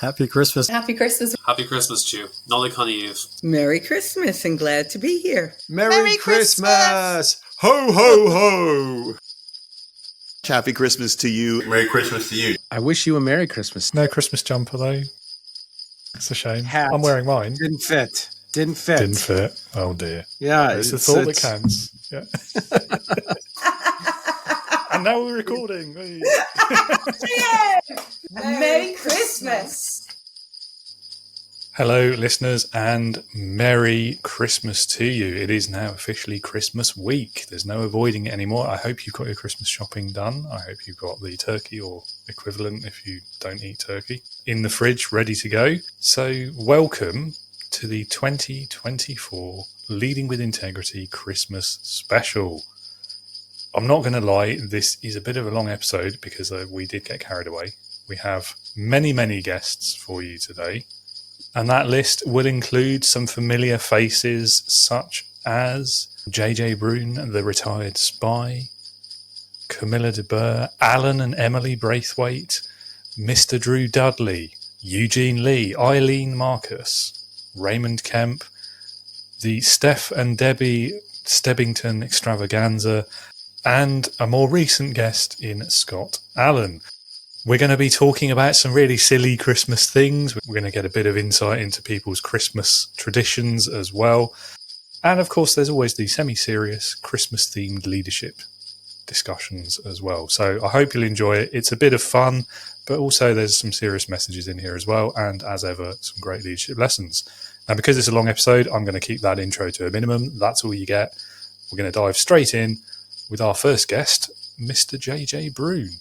happy Christmas. Happy Christmas. Happy Christmas to you. Nolly Connie Eve. Merry Christmas and glad to be here. Merry Christmas! Ho, ho, ho! Happy Christmas to you. Merry Christmas to you. I wish you a Merry Christmas. No Christmas jumper, though. It's a shame. Hat. I'm wearing mine. Didn't fit. Oh, dear. Yeah. It's the thought that counts. Yeah. And now we're recording. Merry Christmas. Hello, listeners, and Merry Christmas to you. It is now officially Christmas week. There's no avoiding it anymore. I hope you've got your Christmas shopping done. I hope you've got the turkey or equivalent if you don't eat turkey in the fridge, ready to go. So welcome to the 2024 Leading with Integrity Christmas special. I'm not going to lie, this is a bit of a long episode because we did get carried away. We have many guests for you today. And that list will include some familiar faces such as JJ Brune, the retired spy, Camilla de Burr, Alan and Emily Braithwaite, Mr. Drew Dudley, Eugene Lee, Eileen Marcus, Raymond Kemp, the Steph and Debbie Stebbington extravaganza, and a more recent guest in Scott Allen. We're going to be talking about some really silly Christmas things. We're going to get a bit of insight into people's Christmas traditions as well. And of course, there's always the semi-serious Christmas-themed leadership discussions as well. So I hope you'll enjoy it. It's a bit of fun, but also there's some serious messages in here as well. And as ever, some great leadership lessons. Now, because it's a long episode, I'm going to keep that intro to a minimum. That's all you get. We're going to dive straight in with our first guest, Mr. JJ Brune.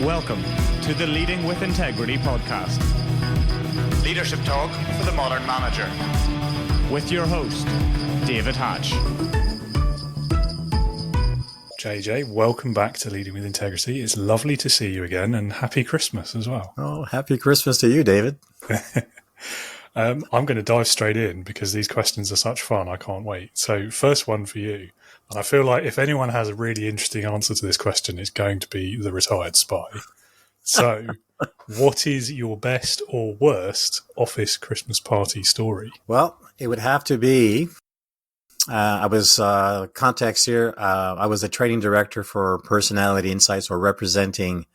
Welcome to the Leading with Integrity podcast. Leadership talk for the modern manager. With your host, David Hatch. JJ, welcome back to Leading with Integrity. It's lovely to see you again, and happy Christmas as well. Oh, happy Christmas to you, David. I'm going to dive straight in because these questions are such fun. I can't wait. So first one for you. And I feel like if anyone has a really interesting answer to this question, it's going to be the retired spy. So what is your best or worst office Christmas party story? Well, it would have to be, I was, context here, I was a training director for Personality Insights, or representing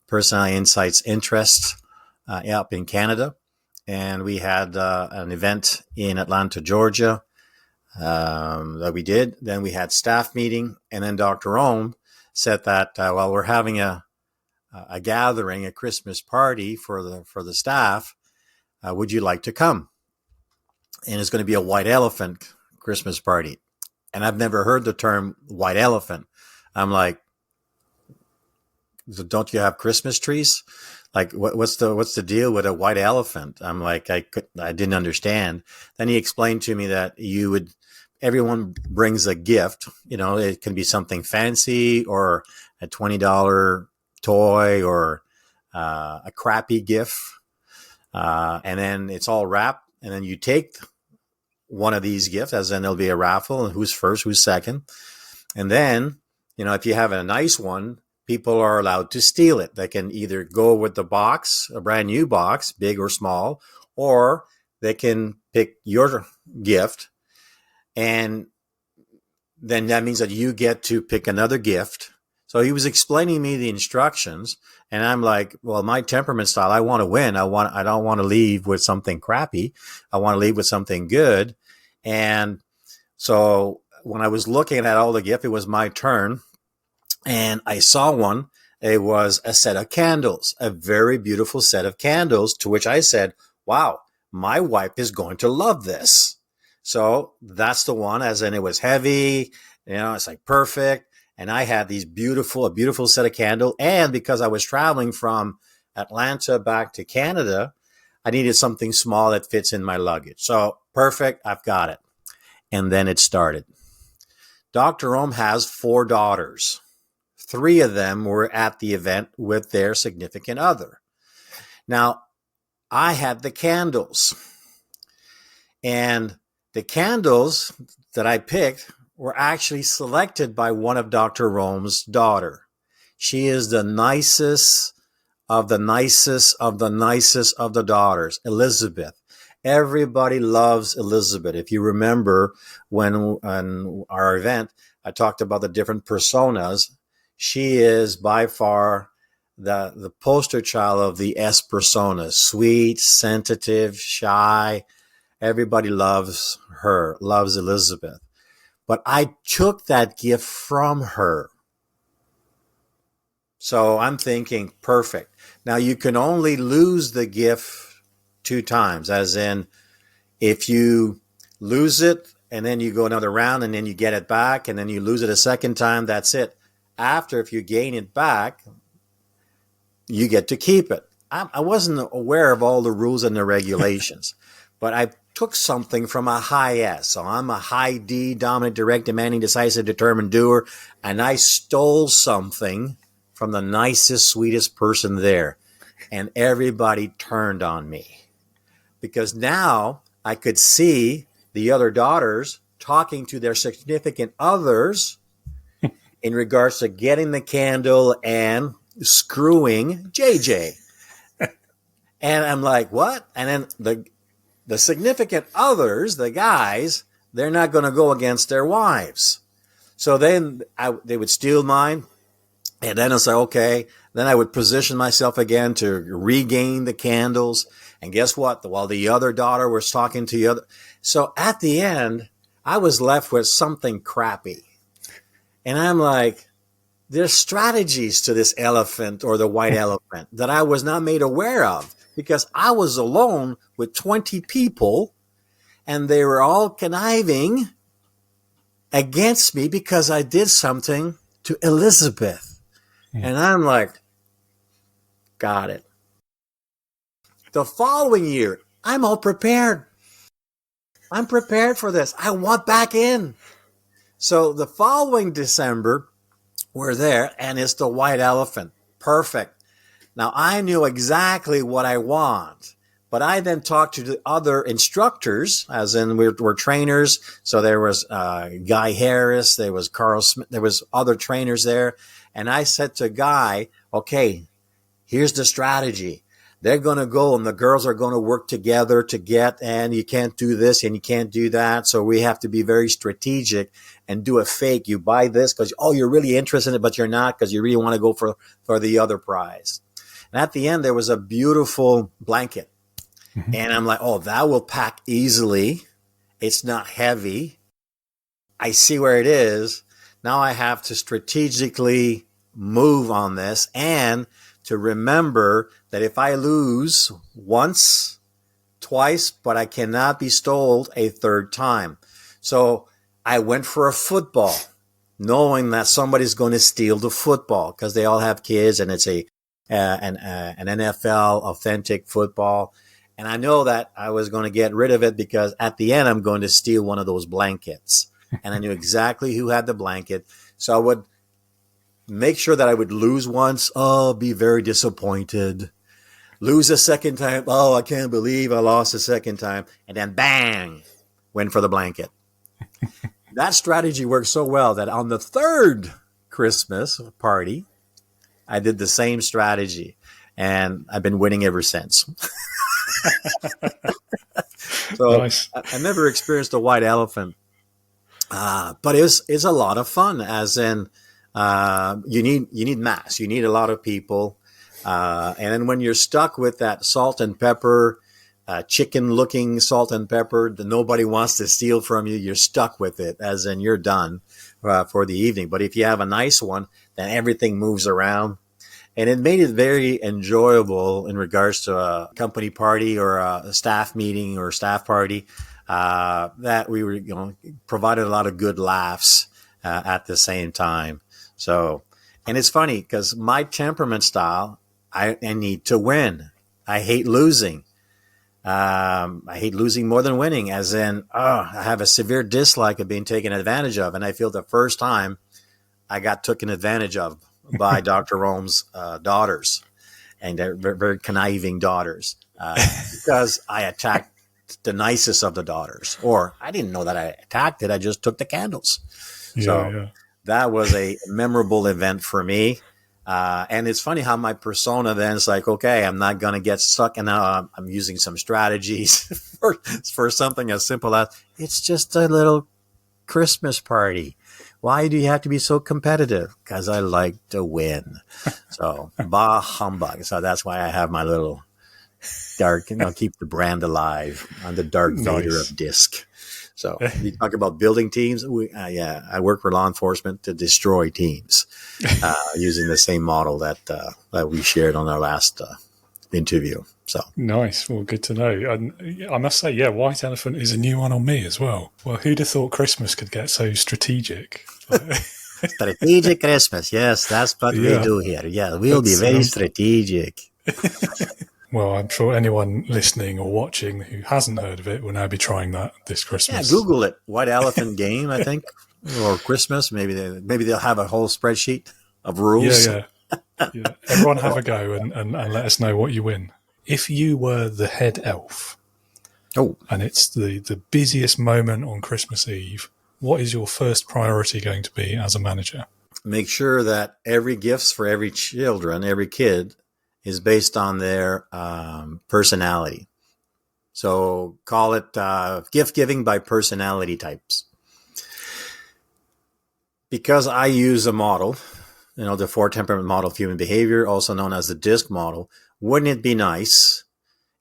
Personality Insights interests up in Canada. And we had an event in Atlanta, Georgia, that we did. Then we had staff meeting, and then Dr. Ohm said that while we're having a gathering, a Christmas party for the staff, would you like to come? And it's going to be a white elephant Christmas party. And I've never heard the term white elephant. I'm like, don't you have Christmas trees? Like, what's the deal with a white elephant? I'm like, I didn't understand. Then he explained to me that everyone brings a gift. You know, it can be something fancy or a $20 toy or a crappy gift. And then it's all wrapped. And then you take one of these gifts, as in there'll be a raffle, and who's first, who's second. And then, you know, if you have a nice one, people are allowed to steal it. They can either go with the box, a brand new box, big or small, or they can pick your gift. And then that means that you get to pick another gift. So he was explaining me the instructions, and I'm like, well, my temperament style, I want to win. I don't want to leave with something crappy. I want to leave with something good. And so when I was looking at all the gifts, it was my turn. And I saw one. It was a set of candles, a very beautiful set of candles, to which I said, wow, my wife is going to love this. So that's the one, as in it was heavy, you know, it's like perfect. And I had a beautiful set of candles. And because I was traveling from Atlanta back to Canada, I needed something small that fits in my luggage. So perfect, I've got it. And then it started. Dr. Ohm has 4 daughters. 3 of them were at the event with their significant other. Now, I had the candles. And the candles that I picked were actually selected by one of Dr. Rome's daughter. She is the nicest of the nicest of the nicest of the daughters, Elizabeth. Everybody loves Elizabeth. If you remember when on our event, I talked about the different personas. She is by far the poster child of the S persona, sweet, sensitive, shy. Everybody loves her, loves Elizabeth. But I took that gift from her. So I'm thinking, perfect. Now you can only lose the gift 2 times, as in if you lose it and then you go another round and then you get it back and then you lose it a second time, that's it. After, if you gain it back, you get to keep it. I wasn't aware of all the rules and the regulations, but I took something from a high S. So I'm a high D, dominant, direct, demanding, decisive, determined doer, and I stole something from the nicest, sweetest person there. And everybody turned on me because now I could see the other daughters talking to their significant others in regards to getting the candle and screwing JJ. And I'm like, what? And then the significant others, the guys, they're not going to go against their wives. So then they would steal mine. And then I say, okay. Then I would position myself again to regain the candles. And guess what? While the other daughter was talking to the other. So at the end, I was left with something crappy. And I'm like, there's strategies to this elephant or the white elephant that I was not made aware of because I was alone with 20 people and they were all conniving against me because I did something to Elizabeth. And I'm like, got it. The following year, I'm all prepared. I'm prepared for this. I want back in. So the following December, we're there, and it's the white elephant. Perfect. Now, I knew exactly what I want, but I then talked to the other instructors, as in we're trainers. So there was Guy Harris, there was Carl Smith, there was other trainers there. And I said to Guy, okay, here's the strategy. They're going to go and the girls are going to work together to get, and you can't do this and you can't do that. So we have to be very strategic and do a fake. You buy this because, oh, you're really interested in it, but you're not because you really want to go for the other prize. And at the end, there was a beautiful blanket. Mm-hmm. And I'm like, oh, that will pack easily. It's not heavy. I see where it is. Now I have to strategically move on this and to remember that if I lose once, twice, but I cannot be stole a third time. So I went for a football, knowing that somebody's going to steal the football because they all have kids and it's an NFL authentic football. And I know that I was going to get rid of it because at the end, I'm going to steal one of those blankets. And I knew exactly who had the blanket. So I would make sure that I would lose once. Oh, be very disappointed. Lose a second time. Oh, I can't believe I lost a second time. And then bang, win for the blanket. That strategy worked so well that on the third Christmas party, I did the same strategy. And I've been winning ever since. So nice. I never experienced a white elephant. But it's a lot of fun, as in you need mass. You need a lot of people. And then when you're stuck with that salt and pepper, chicken-looking salt and pepper that nobody wants to steal from you, you're stuck with it, as in you're done for the evening. But if you have a nice one, then everything moves around. And it made it very enjoyable in regards to a company party or a staff meeting or staff party. That we were, provided a lot of good laughs at the same time. So, and it's funny because my temperament style, I need to win. I hate losing. I hate losing more than winning, as in, I have a severe dislike of being taken advantage of. And I feel the first time I got taken advantage of by Dr. Rome's daughters, and they're very conniving daughters, because I attacked the nicest of the daughters. Or I didn't know that I attacked it. I just took the candles. So that was a memorable event for me. And it's funny how my persona then is like, okay, I'm not going to get stuck. And now I'm using some strategies for something as simple as, it's just a little Christmas party. Why do you have to be so competitive? Because I like to win. So, bah humbug. So that's why I have my little dark, keep the brand alive on the Dark Vader of Disc. So you talk about building teams. I work for law enforcement to destroy teams using the same model that we shared on our last interview. So nice. Well, good to know. And I must say, White Elephant is a new one on me as well. Well, who'd have thought Christmas could get so strategic? Strategic Christmas. Yes, that's what we do here. Yeah, we'll be very strategic. Well, I'm sure anyone listening or watching who hasn't heard of it will now be trying that this Christmas. Yeah, Google it. White Elephant game, I think, or Christmas. Maybe they'll have a whole spreadsheet of rules. Yeah. Everyone have a go and let us know what you win. If you were the head elf, and it's the busiest moment on Christmas Eve, what is your first priority going to be as a manager? Make sure that every gifts for every kid is based on their personality. So call it gift giving by personality types. Because I use a model, the 4 temperament model of human behavior, also known as the DISC model, wouldn't it be nice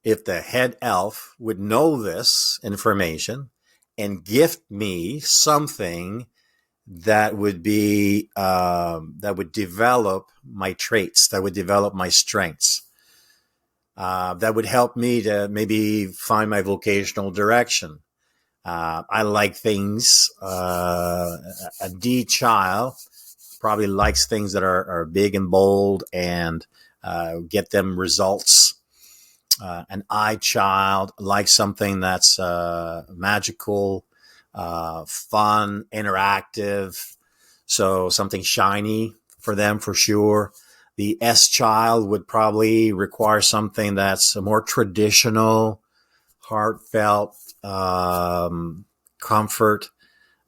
if the head elf would know this information and gift me something that would be that would develop my traits, that would develop my strengths, that would help me to maybe find my vocational direction. I like things. A D child probably likes things that are big and bold and get them results. An I child likes something that's magical, fun, interactive. So something shiny for them for sure. The S child would probably require something that's more traditional, heartfelt, comfort,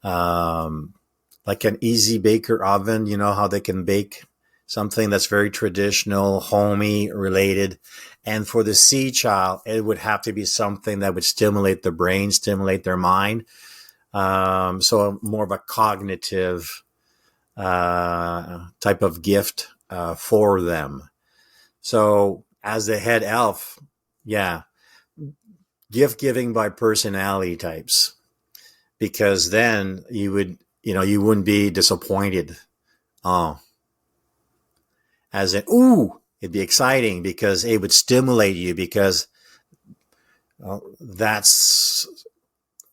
like an easy baker oven. You know how they can bake something that's very traditional, homey, related. And for the C child, it would have to be something that would stimulate the brain, stimulate their mind. So more of a cognitive type of gift for them. So as the head elf, gift giving by personality types, because then you wouldn't be disappointed. As in, it'd be exciting because it would stimulate you, because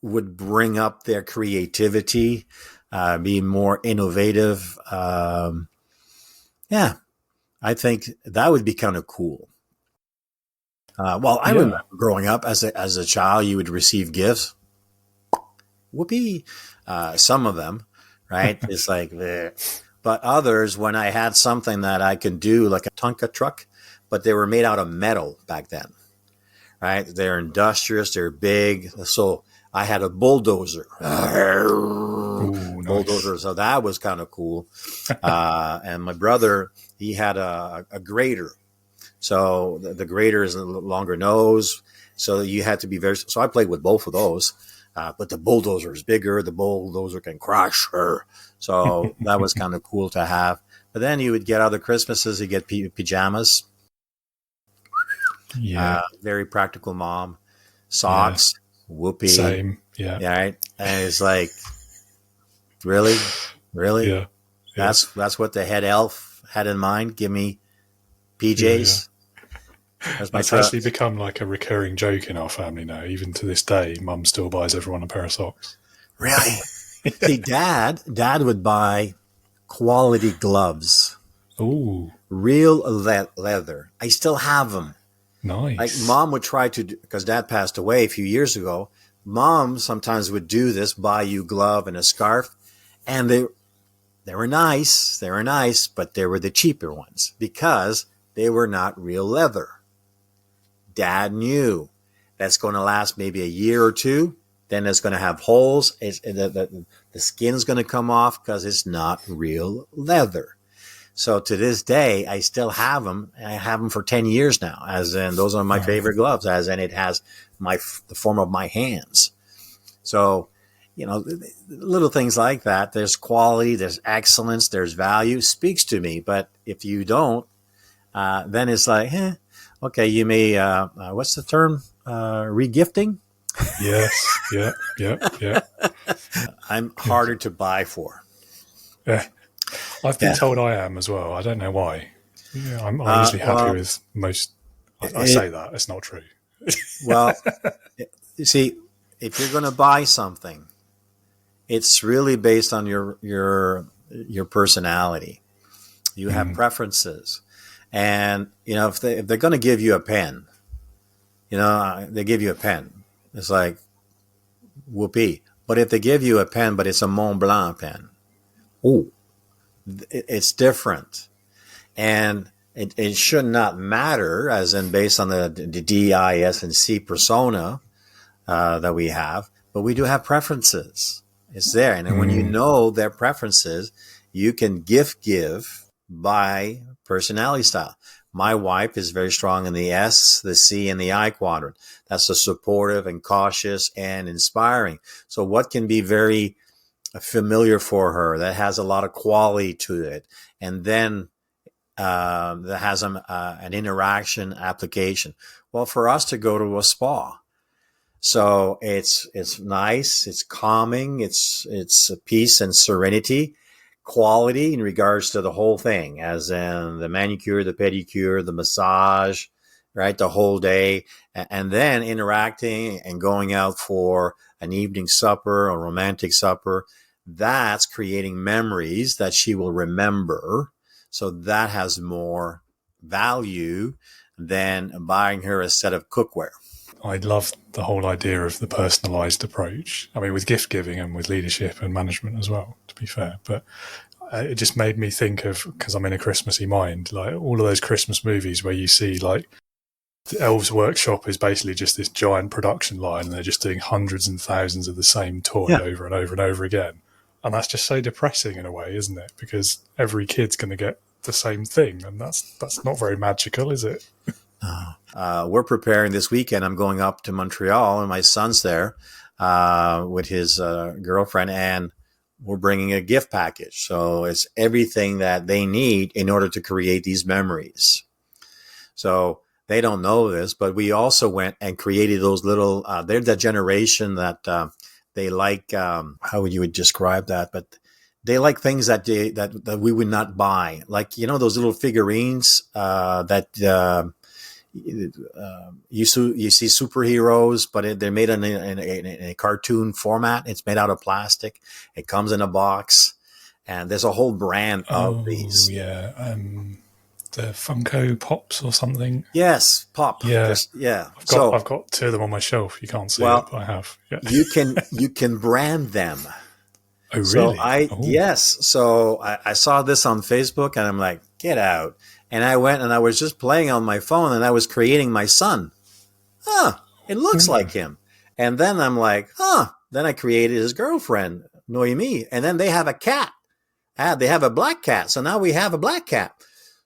would bring up their creativity, be more innovative. I think that would be kind of cool. I remember growing up as a child, you would receive gifts. Whoopee. Some of them, right? It's like, bleh. But others, when I had something that I could do, like a Tonka truck, but they were made out of metal back then, right? They're industrious, they're big. So I had a bulldozer. Ooh, Bulldozer. nice. So that was kind of cool. And my brother, he had a grater. So the grater is a longer nose. So you had to be so I played with both of those. But the bulldozer is bigger. The bulldozer can crush her. So that was kind of cool to have. But then you would get other Christmases. You get pajamas. Yeah. Very practical mom. Socks. Yeah. Whoopee. Same. Yeah. Right. And it's like, really? Yeah. That's what the head elf had in mind. Give me PJs. That's actually become like a recurring joke in our family now. Even to this day, Mum still buys everyone a pair of socks. Really? See, Dad would buy quality gloves. Ooh. Real leather. I still have them. Nice. Like Mom would try to, because Dad passed away a few years ago. Mom sometimes would do this, buy you a glove and a scarf, and They were nice, but they were the cheaper ones because they were not real leather. Dad knew that's going to last maybe a year or two. Then it's going to have holes. The skin's going to come off because it's not real leather. So to this day, I still have them. I have them for 10 years now, as in those are my favorite gloves, as in it has the form of my hands. So, little things like that. There's quality, there's excellence, there's value, speaks to me. But if you don't, then it's like, okay, you may, what's the term? Regifting? Yes. Yeah. I'm harder to buy for. Yeah. I've been told I am as well. I don't know why. Yeah, I'm usually happy with most. I say that. It's not true. Well, you see, if you're going to buy something, it's really based on your personality. You have preferences. And, if they're going to give you a pen, they give you a pen. It's like, whoopee. But if they give you a pen, but it's a Mont Blanc pen, it's different. And it should not matter, as in based on the D, I, S, and C persona that we have. But we do have preferences. It's there. And then when you know their preferences, you can give by personality style. My wife is very strong in the S, the C, and the I quadrant. That's the supportive and cautious and inspiring. So what can be very familiar for her, that has a lot of quality to it, and then that has an interaction application? Well, for us to go to a spa. So it's nice, it's calming, it's peace and serenity, quality in regards to the whole thing, as in the manicure, the pedicure, the massage, right, the whole day, and then interacting and going out for an evening supper, a romantic supper. That's creating memories that she will remember. So that has more value than buying her a set of cookware. I love the whole idea of the personalised approach. I mean, with gift giving and with leadership and management as well, to be fair. But it just made me think of, because I'm in a Christmassy mind, like all of those Christmas movies where you see like the Elves workshop is basically just this giant production line and they're just doing hundreds and thousands of the same toy over and over and over again. And that's just so depressing in a way, isn't it? Because every kid's going to get the same thing. And that's not very magical, is it? We're preparing this weekend. I'm going up to Montreal, and my son's there with his girlfriend, and we're bringing a gift package. So it's everything that they need in order to create these memories. So they don't know this, but we also went and created those little, they're the generation that they like, how would you describe that? But they like things that we would not buy. Like, those little figurines that you see superheroes, but they're made in a cartoon format. It's made out of plastic. It comes in a box, and there's a whole brand of these. Yeah, the Funko Pops or something. Yes, Pop. Yeah, yeah. I've got two of them on my shelf. You can't see it, but I have. Yeah. You can brand them. Oh, really? Yes. So I saw this on Facebook, and I'm like, get out. And I went and I was just playing on my phone, and I was creating my son. It looks like him. And then I'm like, Then I created his girlfriend, Noemi. And then they have a cat. They have a black cat. So now we have a black cat.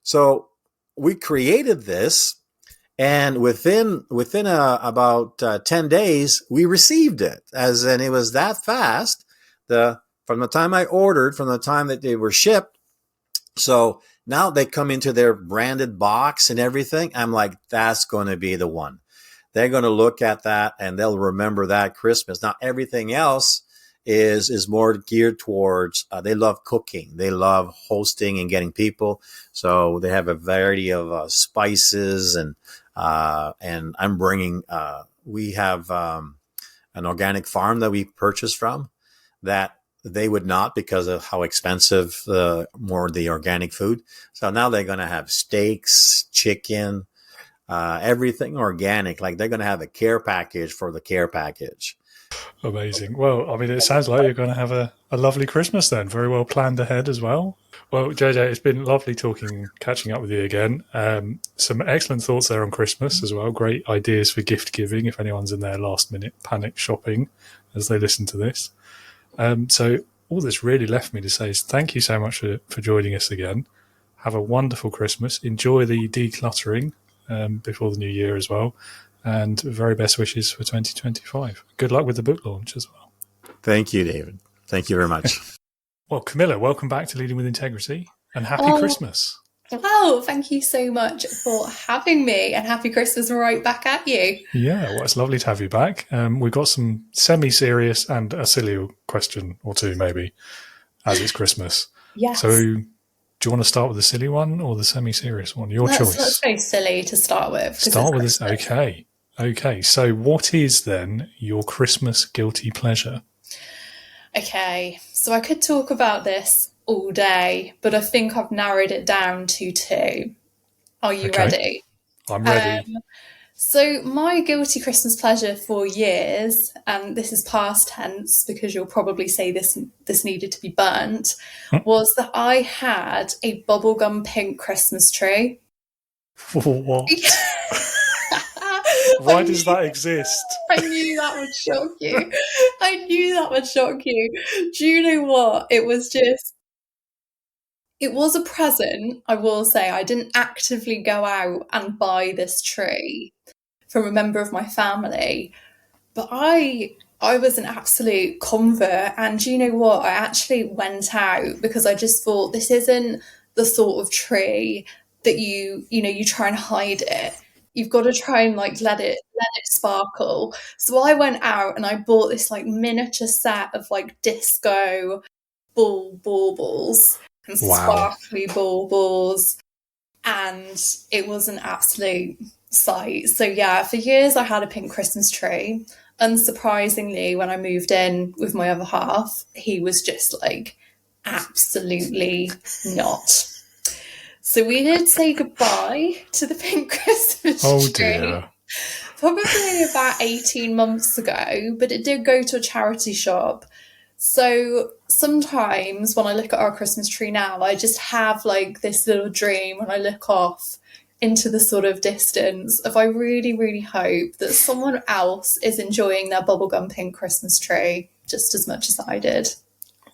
So we created this, and within about 10 days, we received it. As in, it was that fast. From the time I ordered, from the time that they were shipped. So now they come into their branded box and everything. I'm like, that's going to be the one. They're going to look at that and they'll remember that Christmas. Now, everything else is more geared towards, they love cooking. They love hosting and getting people. So they have a variety of spices and I'm bringing, we have an organic farm that we purchased from that they would not, because of how expensive more the organic food. So now they're going to have steaks, chicken, everything organic. Like they're going to have a care package for the care package. Amazing. Well, I mean, it sounds like you're going to have a lovely Christmas then. Very well planned ahead as well. Well, JJ, it's been lovely catching up with you again. Some excellent thoughts there on Christmas as well. Great ideas for gift giving if anyone's in their last minute panic shopping as they listen to this. So all that's really left me to say is thank you so much for joining us again. Have a wonderful Christmas. Enjoy the decluttering before the new year as well. And very best wishes for 2025. Good luck with the book launch as well. Thank you, David. Thank you very much. Well, Camilla, welcome back to Leading with Integrity and happy Christmas. Wow, thank you so much for having me, and happy Christmas right back at you. Yeah, well, it's lovely to have you back. We've got some semi-serious and a silly question or two, maybe, as it's Christmas. Yes. So do you want to start with the silly one or the semi-serious one? Your choice. Let's go silly to start with. Start with this. Okay. So what is then your Christmas guilty pleasure? Okay, so I could talk about this all day, but I think I've narrowed it down to two. Are you ready? I'm ready. So my guilty Christmas pleasure for years, and this is past tense because you'll probably say this needed to be burnt, was that I had a bubblegum pink Christmas tree. What? Why does that exist? I knew that would shock you. Do you know what? It was a present, I will say. I didn't actively go out and buy this tree from a member of my family, but I was an absolute convert. And do you know what? I actually went out because I just thought this isn't the sort of tree that you try and hide it. You've got to try and let it sparkle. So I went out and I bought this miniature set of disco baubles and sparkly baubles, and it was an absolute sight. So yeah, for years I had a pink Christmas tree. Unsurprisingly, when I moved in with my other half, he was just absolutely not. So we did say goodbye to the pink Christmas tree. Probably about 18 months ago, but it did go to a charity shop. So sometimes when I look at our Christmas tree now, I just have this little dream when I look off into the sort of distance of I really, really hope that someone else is enjoying their bubblegum pink Christmas tree just as much as I did.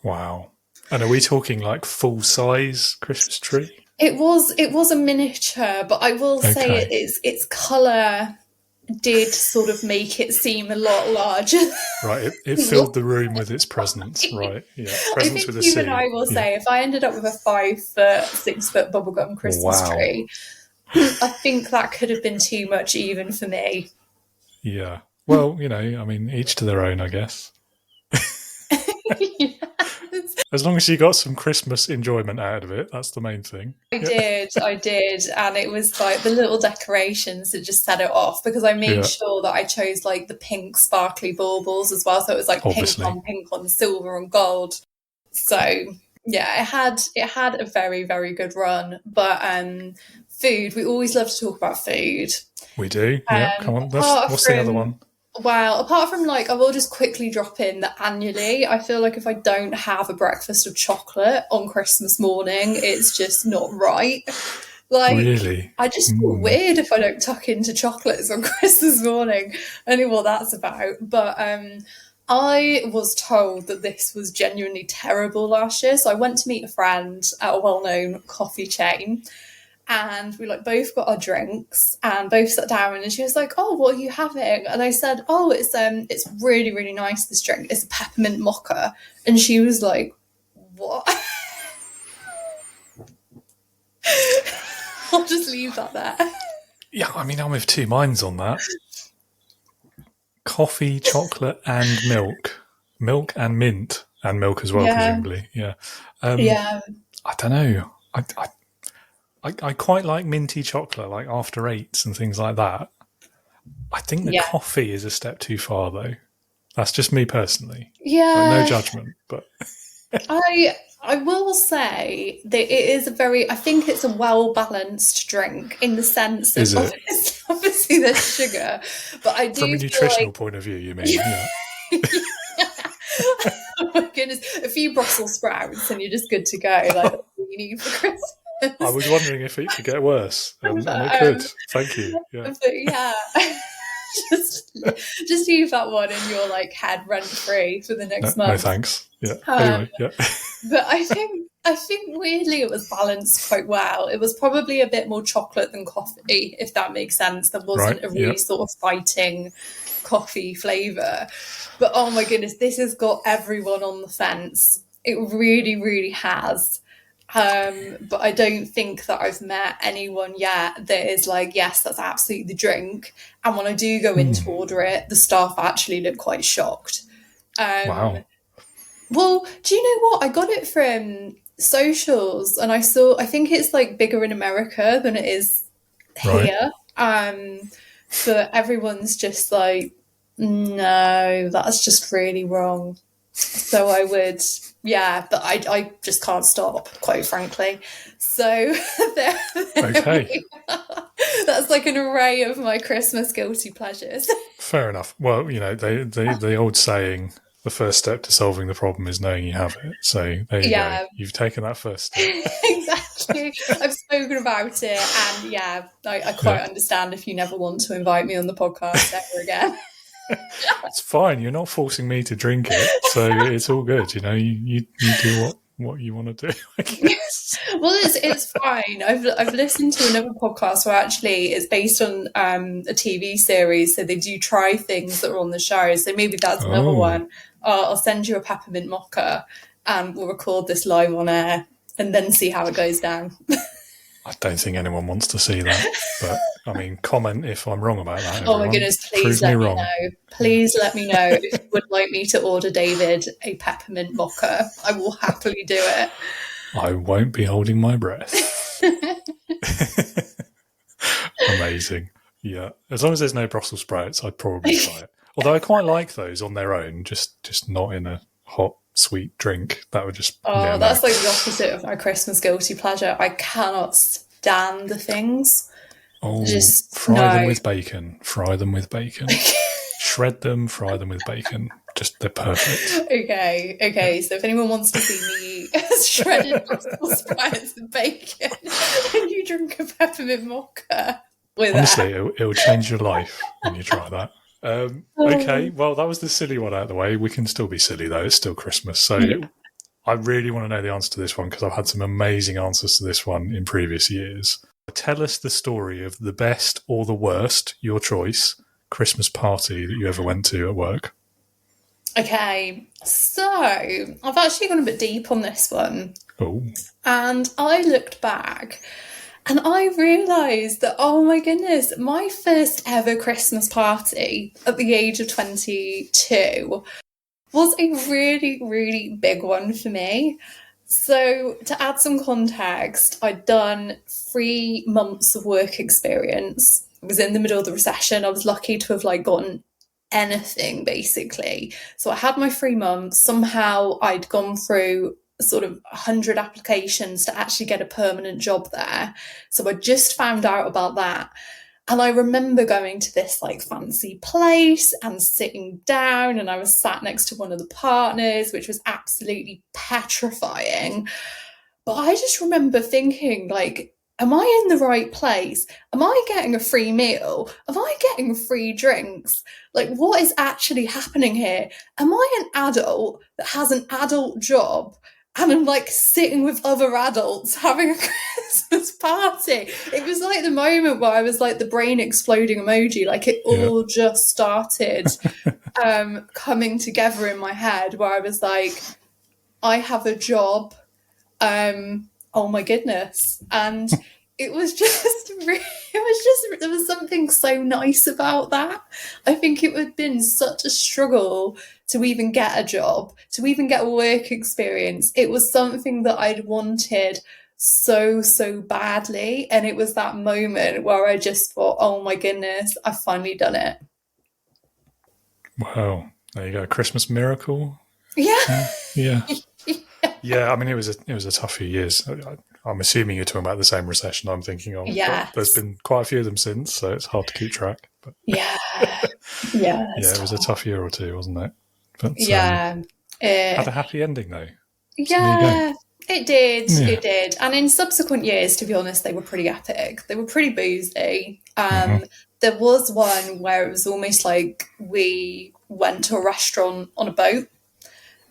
Wow. And are we talking full-size Christmas tree? It was a miniature, but I will say its colour did sort of make it seem a lot larger. Right, it filled the room with its presence. Right, yeah. Presence I think with a you C. and I will say if I ended up with a 5 foot, 6 foot bubblegum Christmas tree, I think that could have been too much even for me. Yeah. Well, each to their own, I guess. As long as you got some Christmas enjoyment out of it, that's the main thing. I did. And it was the little decorations that just set it off, because I made sure that I chose the pink sparkly baubles as well. So it was pink on silver and gold. So yeah, it had a very, very good run. But food, we always love to talk about food. We do. Yeah, come on. What's the other one? Well, apart from I will just quickly drop in that annually, I feel if I don't have a breakfast of chocolate on Christmas morning, it's just not right. Really? I just feel weird if I don't tuck into chocolates on Christmas morning. I know what that's about. But I was told that this was genuinely terrible last year. So I went to meet a friend at a well-known coffee chain. And we both got our drinks and both sat down, and she was like, "Oh, what are you having?" And I said, "Oh, it's really, really nice, this drink. It's a peppermint mocha." And she was like, "What?" I'll just leave that there. Yeah, I'm of two minds on that. Coffee, chocolate, and milk. Milk and mint. And milk as well, presumably. Yeah. I don't know. I quite like minty chocolate, after eights and things like that. I think the coffee is a step too far, though. That's just me personally. Yeah. No judgment, but I will say that it is I think it's a well-balanced drink in the sense of obviously there's sugar, but I do from a nutritional point of view, you mean? Yeah. Oh my goodness, a few Brussels sprouts and you're just good to go. Like, that's what you need for Christmas. I was wondering if it could get worse, and it could. Thank you. Yeah. But yeah, just leave that one in your like head rent free for the next month. No thanks. Yeah. Anyway, yeah. But I think weirdly it was balanced quite well. It was probably a bit more chocolate than coffee, if that makes sense. There wasn't a really sort of fighting coffee flavour. But oh my goodness, this has got everyone on the fence. It really, really has. But I don't think that I've met anyone yet that is like, yes, that's absolutely the drink. And when I do go in to order it, the staff actually look quite shocked. Wow. Well, do you know what? I got it from socials and I think it's like bigger in America than it is here. But everyone's just like, no, that's just really wrong. So I would, but I just can't stop, quite frankly. So Okay. That's like an array of my Christmas guilty pleasures. Fair enough. Well, you know, the old saying, the first step to solving the problem is knowing you have it. So there you go. You've taken that first step. Exactly. I've spoken about it, and I quite understand if you never want to invite me on the podcast ever again. It's fine. You're not forcing me to drink it, so it's all good. You know, you do what you want to do, I guess. Well, it's fine. I've listened to another podcast where actually it's based on a TV series, so they do try things that are on the show. So maybe that's another one. I'll send you a peppermint mocha, and we'll record this live on air, and then see how it goes down. I don't think anyone wants to see that, but I mean, comment if I'm wrong about that. Oh my goodness, please let me know. Please let me know if you would like me to order David a peppermint mocha. I will happily do it. I won't be holding my breath. Amazing. Yeah. As long as there's no Brussels sprouts, I'd probably try it. Although I quite like those on their own, just not in a hot, sweet drink. That would just... that's like the opposite of my Christmas guilty pleasure. I cannot stand the things. Oh, fry them with bacon. Fry them with bacon. Shred them, fry them with bacon. Just, they're perfect. Okay. So if anyone wants to see me eat shredded Brussels sprouts with bacon, and you drink a peppermint mocha with honestly, it'll change your life when you try that. Okay, well, that was the silly one out of the way. We can still be silly, though. It's still Christmas. So I really want to know the answer to this one because I've had some amazing answers to this one in previous years. Tell us the story of the best or the worst, your choice, Christmas party that you ever went to at work. Okay, so I've actually gone a bit deep on this one. Oh. And I looked back and I realised that, oh my goodness, my first ever Christmas party at the age of 22 was a really, really big one for me. So to add some context, I'd done 3 months of work experience. I was in the middle of the recession. I was lucky to have gotten anything basically. So I had my 3 months. Somehow I'd gone through sort of 100 applications to actually get a permanent job there. So I just found out about that. And I remember going to this fancy place and sitting down, and I was sat next to one of the partners, which was absolutely petrifying. But I just remember thinking, am I in the right place? Am I getting a free meal? Am I getting free drinks? What is actually happening here? Am I an adult that has an adult job? And I'm sitting with other adults having a Christmas party. It was the moment where I was the brain exploding emoji. It all just started coming together in my head where I was I have a job. Oh my goodness. And it was just, there was something so nice about that. I think it would have been such a struggle to even get a job, to even get a work experience. It was something that I'd wanted so, so badly. And it was that moment where I just thought, oh my goodness, I've finally done it. Wow. There you go. Christmas miracle. Yeah. Yeah. Yeah. I mean, it was a tough few years. I'm assuming you're talking about the same recession I'm thinking of. Yeah. There's been quite a few of them since, so it's hard to keep track. But yeah. Yeah, it was a tough year or two, wasn't it? But Yeah. had a happy ending though. Yeah, it did. Yeah. It did. And in subsequent years, to be honest, they were pretty epic. They were pretty boozy. There was one where it was almost like we went to a restaurant on a boat,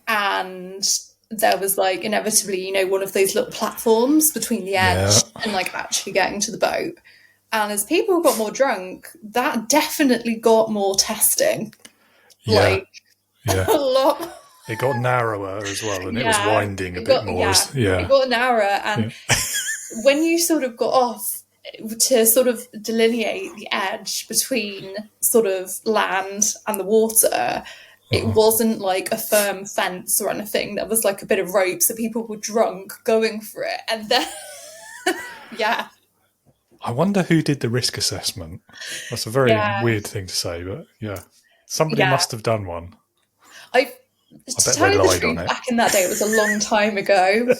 and there was like inevitably, one of those little platforms between the edge and like actually getting to the boat. And as people got more drunk, that definitely got more testing. Yeah. A lot. It got narrower as well, and it was winding a bit more. It got narrower, and when you sort of got off to sort of delineate the edge between sort of land and the water, it wasn't like a firm fence or anything. There was like a bit of rope, so people were drunk going for it, and then I wonder who did the risk assessment. That's a very weird thing to say, but somebody must have done one. I bet they lied on it. Back in that day, it was a long time ago.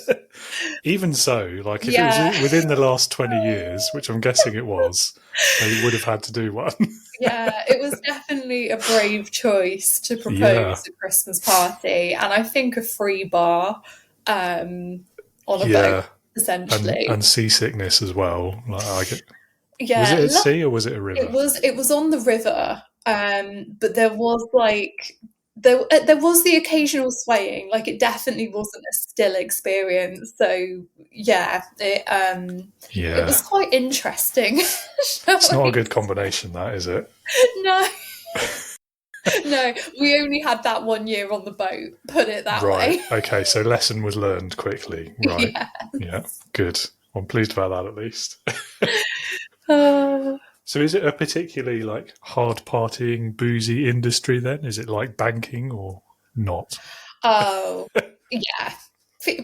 Even so, like if it was within the last 20 years, which I'm guessing it was, they would have had to do one. It was definitely a brave choice to propose a Christmas party, and I think a free bar on a boat, essentially, and seasickness as well. Like was it at sea or was it a river? It was on the river, but there was like. There was the occasional swaying, like it definitely wasn't a still experience. So it was quite interesting. It's not a good combination, that is it? No, no. We only had that 1 year on the boat. Put it that way. Okay, so lesson was learned quickly. Right. Yeah. Good. I'm pleased about that at least. So is it a particularly like hard partying, boozy industry then? Is it like banking or not? Oh, yeah.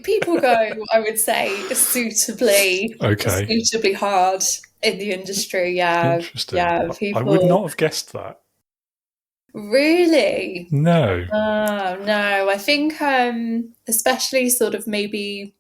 People go, I would say, suitably hard in the industry. Yeah. Interesting. Yeah, I would not have guessed that. Really? No. No. I think especially sort of maybe,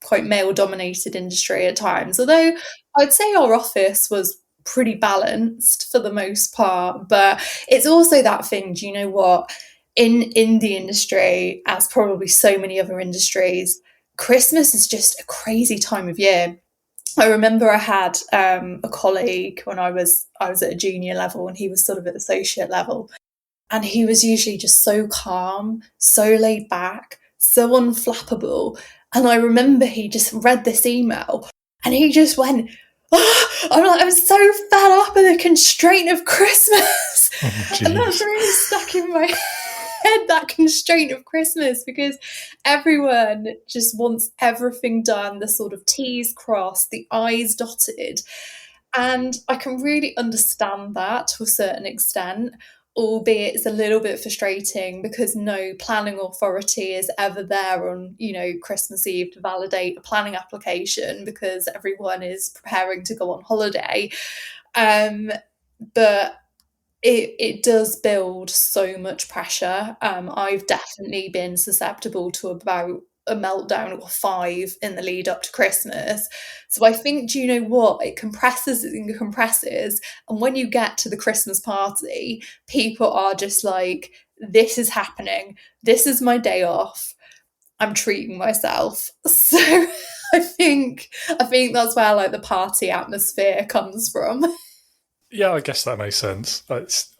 quite male-dominated industry at times. Although I'd say our office was pretty balanced for the most part, but it's also that thing, do you know what, in the industry, as probably so many other industries, Christmas is just a crazy time of year. I remember I had a colleague when I was at a junior level, and he was sort of at associate level, and he was usually just so calm, so laid back, so unflappable. And I remember he just read this email and he just went, I'm so fed up of the constraint of Christmas. And that's really stuck in my head, that constraint of Christmas, because everyone just wants everything done, the sort of T's crossed, the I's dotted. And I can really understand that to a certain extent, albeit it's a little bit frustrating because no planning authority is ever there on, Christmas Eve to validate a planning application because everyone is preparing to go on holiday. But it does build so much pressure. I've definitely been susceptible to about a meltdown or 5 in the lead up to Christmas. So I think, do you know what? It compresses and compresses. And when you get to the Christmas party, people are just like, this is happening. This is my day off. I'm treating myself. So I think that's where like the party atmosphere comes from. Yeah, I guess that makes sense.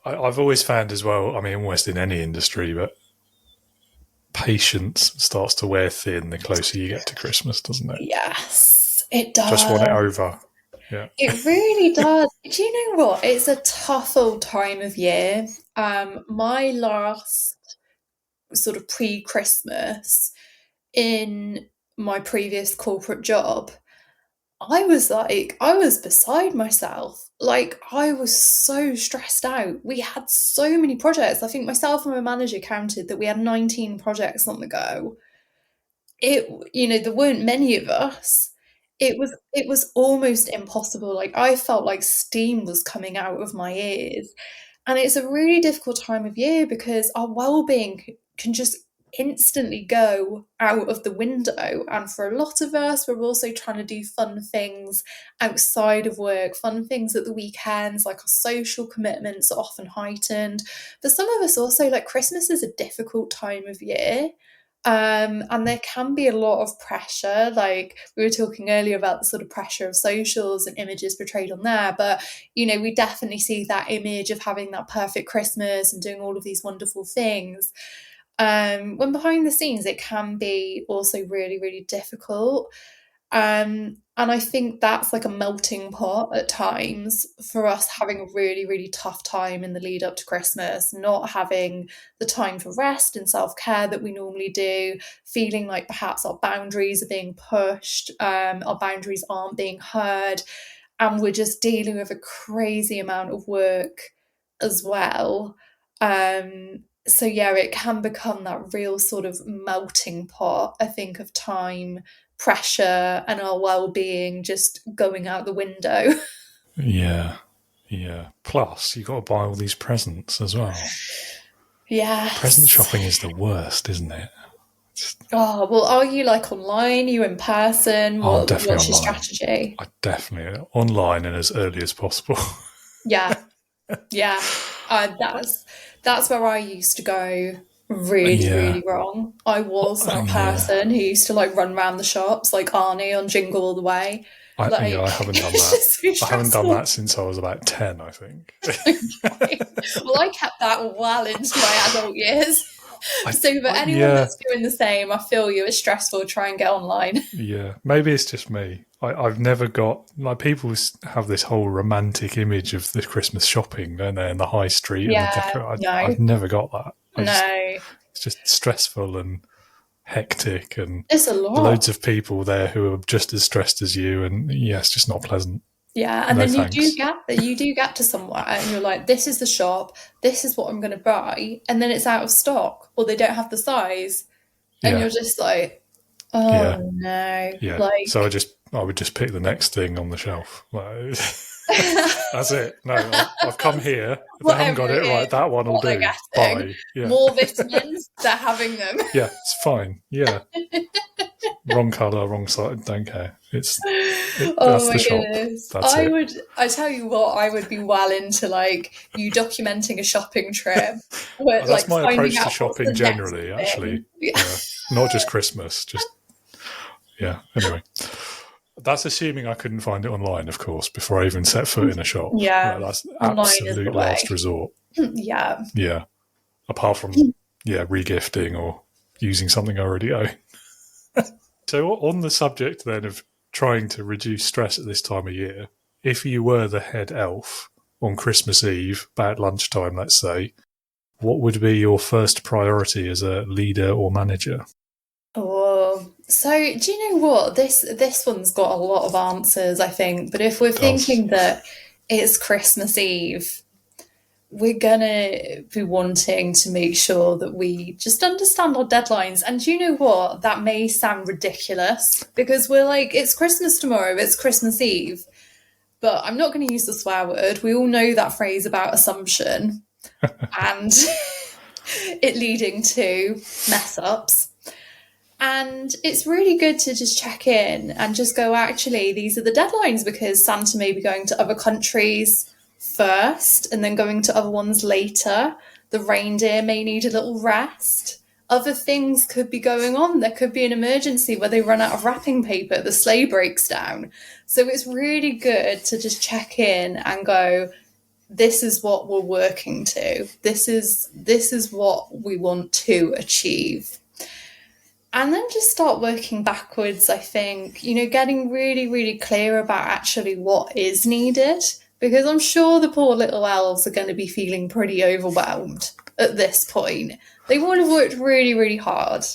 I've always found as well, I mean, almost in any industry, but patience starts to wear thin the closer you get to Christmas, doesn't it? Yes, it does. Just want it over. Yeah, it really does. Do you know what? It's a tough old time of year. My last sort of pre-Christmas in my previous corporate job, I was beside myself. Like, I was so stressed out. We had so many projects. I think myself and my manager counted that we had 19 projects on the go. There weren't many of us. It was almost impossible. Like, I felt like steam was coming out of my ears. And it's a really difficult time of year because our well-being can just instantly go out of the window. And for a lot of us, we're also trying to do fun things outside of work, fun things at the weekends, like our social commitments are often heightened. For some of us also, like, Christmas is a difficult time of year. And there can be a lot of pressure. Like, we were talking earlier about the sort of pressure of socials and images portrayed on there, but we definitely see that image of having that perfect Christmas and doing all of these wonderful things. When behind the scenes, it can be also really, really difficult. And I think that's like a melting pot at times for us, having a really, really tough time in the lead up to Christmas, not having the time for rest and self-care that we normally do, feeling like perhaps our boundaries are being pushed, our boundaries aren't being heard, and we're just dealing with a crazy amount of work as well. So yeah, it can become that real sort of melting pot, I think, of time, pressure, and our well-being just going out the window. Yeah. Plus, you've got to buy all these presents as well. Yeah. Present shopping is the worst, isn't it? Oh, well, are you like online? Are you in person? I'm definitely what's your online. strategy? I definitely online and as early as possible. Yeah. That's where I used to go really, really wrong. I was that person who used to like run around the shops like Arnie on Jingle All the Way. I haven't done that. So I haven't done that since I was about 10, I think. Okay. Well, I kept that well into my adult years. So for anyone that's doing the same, I feel you. It's stressful. Try and get online. Yeah, maybe it's just me. I've never got, like, people have this whole romantic image of the Christmas shopping, don't they, in the high street and the decor. I've never got that. It's just stressful and hectic, and it's a lot. Loads of people there who are just as stressed as you, and it's just not pleasant. Yeah, and then you do get to somewhere and you're like, this is the shop, this is what I'm going to buy, and then it's out of stock or they don't have the size, and you're just like, oh no. Like, so I would just pick the next thing on the shelf. Like, that's it. No, I've come here. If they haven't got it right, that one will do. Bye. Yeah. More vitamins, they're having them. Yeah, it's fine. Yeah. Wrong colour, wrong side, don't care. That's the shop. Goodness. That's I tell you what, I would be well into like you documenting a shopping trip. Where, that's my approach to shopping generally, actually. Yeah. Not just Christmas, anyway. That's assuming I couldn't find it online, of course, before I even set foot in a shop. Yeah. That's absolute last resort. Yeah. Yeah. Apart from, regifting or using something I already own. So on the subject then of trying to reduce stress at this time of year, if you were the head elf on Christmas Eve, about lunchtime, let's say, what would be your first priority as a leader or manager? Oh, so do you know what? This one's got a lot of answers, I think. But if we're thinking that it's Christmas Eve, we're going to be wanting to make sure that we just understand our deadlines. And you know what? That may sound ridiculous because we're like, it's Christmas tomorrow, it's Christmas Eve. But I'm not going to use the swear word. We all know that phrase about assumption and it leading to mess ups. And it's really good to just check in and just go, actually, these are the deadlines because Santa may be going to other countries first and then going to other ones later. The reindeer may need a little rest. Other things could be going on. There could be an emergency where they run out of wrapping paper, the sleigh breaks down. So it's really good to just check in and go, this is what we're working to. This is what we want to achieve. And then just start working backwards, I think, getting really, really clear about actually what is needed. Because I'm sure the poor little elves are going to be feeling pretty overwhelmed at this point. They will have worked really, really hard.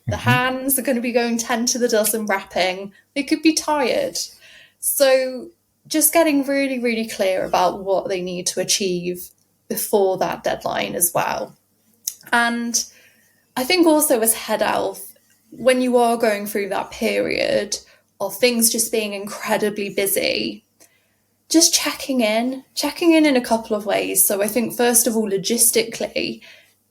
The hands are going to be going 10 to the dozen wrapping. They could be tired. So just getting really, really clear about what they need to achieve before that deadline as well. And I think also as head elf, when you are going through that period of things just being incredibly busy, just checking in a couple of ways. So I think, first of all, logistically,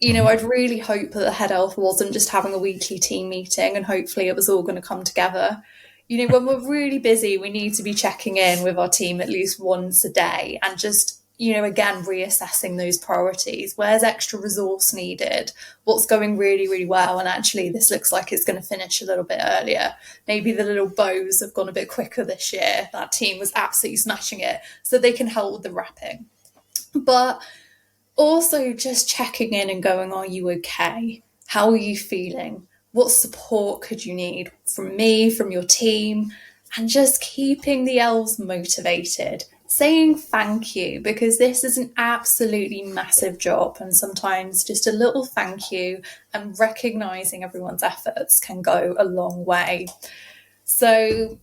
I'd really hope that the head elf wasn't just having a weekly team meeting, and hopefully it was all going to come together. When we're really busy, we need to be checking in with our team at least once a day and just, again, reassessing those priorities. Where's extra resource needed? What's going really, really well? And actually, this looks like it's going to finish a little bit earlier. Maybe the little bows have gone a bit quicker this year. That team was absolutely smashing it, so they can help with the wrapping. But also just checking in and going, are you okay? How are you feeling? What support could you need from me, from your team? And just keeping the elves motivated, saying thank you, because this is an absolutely massive job. And sometimes just a little thank you and recognising everyone's efforts can go a long way. So,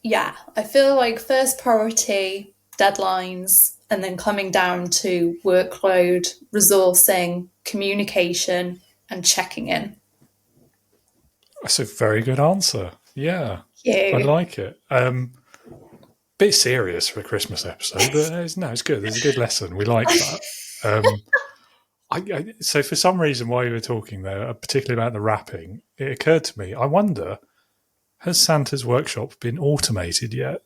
yeah, I feel like first priority, deadlines, and then coming down to workload, resourcing, communication, and checking in. That's a very good answer. Yeah, I like it. Bit serious for a Christmas episode, but it's good. There's a good lesson. We like that. So for some reason, while you were talking there, particularly about the wrapping, it occurred to me, I wonder, has Santa's workshop been automated yet?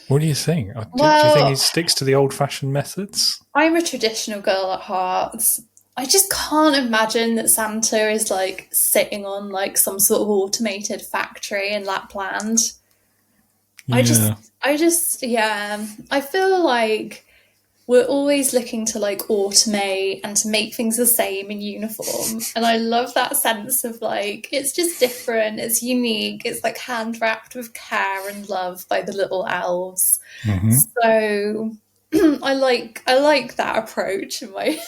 What do you think? Do you think he sticks to the old-fashioned methods? I'm a traditional girl at heart. I just can't imagine that Santa is like sitting on like some sort of automated factory in Lapland. Yeah. I feel like we're always looking to like automate and to make things the same in uniform. And I love that sense of like, it's just different, it's unique, it's like hand wrapped with care and love by the little elves. Mm-hmm. So I like that approach in my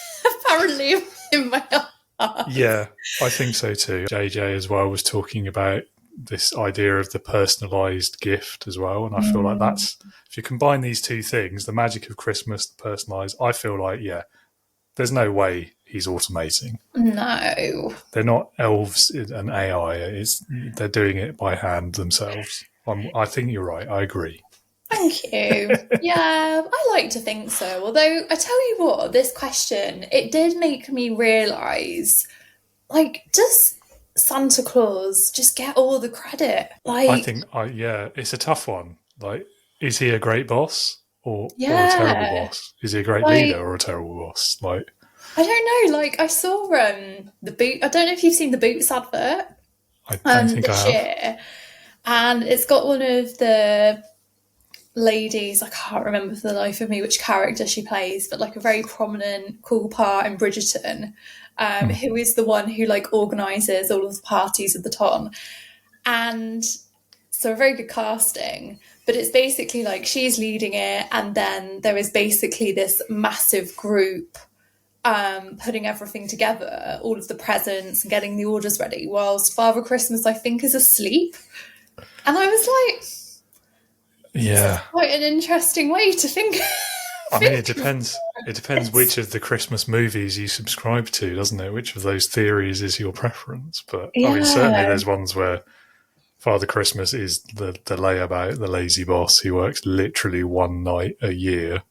heart. Yeah, I think so too. JJ as well was talking about this idea of the personalised gift as well, and I feel like that's, if you combine these two things, the magic of Christmas, the personalised, I feel like, there's no way he's automating. No, they're not elves and AI. They're doing it by hand themselves. I think you're right. I agree. Thank you. Yeah, I like to think so. Although, I tell you what, this question, it did make me realise, like, does Santa Claus just get all the credit? Like, I think, it's a tough one. Like, is he a great boss or a terrible boss? Is he a great leader or a terrible boss? Like, I don't know. Like, I saw the boot. I don't know if you've seen the Boots advert. I don't think I have. Year, and it's got one of the ladies, I can't remember for the life of me which character she plays, but like a very prominent cool part in Bridgerton, who is the one who like organises all of the parties at the ton. And so a very good casting, but it's basically like she's leading it, and then there is basically this massive group putting everything together, all of the presents and getting the orders ready, whilst Father Christmas, I think, is asleep. And I was like, yeah, quite an interesting way to think. I mean, it depends. It depends which of the Christmas movies you subscribe to, doesn't it? Which of those theories is your preference? But I mean, certainly there's ones where Father Christmas is the layabout, the lazy boss who works literally one night a year,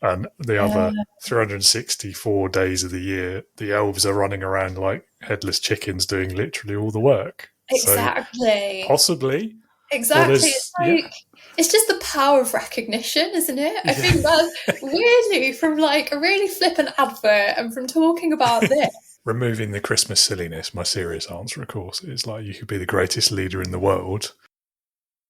and the other 364 days of the year, the elves are running around like headless chickens doing literally all the work. Exactly. So, possibly. Exactly. It's like, it's just the power of recognition, isn't it? I think that's weirdly from like a really flippant advert and from talking about this. Removing the Christmas silliness, my serious answer, of course, is like you could be the greatest leader in the world.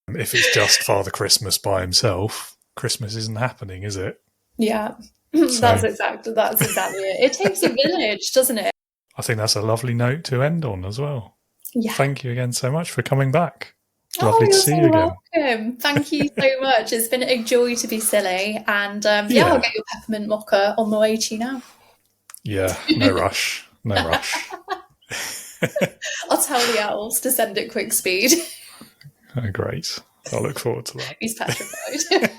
If it's just Father Christmas by himself, Christmas isn't happening, is it? Yeah, that's exactly it. It takes a village, doesn't it? I think that's a lovely note to end on as well. Yeah. Thank you again so much for coming back. Lovely to see you again. Welcome. Thank you so much. It's been a joy to be silly. And I'll get your peppermint mocha on the way to you now. Yeah, no rush. No rush. I'll tell the elves to send it quick speed. Oh, great. I look forward to that. He's petrified.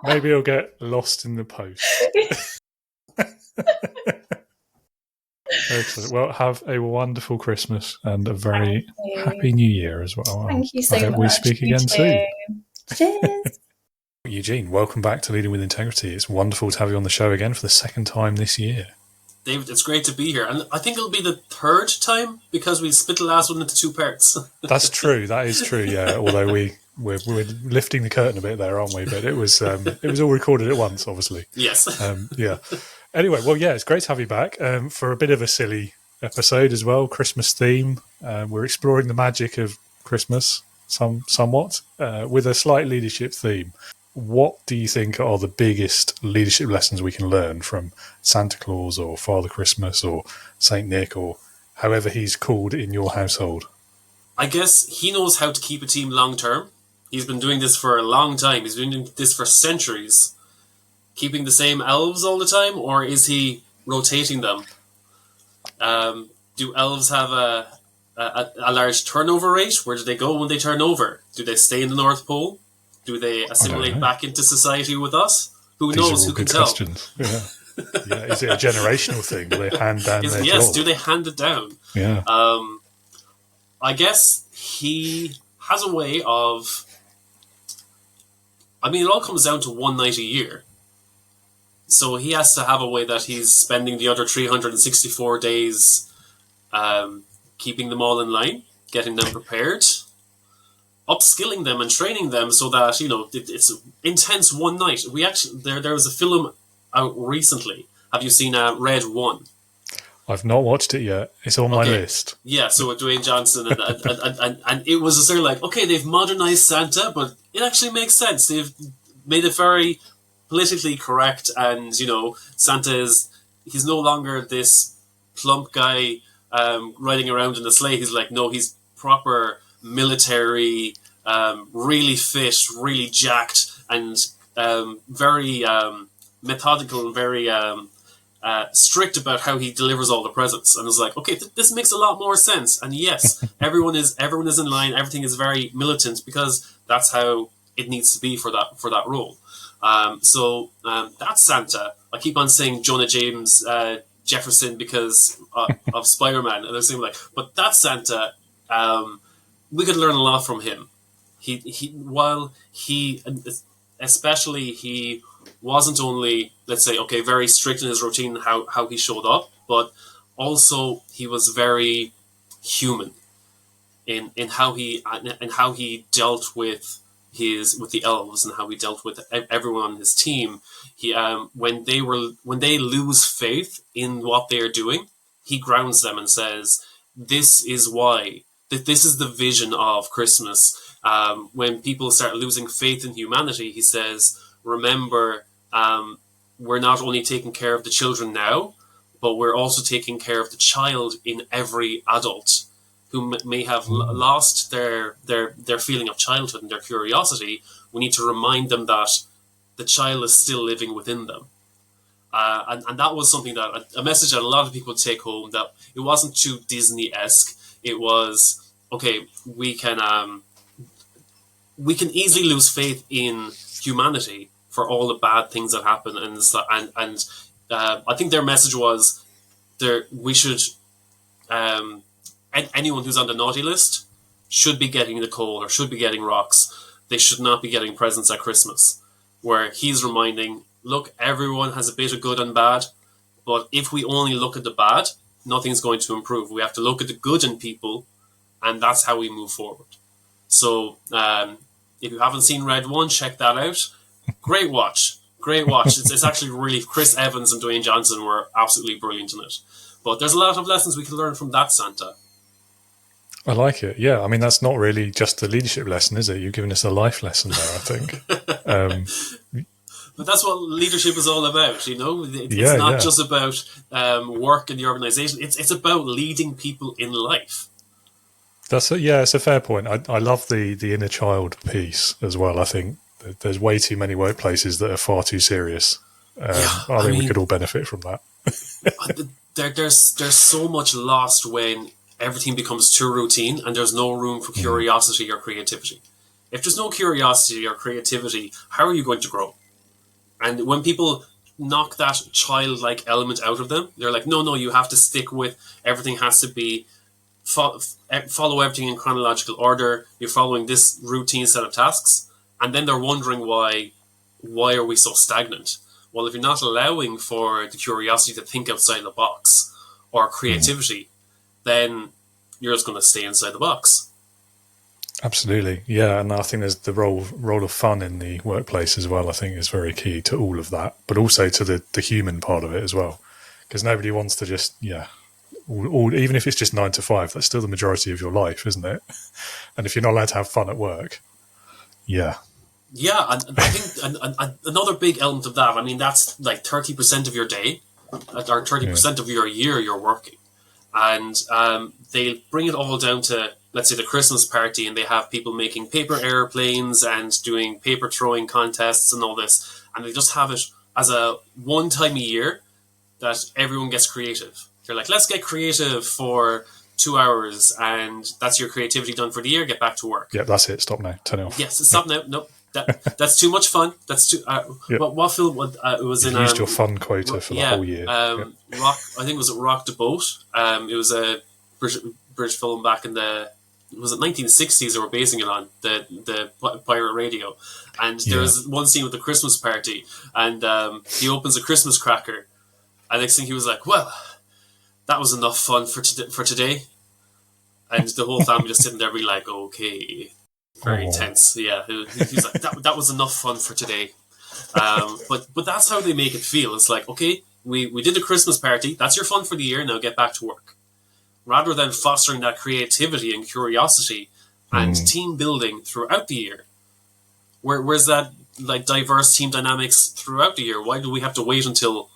Maybe he'll get lost in the post. Excellent. Well, have a wonderful Christmas and a very happy New Year as well. Thank you so much. I hope we speak again soon. Cheers. Eugene, welcome back to Leading with Integrity. It's wonderful to have you on the show again for the second time this year. David, it's great to be here. And I think it'll be the third time because we split the last one into two parts. That's true. That is true, yeah. Although we're lifting the curtain a bit there, aren't we? But it was all recorded at once, obviously. Yes. Yeah. Anyway, well, yeah, it's great to have you back for a bit of a silly episode as well, Christmas theme. We're exploring the magic of Christmas somewhat with a slight leadership theme. What do you think are the biggest leadership lessons we can learn from Santa Claus or Father Christmas or Saint Nick or however he's called in your household? I guess he knows how to keep a team long term. He's been doing this for a long time. He's been doing this for centuries. Keeping the same elves all the time, or is he rotating them? Do elves have a large turnover rate? Where do they go when they turn over? Do they stay in the North Pole? Do they assimilate back into society with us? Who knows? Who can tell? Questions. Yeah. Yeah. Is it a generational thing? Do they hand down their job? Do they hand it down? Yeah. I guess he has a way of... I mean, it all comes down to one night a year. So he has to have a way that he's spending the other 364 days keeping them all in line, getting them prepared, upskilling them and training them so that, it's intense one night. We actually there was a film out recently. Have you seen Red 1? I've not watched it yet. It's on my list. Yeah, so with Dwayne Johnson and it was sort of like, okay, they've modernized Santa, but it actually makes sense. They've made it very politically correct, and Santa he's no longer this plump guy riding around in a sleigh. He's like, no, he's proper military, really fit, really jacked, and very methodical and very strict about how he delivers all the presents. And I was like, okay, this makes a lot more sense. And yes, everyone is in line. Everything is very militant because that's how it needs to be for that role. So that's Santa. I keep on saying Jonah James Jefferson because of Spider-Man, and they're saying but that's Santa. We could learn a lot from him. He wasn't only, let's say, very strict in his routine, how he showed up, but also he was very human in how he dealt with the elves and how he dealt with everyone on his team. He when they lose faith in what they are doing, he grounds them and says, "This is why. This is the vision of Christmas." When people start losing faith in humanity, he says, "Remember, we're not only taking care of the children now, but we're also taking care of the child in every adult who may have lost their feeling of childhood and their curiosity. We need to remind them that the child is still living within them." And that was something that a message that a lot of people take home, that it wasn't too Disney-esque. It was, okay, we can easily lose faith in humanity for all the bad things that happen, and I think their message was we should anyone who's on the naughty list should be getting the coal or should be getting rocks. They should not be getting presents at Christmas. Where he's reminding, look, everyone has a bit of good and bad, but if we only look at the bad, nothing's going to improve. We have to look at the good in people, and that's how we move forward. So if you haven't seen Red 1, check that out. Great watch. It's actually really, Chris Evans and Dwayne Johnson were absolutely brilliant in it. But there's a lot of lessons we can learn from that Santa. I like it. Yeah, I mean, that's not really just a leadership lesson, is it? You've given us a life lesson there, I think. But that's what leadership is all about, It's not just about work in the organisation. It's about leading people in life. It's a fair point. I love the inner child piece as well. I think there's way too many workplaces that are far too serious. I think we could all benefit from that. There's so much lost when everything becomes too routine and there's no room for curiosity or creativity. If there's no curiosity or creativity, how are you going to grow? And when people knock that childlike element out of them, they're like, no, you have to stick with, everything has to be, follow everything in chronological order, you're following this routine set of tasks, and then they're wondering why are we so stagnant? Well, if you're not allowing for the curiosity to think outside the box or creativity, then you're just going to stay inside the box. Absolutely, yeah, and I think there's the role of fun in the workplace as well. I think is very key to all of that, but also to the human part of it as well, because nobody wants to just even if it's just 9 to 5, that's still the majority of your life, isn't it? And if you're not allowed to have fun at work, yeah, and I think another big element of that. I mean, that's like 30% of your day, or 30% of your year you're working, and they bring it all down to, let's say, the Christmas party, and they have people making paper airplanes and doing paper throwing contests and all this, and they just have it as a one time a year that everyone gets creative. They're like, let's get creative for 2 hours, and that's your creativity done for the year. Get back to work. Yeah, that's it. Stop now. Turn it off. Yes, stop now. No, that's too much fun. That's too. What film? It was You've in. Used your fun quota for the whole year. Rock. I think it was Rock the Boat. It was a British film back in the. Was it 1960s? They were basing it on the pirate radio, and there was one scene with the Christmas party, and he opens a Christmas cracker, and next thing he was like, "Well, that was enough fun for today," and the whole family just sitting there being like, "Okay." Very tense, yeah. He's like, that was enough fun for today. But that's how they make it feel. It's like, okay, we did a Christmas party. That's your fun for the year. Now get back to work. Rather than fostering that creativity and curiosity and team building throughout the year. Where's that like diverse team dynamics throughout the year? Why do we have to wait until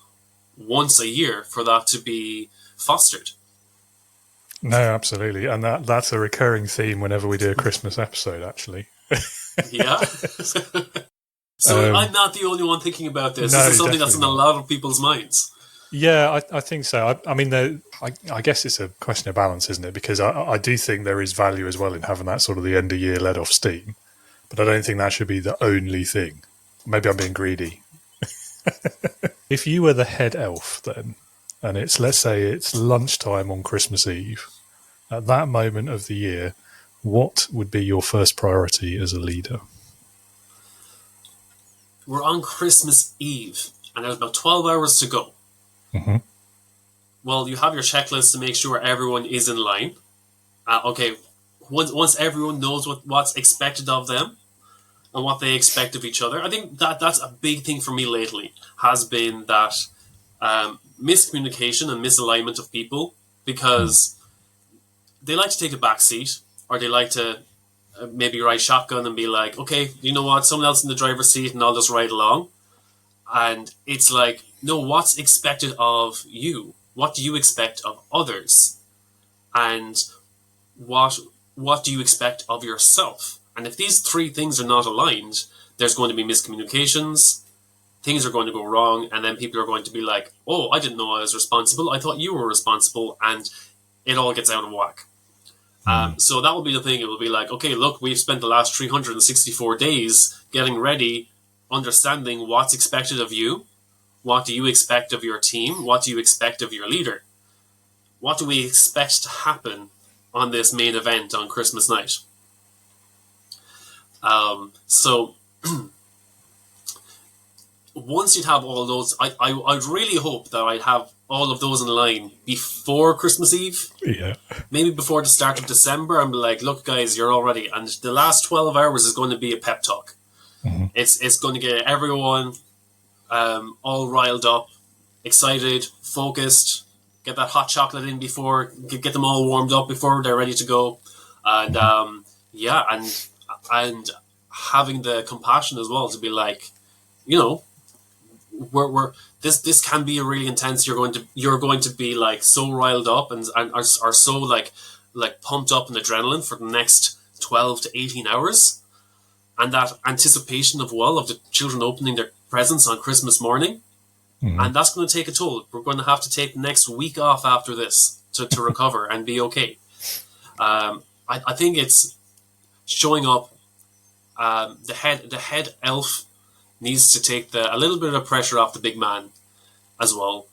once a year for that to be fostered? No, absolutely. And that's a recurring theme whenever we do a Christmas episode, actually. Yeah. So I'm not the only one thinking about this. This is something that's in a lot of people's minds. Yeah, I think so. I mean, I guess it's a question of balance, isn't it? Because I do think there is value as well in having that sort of the end of year let off steam. But I don't think that should be the only thing. Maybe I'm being greedy. If you were the head elf then, and let's say it's lunchtime on Christmas Eve, at that moment of the year, what would be your first priority as a leader? We're on Christmas Eve, and there's about 12 hours to go. Mm-hmm. Well, you have your checklist to make sure everyone is in line. Okay, once everyone knows what's expected of them and what they expect of each other, I think that's a big thing for me lately, has been that miscommunication and misalignment of people, because they like to take a back seat, or they like to maybe ride shotgun and be like, okay, you know what, someone else in the driver's seat and I'll just ride along. And it's like, no, what's expected of you? What do you expect of others? And what do you expect of yourself? And if these three things are not aligned, there's going to be miscommunications, things are going to go wrong, and then people are going to be like, oh, I didn't know I was responsible. I thought you were responsible, and it all gets out of whack. So that will be the thing. It will be like, okay, look, we've spent the last 364 days getting ready, understanding what's expected of you. What do you expect of your team? What do you expect of your leader? What do we expect to happen on this main event on Christmas night? So once you'd have all those, I'd really hope that I'd have all of those in line before Christmas Eve. Yeah. Maybe before the start of December. I'm like, look, guys, you're all ready. And the last 12 hours is going to be a pep talk. Mm-hmm. It's going to get everyone all riled up, excited, focused, get that hot chocolate in before, get them all warmed up before they're ready to go. And and having the compassion as well to be like, you know, this can be a really intense. You're going to be like so riled up and are so like pumped up in adrenaline for the next 12 to 18 hours, and that anticipation of the children opening their presents on Christmas morning, and that's going to take a toll. We're going to have to take the next week off after this to recover and be okay. I think it's showing up. The head elf needs to take a little bit of pressure off the big man as well.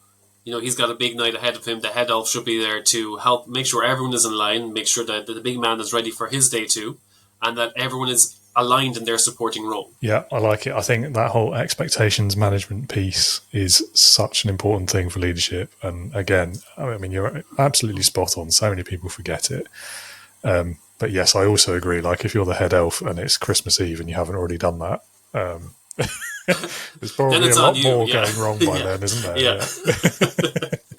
You know, he's got a big night ahead of him. The head elf should be there to help make sure everyone is in line, make sure that the big man is ready for his day too, and that everyone is aligned in their supporting role. Yeah, I like it. I think that whole expectations management piece is such an important thing for leadership. And again, I mean, you're absolutely spot on. So many people forget it. But yes, I also agree. Like, if you're the head elf and it's Christmas Eve and you haven't already done that, there's probably a lot more going wrong by then, isn't there? Yeah.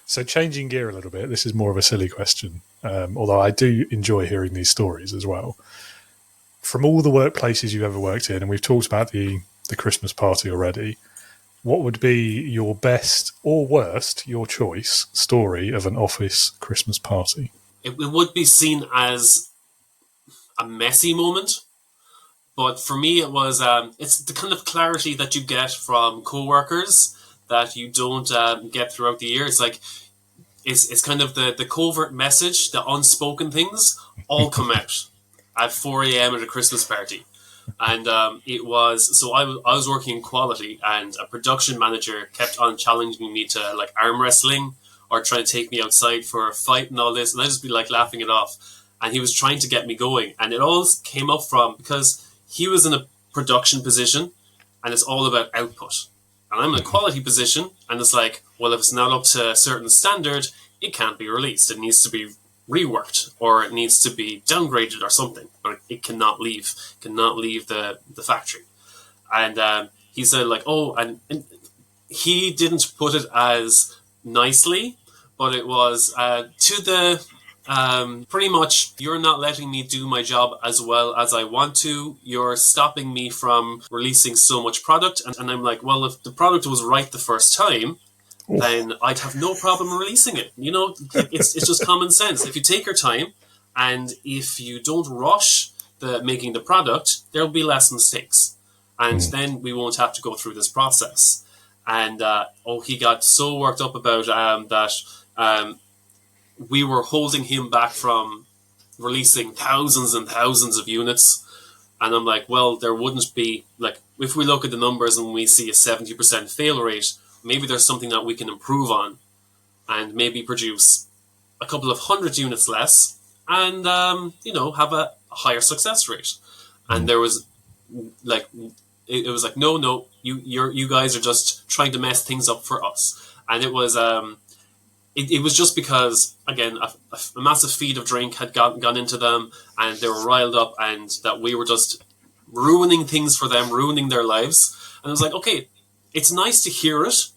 So changing gear a little bit, this is more of a silly question, although I do enjoy hearing these stories as well. From all the workplaces you've ever worked in, and we've talked about the Christmas party already, what would be your best or worst, your choice, story of an office Christmas party? It would be seen as a messy moment, but for me it was it's the kind of clarity that you get from co-workers that you don't get throughout the year. It's like it's kind of the covert message, the unspoken things all come out at 4 a.m. at a Christmas party. And it was, so I was working in quality, and a production manager kept on challenging me to like arm wrestling or trying to take me outside for a fight and all this. And I'd just be like laughing it off. And he was trying to get me going. And it all came up from, because he was in a production position and it's all about output. And I'm in a quality position, and it's like, well, if it's not up to a certain standard, it can't be released. It needs to be reworked, or it needs to be downgraded or something, but it cannot leave the factory. And he said like, oh, and he didn't put it as nicely, but it was to the pretty much, you're not letting me do my job as well as I want to. You're stopping me from releasing so much product. And I'm like, well, if the product was right the first time, then I'd have no problem releasing it. You know, it's just common sense. If you take your time and if you don't rush making the product, there'll be less mistakes. And then we won't have to go through this process. And he got so worked up about that we were holding him back from releasing thousands and thousands of units. And I'm like, well, there wouldn't be, like, if we look at the numbers and we see a 70% fail rate, maybe there's something that we can improve on and maybe produce a couple of hundred units less and, have a higher success rate. And there was like, it was like, no, you guys are just trying to mess things up for us. And it was, it was just because, again, a massive feed of drink had gone into them, and they were riled up, and that we were just ruining things for them, ruining their lives. And I was like, okay, it's nice to hear it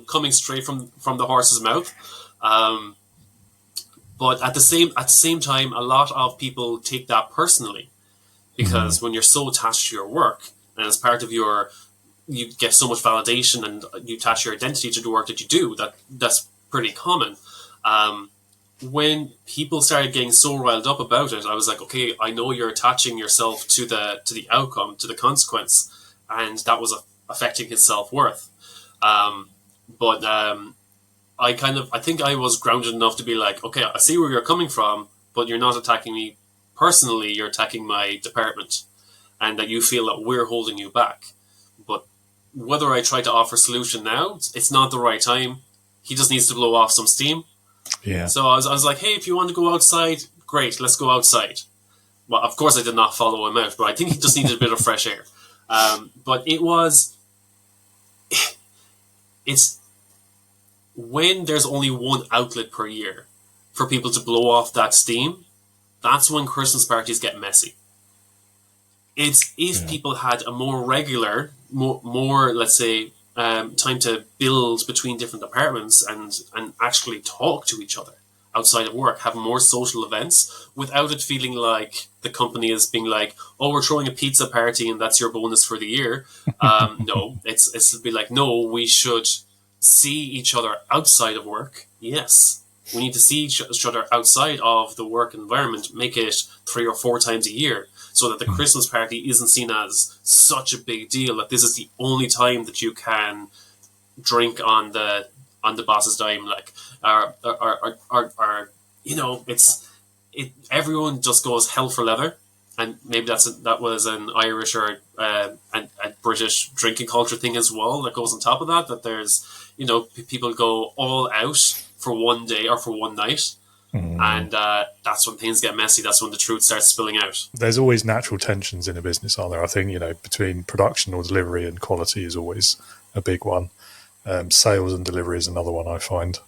coming straight from the horse's mouth. But at the same time, a lot of people take that personally, because when you're so attached to your work, and as part of you get so much validation, and you attach your identity to the work that you do, that's pretty common. When people started getting so riled up about it, I was like, okay, I know you're attaching yourself to the outcome, to the consequence, and that was affecting his self-worth. But I think I was grounded enough to be like, okay, I see where you're coming from, but you're not attacking me personally, you're attacking my department, and that you feel that we're holding you back. But whether I try to offer a solution now, it's not the right time. He just needs to blow off some steam. Yeah. So I was like, hey, if you want to go outside, great, let's go outside. Well, of course I did not follow him out, but I think he just needed a bit of fresh air. But it's when there's only one outlet per year for people to blow off that steam, that's when Christmas parties get messy. It's if people had a more regular, more let's say, time to build between different departments and actually talk to each other outside of work, have more social events without it feeling like the company is being like, oh, we're throwing a pizza party and that's your bonus for the year. No, it's be like, no, we should see each other outside of work. Yes, we need to see each other outside of the work environment, make it 3 or 4 times a year, so that the Christmas party isn't seen as such a big deal, that this is the only time that you can drink on the boss's dime, like, everyone just goes hell for leather. And maybe that was an Irish or a British drinking culture thing as well that goes on top of that there's, people go all out for one day or for one night. And that's when things get messy. That's when the truth starts spilling out. There's always natural tensions in a business, aren't there? I think, between production or delivery and quality is always a big one. Sales and delivery is another one I find.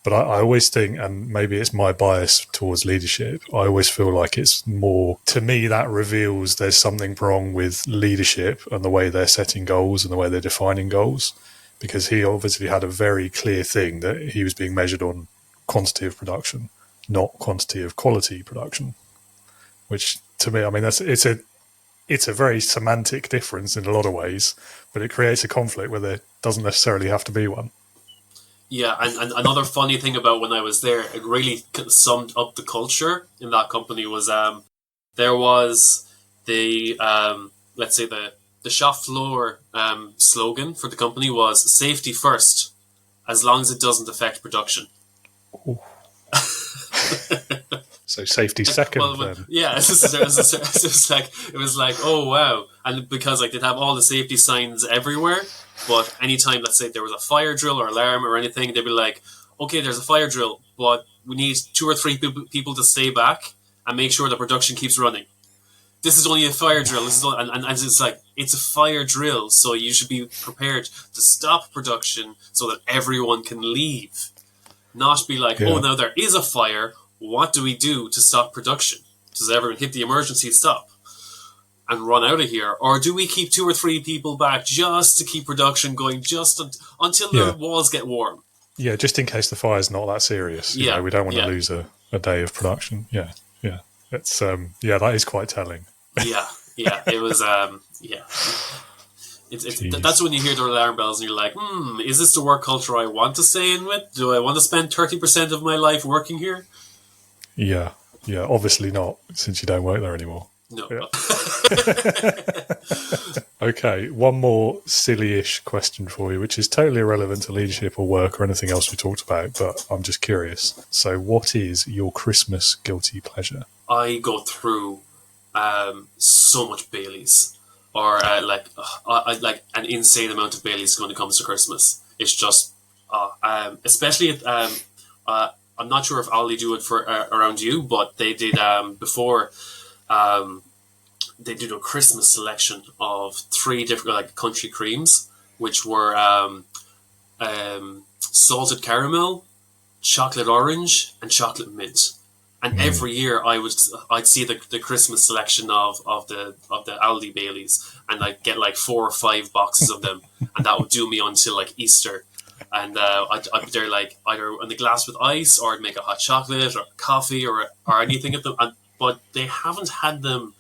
But I always think, and maybe it's my bias towards leadership, I always feel like it's more, to me, that reveals there's something wrong with leadership and the way they're setting goals and the way they're defining goals. Because he obviously had a very clear thing that he was being measured on quantity of production, not quantity of quality production. Which, to me, I mean, it's a very semantic difference in a lot of ways, but it creates a conflict where there doesn't necessarily have to be one. Yeah, and another funny thing about when I was there, it really summed up the culture in that company was there was the, let's say the shop floor slogan for the company was safety first, as long as it doesn't affect production. So safety second, then. Yeah, it was like, oh wow, and because like they'd have all the safety signs everywhere, but anytime, let's say there was a fire drill or alarm or anything, they'd be like, okay, there's a fire drill, but we need 2 or 3 people to stay back and make sure the production keeps running. This is only a fire drill. This is and it's like, it's a fire drill, so you should be prepared to stop production so that everyone can leave. Not be like, oh, now there is a fire. What do we do to stop production? Does everyone hit the emergency stop and run out of here? Or do we keep 2 or 3 people back just to keep production going just until the walls get warm? Yeah, just in case the fire's not that serious. You know, we don't want to lose a day of production. Yeah. It's that is quite telling. Yeah. It was that's when you hear the alarm bells and you're like, is this the work culture I want to stay in with? Do I want to spend 30% of my life working here? Yeah, obviously not, since you don't work there anymore. No. Yeah. Okay, one more silly-ish question for you, which is totally irrelevant to leadership or work or anything else we talked about, but I'm just curious. So what is your Christmas guilty pleasure? I go through so much Baileys, or like an insane amount of Baileys when it comes to Christmas. It's just, especially I'm not sure if Aldi do it for around you, but they did before. They did a Christmas selection of 3 different like country creams, which were salted caramel, chocolate orange, and chocolate mint. And every year I'd see the Christmas selection of the Aldi Baileys, and I'd get like 4 or 5 boxes of them, and that would do me until like Easter. And I'd be there like either in the glass with ice, or I'd make a hot chocolate or coffee or anything at them. But they hadn't had them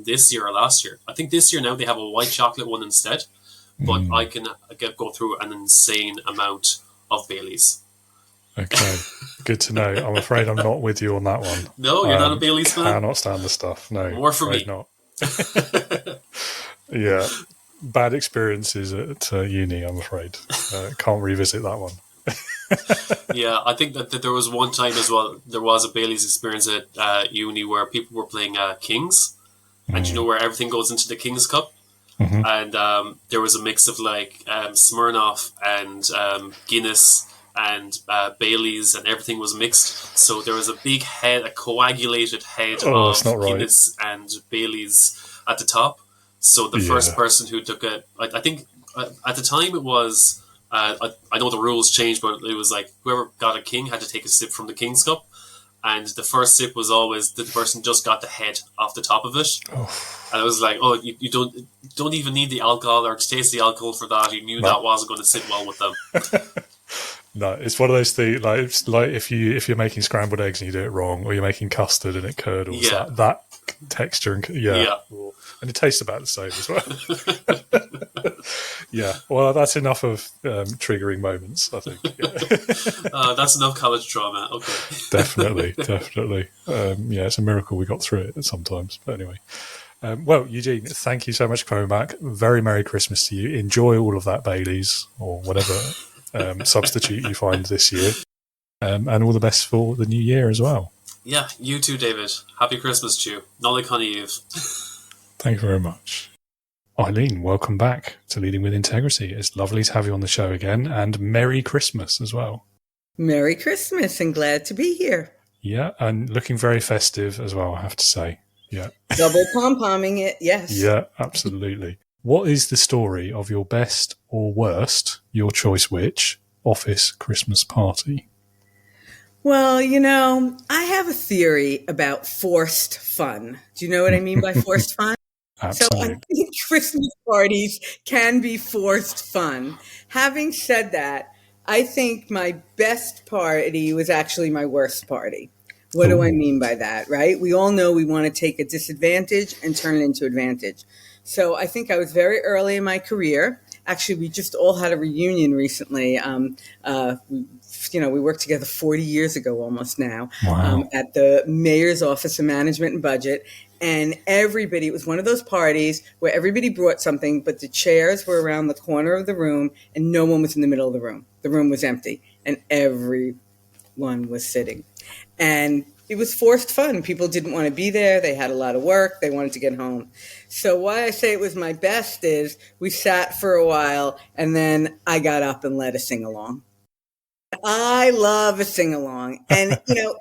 this year or last year. I think this year now they have a white chocolate one instead. But I can go through an insane amount of Baileys. Okay, good to know. I'm afraid I'm not with you on that one. No, you're not a Baileys fan? I cannot stand the stuff. No, more for me. Not. Yeah, bad experiences at uni, I'm afraid. Can't revisit that one. Yeah, I think that there was one time as well, there was a Baileys experience at uni where people were playing Kings, and you know where everything goes into the King's Cup? And there was a mix of like Smirnoff and Guinness and Baileys, and everything was mixed. So there was a big head, a coagulated head of Guinness and Baileys at the top. So the first person who took it, I think at the time it was, I know the rules changed, but it was like whoever got a king had to take a sip from the King's Cup. And the first sip was always the person just got the head off the top of it. And it was like, oh, you don't even need the alcohol or to taste the alcohol for that. You knew that wasn't going to sit well with them. No, it's one of those things. Like it's like if you're making scrambled eggs and you do it wrong, or you're making custard and it curdles. That texture and and it tastes about the same as well. Yeah, well, that's enough of triggering moments, I think. Yeah. That's enough college trauma. Okay. Definitely. It's a miracle we got through it sometimes. But anyway, well, Eugene, thank you so much for coming back. Very Merry Christmas to you. Enjoy all of that Baileys or whatever substitute you find this year, and all the best for the new year as well. Yeah, you too, David. Happy Christmas to you. Nolly Connie Eve. Thank you very much. Eileen, welcome back to Leading with Integrity. It's lovely to have you on the show again, and Merry Christmas as well. Merry Christmas and glad to be here. Yeah, and looking very festive as well, I have to say. Yeah. Double pom-pomming it, yes. Yeah, absolutely. What is the story of your best or worst, your choice which, office Christmas party? Well, I have a theory about forced fun. Do you know what I mean by forced fun? So I Absolutely. think Christmas parties can be forced fun. Having said that, I think my best party was actually my worst party. What do I Ooh. mean by that, right? We all know we want to take a disadvantage and turn it into advantage. So I think I was very early in my career. Actually, we just all had a reunion recently. We worked together 40 years ago almost now. Wow. At the Mayor's Office of Management and Budget. And everybody, it was one of those parties where everybody brought something, but the chairs were around the corner of the room and no one was in the middle of the room. The room was empty and everyone was sitting. And it was forced fun. People didn't want to be there. They had a lot of work. They wanted to get home. So why I say it was my best is we sat for a while and then I got up and led a sing-along. I love a sing-along. And,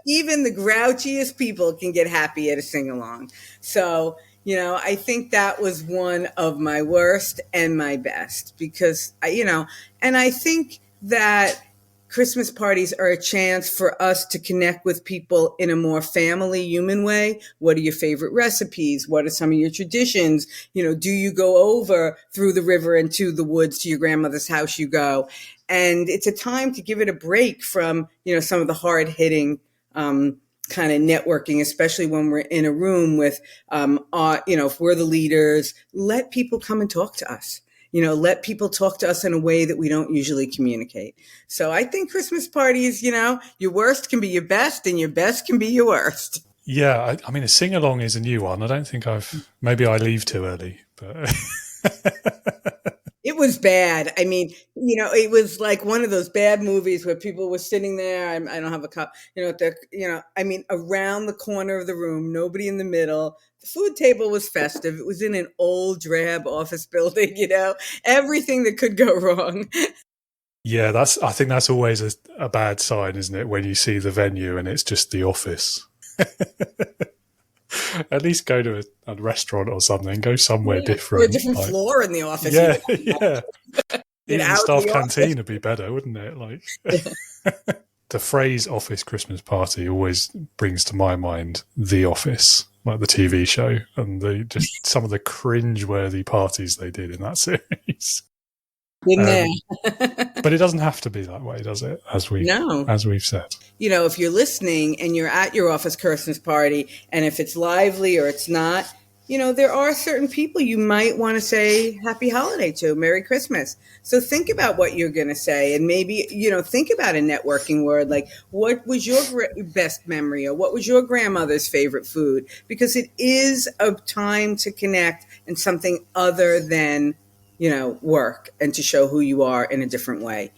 even the grouchiest people can get happy at a sing-along. So, I think that was one of my worst and my best because, and I think that Christmas parties are a chance for us to connect with people in a more family, human way. What are your favorite recipes? What are some of your traditions? Do you go over through the river and to the woods to your grandmother's house you go? And it's a time to give it a break from, some of the hard hitting, kind of networking, especially when we're in a room with, if we're the leaders, let people come and talk to us. Let people talk to us in a way that we don't usually communicate. So I think Christmas parties, your worst can be your best and your best can be your worst. Yeah, I mean, a sing-along is a new one. I don't think maybe I leave too early, but... It was bad. I mean, it was like one of those bad movies where people were sitting there. I don't have a cup, around the corner of the room, nobody in the middle. The food table was festive. It was in an old drab office building, everything that could go wrong. Yeah, I think that's always a bad sign, isn't it? When you see the venue and it's just the office. At least go to a restaurant or something. Go somewhere different. Or a different floor in the office. Yeah, yeah. Even the staff the canteen would be better, wouldn't it? The phrase "office Christmas party" always brings to my mind The Office, like the TV show, and just some of the cringe-worthy parties they did in that series. But it doesn't have to be that way, does it? As we've said. If you're listening and you're at your office Christmas party, and if it's lively or it's not, there are certain people you might want to say Happy Holiday to, Merry Christmas. So think about what you're going to say, and maybe, think about a networking word, like what was your best memory, or what was your grandmother's favorite food? Because it is a time to connect and something other than work, and to show who you are in a different way.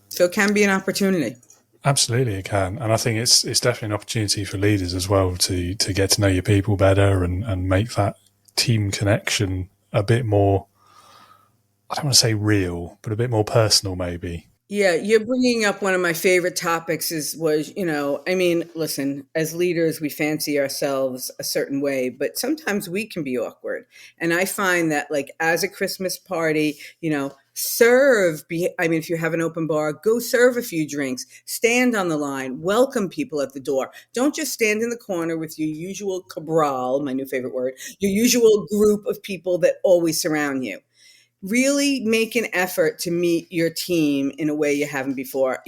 So it can be an opportunity. Absolutely, it can. And I think it's definitely an opportunity for leaders as well to get to know your people better and make that team connection a bit more, I don't want to say real, but a bit more personal maybe. Yeah, you're bringing up one of my favorite topics listen, as leaders, we fancy ourselves a certain way, but sometimes we can be awkward. And I find that as a Christmas party, if you have an open bar, go serve a few drinks, stand on the line, welcome people at the door. Don't just stand in the corner with your usual cabral, my new favorite word, your usual group of people that always surround you. Really make an effort to meet your team in a way you haven't before.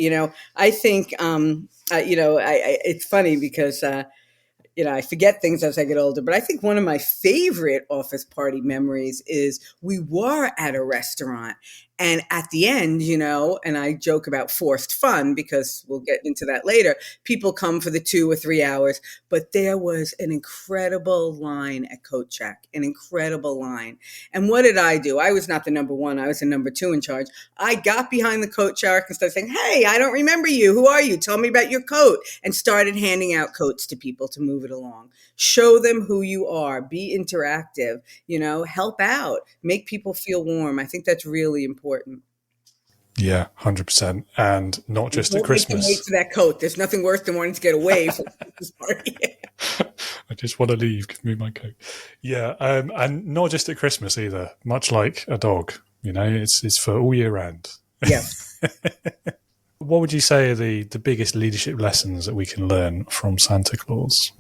I think, it's funny because, I forget things as I get older, but I think one of my favorite office party memories is we were at a restaurant, and at the end, and I joke about forced fun because we'll get into that later. People come for the 2 or 3 hours, but there was an incredible line at Coat Check, an incredible line. And what did I do? I was not the number one. I was the number 2 in charge. I got behind the coat check and started saying, "Hey, I don't remember you. Who are you? Tell me about your coat." And started handing out coats to people to move it along. Show them who you are. Be interactive. Help out. Make people feel warm. I think that's really important. Yeah, 100%. And not just at Don't make them wait Christmas. for that coat. There's nothing worse than wanting to get away from the Christmas party. I just want to leave. Give me my coat. Yeah, and not just at Christmas either. Much like a dog, it's for all year round. Yes. What would you say are the biggest leadership lessons that we can learn from Santa Claus?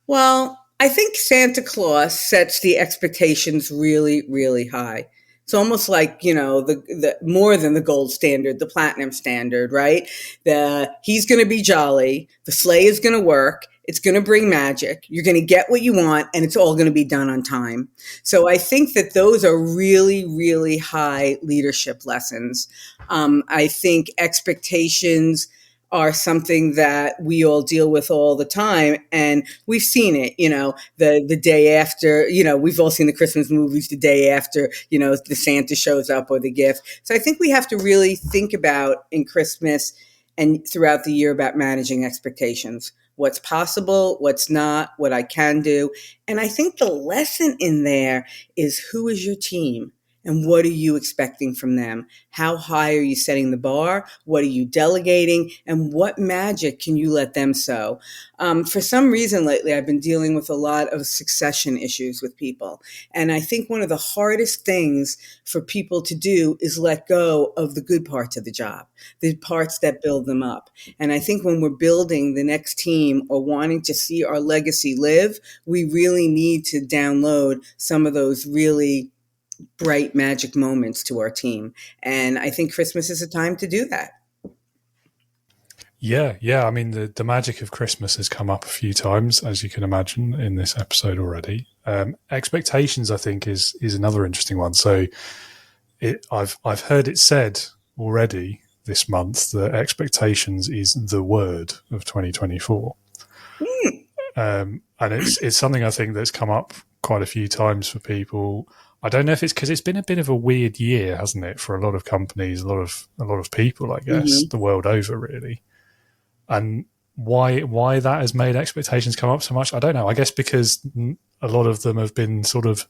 Well, I think Santa Claus sets the expectations really, really high. It's almost like, the more than the gold standard, the platinum standard, right? He's going to be jolly. The sleigh is going to work. It's going to bring magic. You're going to get what you want, and it's all going to be done on time. So I think that those are really, really high leadership lessons. I think expectations are something that we all deal with all the time. And we've seen it, the day after, we've all seen the Christmas movies the day after, the Santa shows up or the gift. So I think we have to really think about in Christmas and throughout the year about managing expectations. What's possible, what's not, what I can do. And I think the lesson in there is, who is your team? And what are you expecting from them? How high are you setting the bar? What are you delegating? And what magic can you let them sow? For some reason lately, I've been dealing with a lot of succession issues with people. And I think one of the hardest things for people to do is let go of the good parts of the job, the parts that build them up. And I think when we're building the next team or wanting to see our legacy live, we really need to download some of those really bright magic moments to our team. And I think Christmas is a time to do that. Yeah. I mean, the magic of Christmas has come up a few times, as you can imagine, in this episode already. Expectations, I think, is another interesting one. So I've heard it said already this month that expectations is the word of 2024. And it's something I think that's come up quite a few times for people. I don't know if it's because it's been a bit of a weird year, hasn't it, for a lot of companies, a lot of people, I guess, the world over, really. And why that has made expectations come up so much, I don't know. I guess because a lot of them have been sort of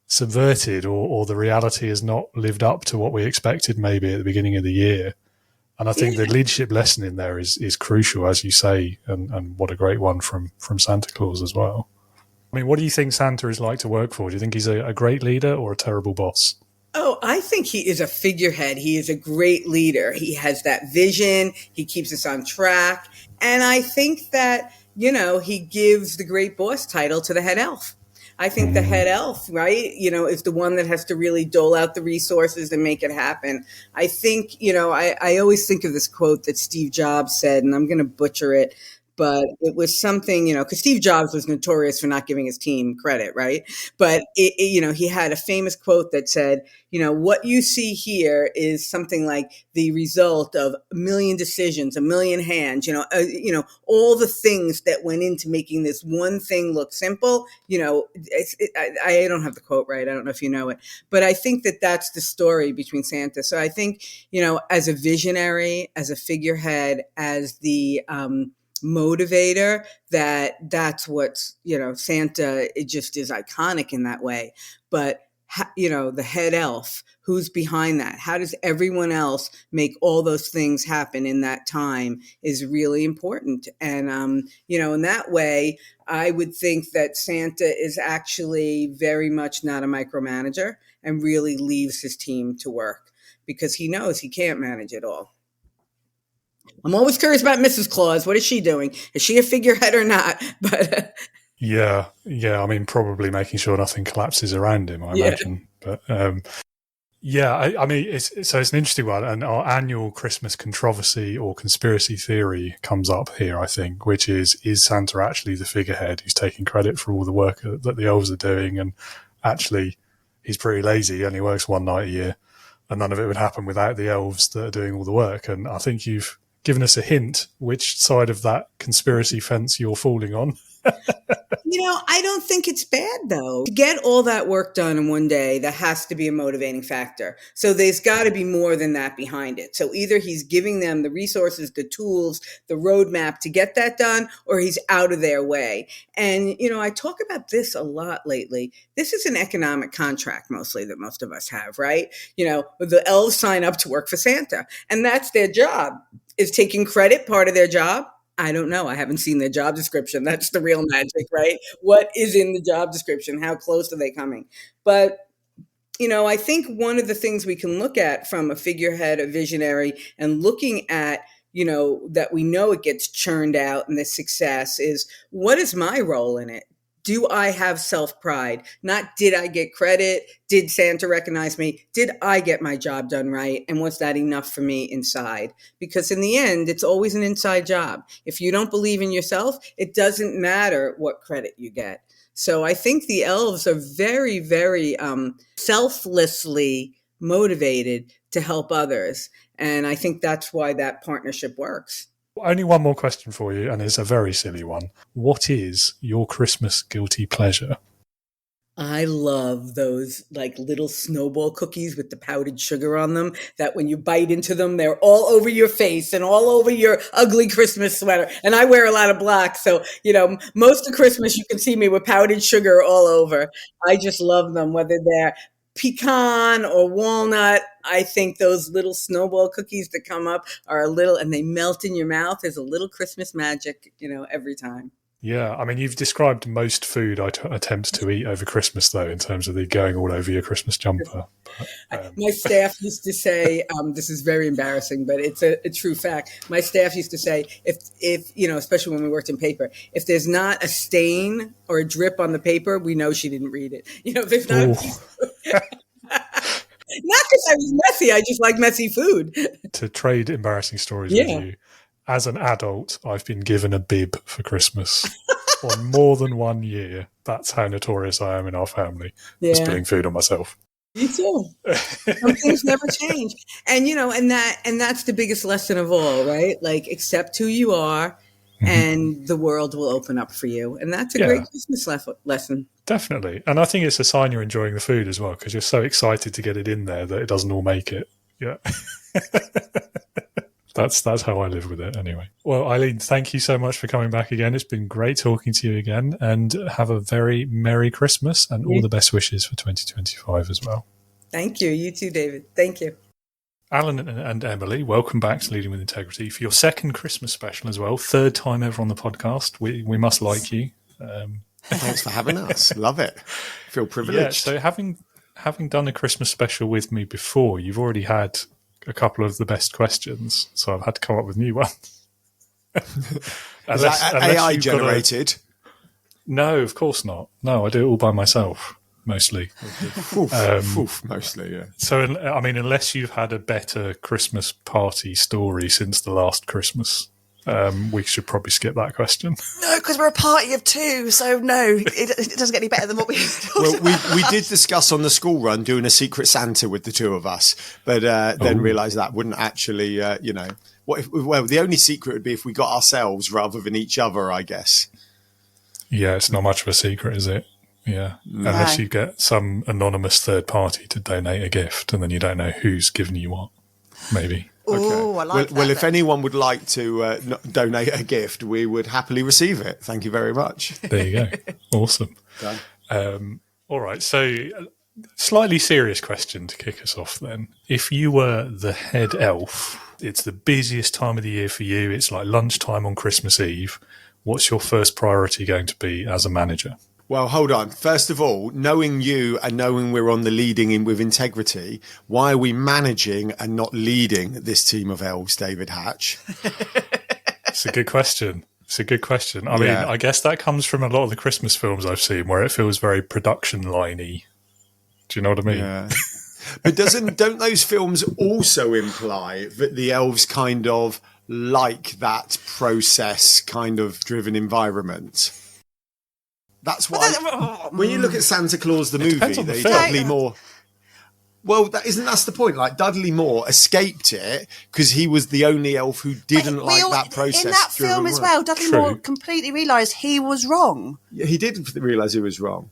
subverted, or the reality has not lived up to what we expected maybe at the beginning of the year. And I think the leadership lesson in there is crucial, as you say, and what a great one from Santa Claus as well. I mean, what do you think Santa is like to work for? Do you think he's a great leader or a terrible boss? Oh, I think he is a figurehead. He is a great leader. He has that vision. He keeps us on track. And I think that, he gives the great boss title to the head elf. I think the head elf, right, is the one that has to really dole out the resources and make it happen. I think, I always think of this quote that Steve Jobs said, and I'm going to butcher it, but it was something, because Steve Jobs was notorious for not giving his team credit, right? But, he had a famous quote that said, what you see here is something like the result of a million decisions, a million hands, all the things that went into making this one thing look simple. I don't have the quote right. I don't know if you know it, but I think that that's the story between Santa. So I think, as a visionary, as a figurehead, as the, motivator, that's what's, Santa, it just is iconic in that way. But, the head elf, who's behind that? How does everyone else make all those things happen in that time is really important. And, in that way, I would think that Santa is actually very much not a micromanager and really leaves his team to work because he knows he can't manage it all. I'm always curious about Mrs. Claus. What is she doing? Is she a figurehead or not? But Yeah. I mean, probably making sure nothing collapses around him, I imagine. But I mean, it's an interesting one. And our annual Christmas controversy or conspiracy theory comes up here, I think, which is Santa actually the figurehead who's taking credit for all the work that the elves are doing? And actually, he's pretty lazy. He only works one night a year. And none of it would happen without the elves that are doing all the work. And I think you've given us a hint which side of that conspiracy fence you're falling on. I don't think it's bad, though. To get all that work done in one day, that has to be a motivating factor. So there's got to be more than that behind it. So either he's giving them the resources, the tools, the roadmap to get that done, or he's out of their way. And, I talk about this a lot lately. This is an economic contract mostly that most of us have, right? The elves sign up to work for Santa, and that's their job. Is taking credit part of their job? I don't know. I haven't seen their job description. That's the real magic, right? What is in the job description? How close are they coming? But, I think one of the things we can look at from a figurehead, a visionary, and looking at, that we know it gets churned out and the success is, what is my role in it? Do I have self-pride? Not did I get credit? Did Santa recognize me? Did I get my job done right? And was that enough for me inside? Because in the end, it's always an inside job. If you don't believe in yourself, it doesn't matter what credit you get. So I think the elves are very, very selflessly motivated to help others. And I think that's why that partnership works. Only one more question for you, and it's a very silly one. What is your Christmas guilty pleasure? I love those little snowball cookies with the powdered sugar on them that when you bite into them, they're all over your face and all over your ugly Christmas sweater. And I wear a lot of black. So, most of Christmas, you can see me with powdered sugar all over. I just love them, whether they're pecan or walnut. I think those little snowball cookies that come up are and they melt in your mouth. There's a little Christmas magic, every time. Yeah, I mean, you've described most food I attempt to eat over Christmas, though, in terms of the going all over your Christmas jumper. But, my staff used to say, this is very embarrassing, but it's a true fact. My staff used to say, if especially when we worked in paper, if there's not a stain or a drip on the paper, we know she didn't read it. If there's not a piece not because I was messy, I just like messy food. To trade embarrassing stories with you, as an adult, I've been given a bib for Christmas on more than 1 year. That's how notorious I am in our family for spilling food on myself. Me too. Some things never change. And, and that's the biggest lesson of all, right? Accept who you are and the world will open up for you. And that's a great Christmas lesson. Definitely. And I think it's a sign you're enjoying the food as well, because you're so excited to get it in there that it doesn't all make it. Yeah. That's how I live with it anyway. Well, Eileen, thank you so much for coming back again. It's been great talking to you again, and have a very Merry Christmas and all the best wishes for 2025 as well. Thank you. You too, David. Thank you. Alan and Emily, welcome back to Leading with Integrity for your second Christmas special as well. Third time ever on the podcast. We must like you. Thanks for having us. Love it. Feel privileged. Yeah, so having done a Christmas special with me before, you've already had a couple of the best questions, so I've had to come up with new ones. Is that AI generated? No, of course not. No, I do it all by myself, mostly. Mostly, yeah. So, I mean, unless you've had a better Christmas party story since the last Christmas, we should probably skip that question. No, because we're a party of two, so no, it doesn't get any better than what we Well, we did discuss on the school run doing a Secret Santa with the two of us, but then realised that wouldn't actually, the only secret would be if we got ourselves rather than each other, I guess. Yeah, it's not much of a secret, is it? Yeah, unless you get some anonymous third party to donate a gift, and then you don't know who's giving you what, maybe. Oh, I like that. Well, if anyone would like to donate a gift, we would happily receive it. Thank you very much. There you go. Awesome. Done. All right. So, slightly serious question to kick us off then. If you were the head elf, it's the busiest time of the year for you. It's like lunchtime on Christmas Eve. What's your first priority going to be as a manager? Well, hold on. First of all, knowing you and knowing we're on the leading in with integrity, why are we managing and not leading this team of elves, David Hatch? It's a good question. I mean, I guess that comes from a lot of the Christmas films I've seen where it feels very production liney. Do you know what I mean? Yeah. But don't those films also imply that the elves kind of like that process kind of driven environment? That's why when you look at Santa Claus the movie, they definitely more. Well, that's the point. Like Dudley Moore escaped it because he was the only elf who didn't that process. In that film as well, Dudley Moore completely realised he was wrong. Yeah, he did realise he was wrong.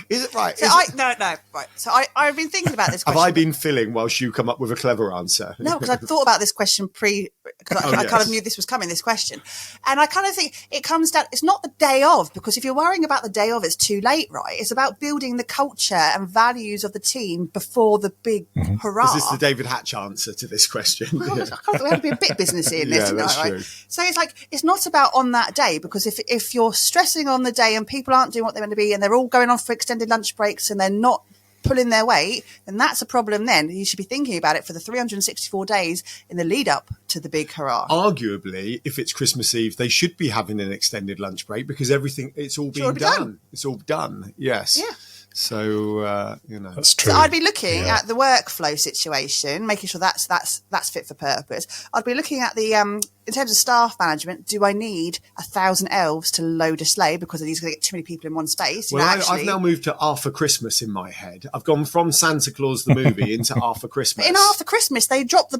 Is it right? So no. Right. So I've been thinking about this question. Have I been filling whilst you come up with a clever answer? No, because I thought about this question because I kind of knew this was coming, this question. And I kind of think it comes down, it's not the day of, because if you're worrying about the day of, it's too late, right? It's about building the culture and values of the team before the big hurrah. Is this the David Hatch answer to this question? Well, we have to be a bit businessy in this, that's right? true. So it's like, it's not about on that day, because if you're stressing on the day and people aren't doing what they're meant to be and they're all going on for extended lunch breaks and they're not pulling their weight, then that's a problem. Then you should be thinking about it for the 364 days in the lead up to the big hurrah. Arguably, if it's Christmas Eve, they should be having an extended lunch break because it's all been done. It's all done. Yes. Yeah. So that's true. So I'd be looking at the workflow situation, making sure that's fit for purpose. I'd be looking at the in terms of staff management. Do I need 1,000 elves to load a sleigh because he's going to get too many people in one space? Well, I've now moved to Arthur Christmas in my head. I've gone from Santa Claus the movie into Arthur Christmas. In Arthur Christmas, they drop the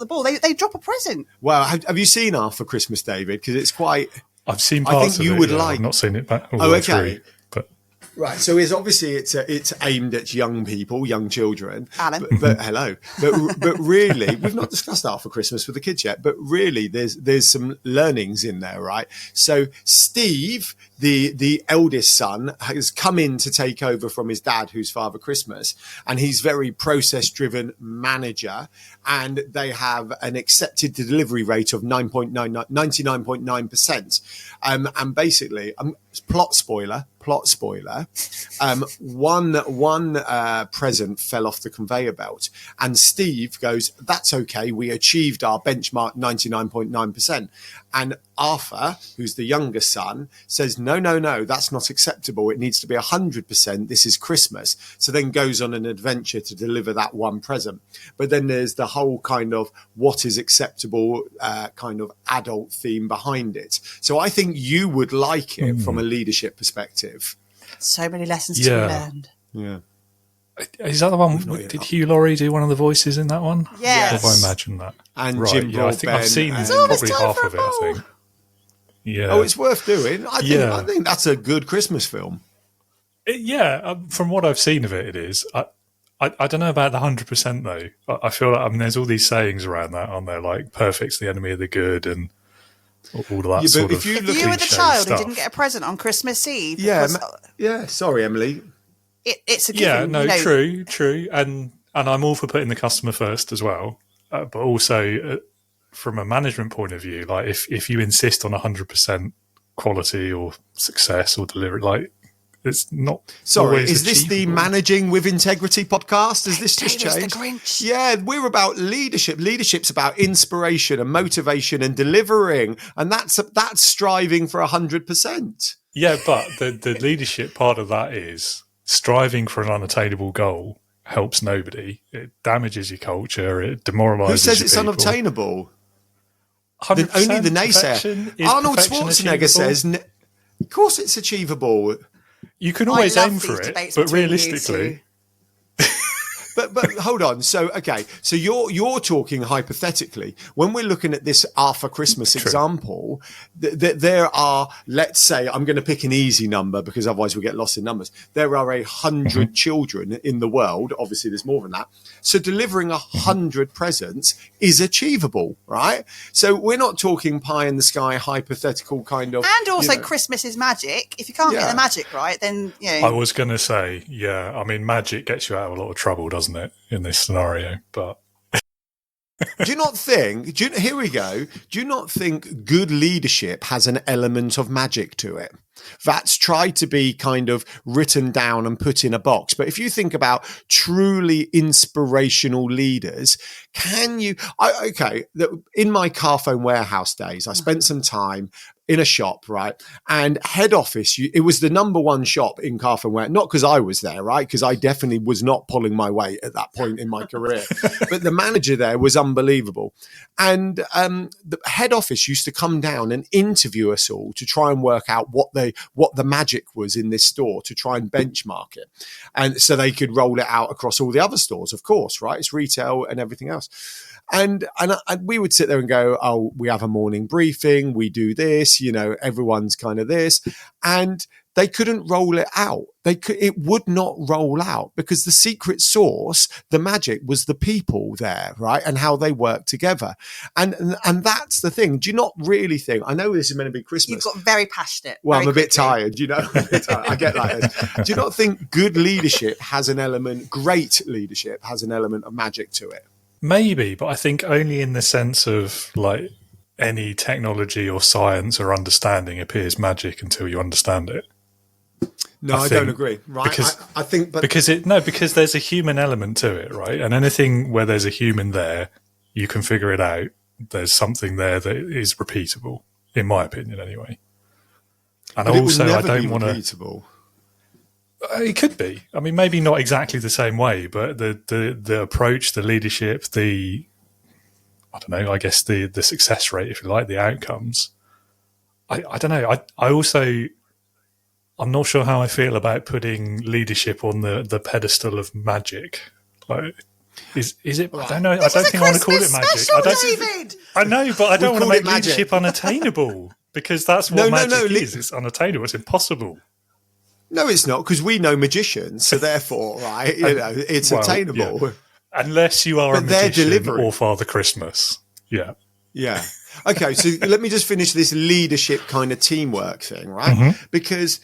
ball. They drop a present. Well, have you seen Arthur Christmas, David? Because it's quite. I've seen parts of it. I've not seen it back all the way through. Right, so it's aimed at young people, young children. Alan, but hello, but really, we've not discussed Arthur Christmas with the kids yet. But really, there's some learnings in there, right? So Steve, the eldest son, has come in to take over from his dad, who's Father Christmas, and he's very process-driven manager, and they have an accepted delivery rate of 99.9%. And basically, plot spoiler. One present fell off the conveyor belt, and Steve goes, "That's okay. We achieved our benchmark 99.9%." And Arthur, who's the younger son, says, "No, that's not acceptable. It needs to be 100%. This is Christmas." So then goes on an adventure to deliver that one present. But then there's the whole kind of what is acceptable kind of adult theme behind it. So I think you would like it from a leadership perspective. So many lessons to be learned. Yeah. Is that the one? Did Hugh Laurie do one of the voices in that one? Yes. Or have I imagined that? And right, Jim I think I've seen probably half of it, I think. Yeah. Oh, it's worth doing. I think that's a good Christmas film. From what I've seen of it, it is. I don't know about the 100% though. I feel like there's all these sayings around that, aren't there? Like perfect's the enemy of the good and all of that sort of. If you were the child and didn't get a present on Christmas Eve, sorry, Emily. It's a given. Yeah, no, true, and I'm all for putting the customer first as well, but also from a management point of view, like if you insist on 100% quality or success or delivery, like it's not. Sorry, is this the Managing with Integrity podcast? Has this just changed? The Grinch. Yeah, we're about leadership. Leadership's about inspiration and motivation and delivering, and that's striving for 100%. Yeah, but the leadership part of that is striving for an unattainable goal helps nobody. It damages your culture. It demoralises. Who says it's people. unobtainable? Only the naysayer. Arnold Schwarzenegger says, "Of course, it's achievable." You can always aim for it, but realistically. But hold on. So you're talking hypothetically. When we're looking at this Arthur Christmas example, there are, let's say, I'm going to pick an easy number because otherwise we get lost in numbers. There are 100 children in the world. Obviously, there's more than that. So delivering 100 presents is achievable, right? So we're not talking pie in the sky, hypothetical kind of. And also, Christmas is magic. If you can't get the magic right, then I was going to say, magic gets you out of a lot of trouble, doesn't it, in this scenario? But do you not think? Here we go. Do you not think good leadership has an element of magic to it? That's tried to be kind of written down and put in a box. But if you think about truly inspirational leaders, can you? In my car phone warehouse days, I spent some time in a shop, right? And head office, it was the number one shop in Carphone Warehouse, not because I was there, right? Because I definitely was not pulling my weight at that point in my career. But the manager there was unbelievable. And the head office used to come down and interview us all to try and work out what they what the magic was in this store to try and benchmark it. And so they could roll it out across all the other stores, of course, right? It's retail and everything else. And we would sit there and go, oh, we have a morning briefing, we do this, everyone's kind of this. And they couldn't roll it out. It would not roll out because the secret sauce, the magic, was the people there, right? And how they work together. And that's the thing. Do you not really think, I know this is meant to be Christmas. You've got very passionate. Well, very I'm a bit quickly. tired, I get like this. Do you not think good leadership has an element, great leadership has an element of magic to it? Maybe, but I think only in the sense of like any technology or science or understanding appears magic until you understand it. No, I don't agree. Right? Because, I think, but because there's a human element to it, right? And anything where there's a human there, you can figure it out. There's something there that is repeatable, in my opinion, anyway. And but also, it would I never don't be want to. repeatable. It could be. I mean, maybe not exactly the same way, but the approach, the leadership, I don't know. I guess the success rate, if you like, the outcomes. I don't know. I'm not sure how I feel about putting leadership on the pedestal of magic. Like, is it? I don't know. I don't think I want to call it magic. David! I know, but I don't want to call it make magic. leadership unattainable because that's what magic is. It's unattainable. It's impossible. No, it's not, because we know magicians, so therefore, right, it's attainable. Yeah. Unless you are But a they're magician delivering. or Father Christmas. Yeah. Yeah. Okay, so let me just finish this leadership kind of teamwork thing, right? Mm-hmm. Because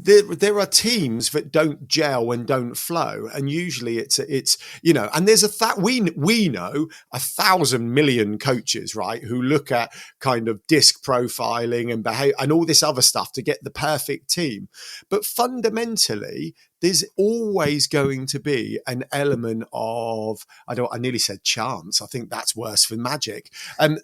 there are teams that don't gel and don't flow, and usually it's and there's we know 1,000 million coaches, right, who look at kind of disc profiling and behavior and all this other stuff to get the perfect team, but fundamentally there's always going to be an element of, I nearly said chance. I think that's worse for magic.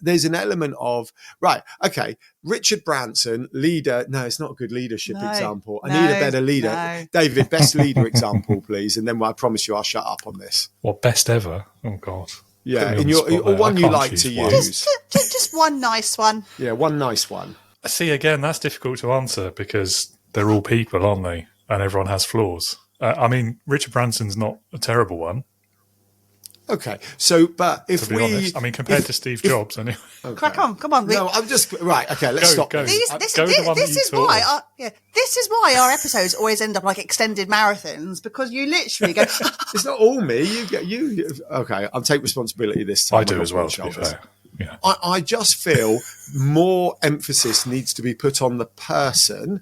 There's an element of, right, okay, Richard Branson, leader. No, it's not a good leadership example. I need a better leader. No. David, best leader example, please. And then I promise you I'll shut up on this. What, best ever? Oh, God. Yeah, Put me on in the your, spot or there. one I you can't like choose to one. use. Just one nice one. Yeah, one nice one. See, again, that's difficult to answer because they're all people, aren't they? And everyone has flaws. I mean, Richard Branson's not a terrible one, Okay, so, but if to be we... honest. I mean, compared to Steve Jobs, anyway. Okay. Crack on, come on. No, I'm just... Right, okay, let's stop. Go. This Go with the one that you is thought why of. this is why our episodes always end up like extended marathons, because you literally go It's not all me. You. Okay, I'll take responsibility this time. I do I'm as not well, on to be shoulders. fair. Yeah. I just feel more emphasis needs to be put on the person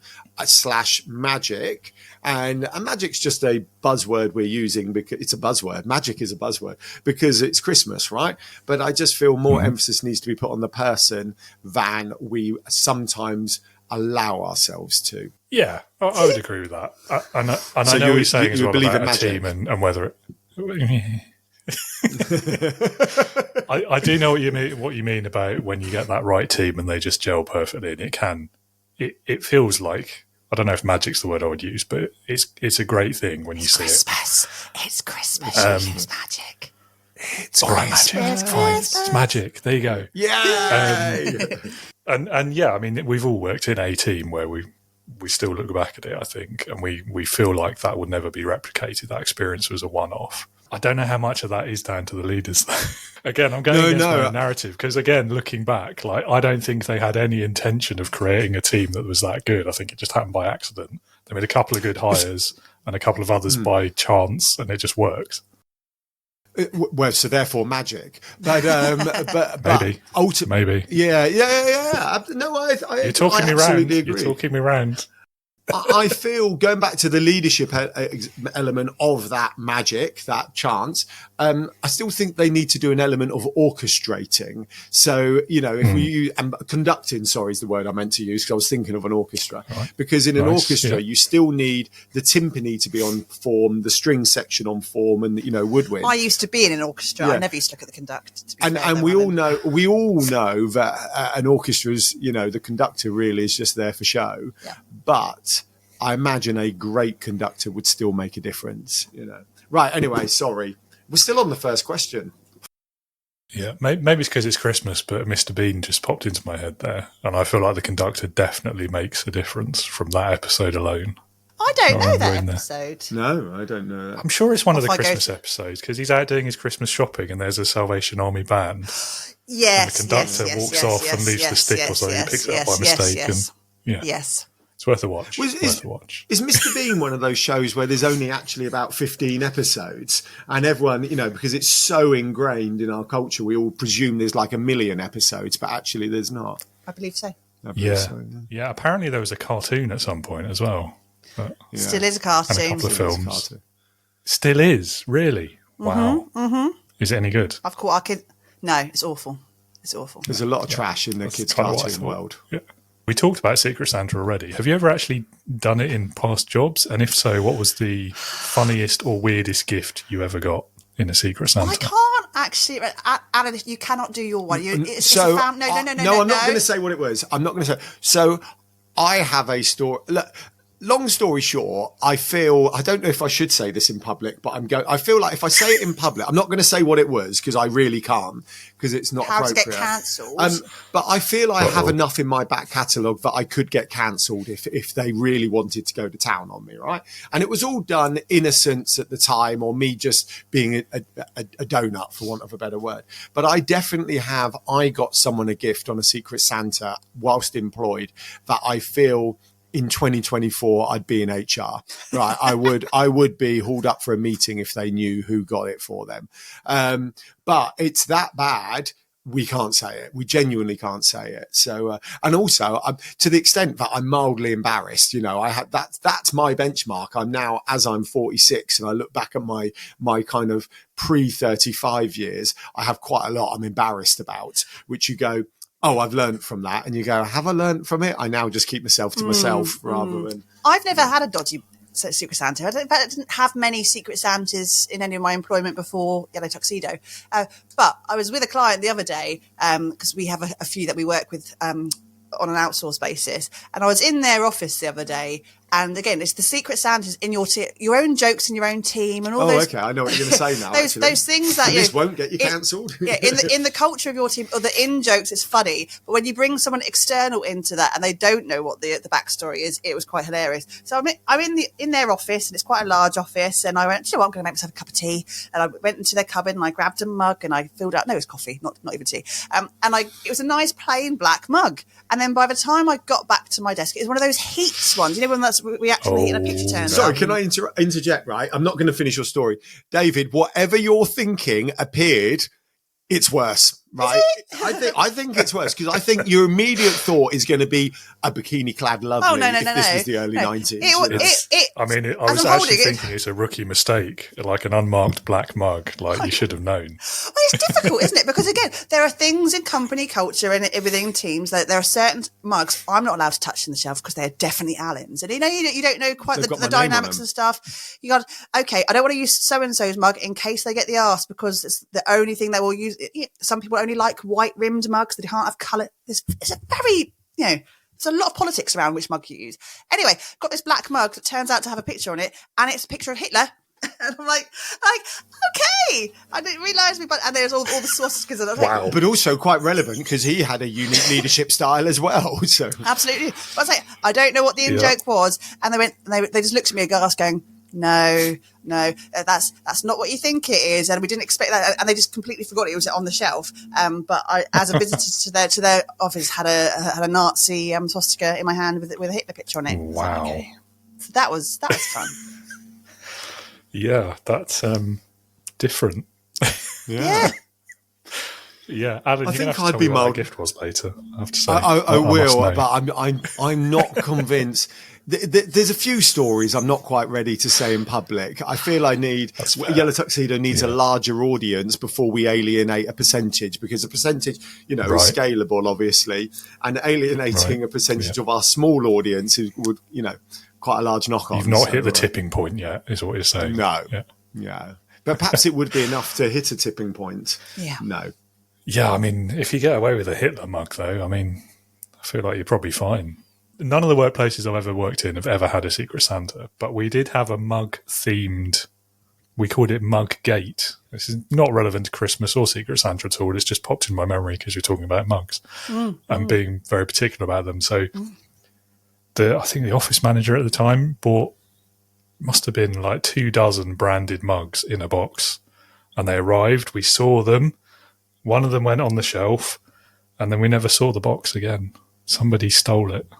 / magic. And magic's just a buzzword we're using because it's a buzzword. Magic is a buzzword because it's Christmas, right? But I just feel more emphasis needs to be put on the person than we sometimes allow ourselves to. Yeah, I would agree with that. And I So know what you're saying as you well believe about in a magic? team and whether it... I do know what you mean about when you get that right team and they just gel perfectly, and it feels like, I don't know if magic's the word I would use, but it's a great thing when you see Christmas. It's Christmas. You use magic. It's it. All right, magic. It's fine. It's magic. There you go. Yay! And yeah, I mean, we've all worked in a team where we still look back at it, I think, and we feel like that would never be replicated. That experience was a one-off. I don't know how much of that is down to the leaders. Again, I'm going against my own narrative because, again, looking back, like I don't think they had any intention of creating a team that was that good. I think it just happened by accident. They made a couple of good hires and a couple of others by chance, and it just worked. Well, so therefore magic, but Maybe. ultimately, Maybe. yeah. No, I You're talking I me round. absolutely agree. You're talking me round. I feel, going back to the leadership element of that magic, that chance, I still think they need to do an element of orchestrating. So, if we conducting, sorry, is the word I meant to use because I was thinking of an orchestra. Right. Because in an Nice, orchestra, you still need the timpani to be on form, the string section on form, and woodwind. I used to be in an orchestra. Yeah. I never used to look at the conduct. To be And fair, though, we Alan. all know that an orchestra is, the conductor really is just there for show. Yeah. But I imagine a great conductor would still make a difference, Right. Anyway, sorry. We're still on the first question. Yeah, maybe it's because it's Christmas, but Mr. Bean just popped into my head there, and I feel like the conductor definitely makes a difference from that episode alone. I don't know that in there. episode. No, I don't know that. I'm sure it's one of the Off I go. Christmas episodes because he's out doing his Christmas shopping and there's a Salvation Army band. Yes, And the conductor walks off and leaves the stick or something. He picks it up by mistake. And, yeah. Yes. It's worth a watch. Is Mr. Bean one of those shows where there's only actually about 15 episodes and everyone, you know, because it's so ingrained in our culture, we all presume there's like 1 million episodes, but actually there's not. I believe so. Yeah, apparently there was a cartoon at some point as well. But, Still is a cartoon. And a couple of films. Still is, really? Wow. Mm-hmm. Is it any good? I've caught our kid. No, it's awful. It's awful. There's a lot of trash in the kids' cartoon world. Yeah. We talked about Secret Santa already. Have you ever actually done it in past jobs? And if so, what was the funniest or weirdest gift you ever got in a Secret Santa? I can't actually, Alan. You cannot do your one. It's so, just no. I'm not going to say what it was. I'm not going to say. So I have a story. Look, long story short, I don't know if I should say this in public, but I feel like if I say it in public, I'm not going to say what it was because I really can't because it's not appropriate. How to get cancelled. But I feel I have enough in my back catalogue that I could get cancelled if they really wanted to go to town on me, right? And it was all done innocence at the time or me just being a donut, for want of a better word. But I definitely I got someone a gift on a Secret Santa whilst employed that I feel in 2024, I'd be in HR, right? I would be hauled up for a meeting if they knew who got it for them. But it's that bad. We can't say it. We genuinely can't say it. So, and also to the extent that I'm mildly embarrassed, you know, that's my benchmark. I'm now, as I'm 46 and I look back at my kind of pre-35 years, I have quite a lot I'm embarrassed about, which you go, oh, I've learned from that. And you go, have I learned from it? I now just keep myself to myself rather than... I've never had a dodgy Secret Santa. I didn't have many Secret Santas in any of my employment before Yellow Tuxedo. But I was with a client the other day because we have a few that we work with on an outsourced basis. And I was in their office the other day. And again, it's the Secret Santas in your own jokes in your own team and all those. Okay, I know what you're going to say now. those things that this won't get you cancelled. Yeah, in the culture of your team, or the in jokes, it's funny. But when you bring someone external into that and they don't know what the backstory is, it was quite hilarious. So I'm in their office and it's quite a large office. And I went, you know what, I'm going to make myself a cup of tea. And I went into their cupboard and I grabbed a mug and I filled out. No, it was coffee, not even tea. And it was a nice plain black mug. And then by the time I got back to my desk, it was one of those heats ones. You know, when that's reaction heat and a picture turns Sorry, up. can I interject, right? I'm not going to finish your story. David, whatever you're thinking appeared, it's worse, right? I think it's worse because I think your immediate thought is going to be a bikini-clad lovely this was the early 90s. I was actually thinking it's a rookie mistake, like an unmarked black mug, like you should have known. Well, it's difficult, isn't it? Because again, there are things in company culture and within teams that there are certain mugs I'm not allowed to touch in the shelf because they're definitely Allen's, and you don't know quite the dynamics and stuff. You got okay. I don't want to use so and so's mug in case they get the arse because it's the only thing they will use. Some people only like white rimmed mugs; they can't have colour. It's a very there's a lot of politics around which mug you use. Anyway, got this black mug that turns out to have a picture on it, and it's a picture of Hitler. And I'm like, okay. I didn't realise and there's all the swastikas. And I was wow. But also quite relevant because he had a unique leadership style as well. So absolutely. But I was like, I don't know what the in-joke was. And they just looked at me aghast going, no, that's not what you think it is. And we didn't expect that. And they just completely forgot it was on the shelf. But I, as a visitor to their office, had a Nazi swastika in my hand with a Hitler picture on it. Wow. So, okay. So that was fun. Yeah, that's different. Yeah. Yeah, Alan, I you're think gonna have to tell me what the gift was later. I have to say, I will, but I'm not convinced. There's a few stories I'm not quite ready to say in public. I feel Yellow Tuxedo needs a larger audience before we alienate a percentage, because a percentage, is scalable, obviously, and alienating a percentage of our small audience would, quite a large knock-on. You've not hit the tipping point yet, is what you're saying. No. Yeah. But perhaps it would be enough to hit a tipping point. Yeah. No. Yeah, I mean, if you get away with a Hitler mug, though, I feel like you're probably fine. None of the workplaces I've ever worked in have ever had a Secret Santa, but we did have a mug-themed we called it Mug Gate. This is not relevant to Christmas or Secret Santa at all. It's just popped in my memory because you're talking about mugs and being very particular about them. So I think the office manager at the time bought, must have been like 24 branded mugs in a box. And they arrived, we saw them. One of them went on the shelf and then we never saw the box again. Somebody stole it.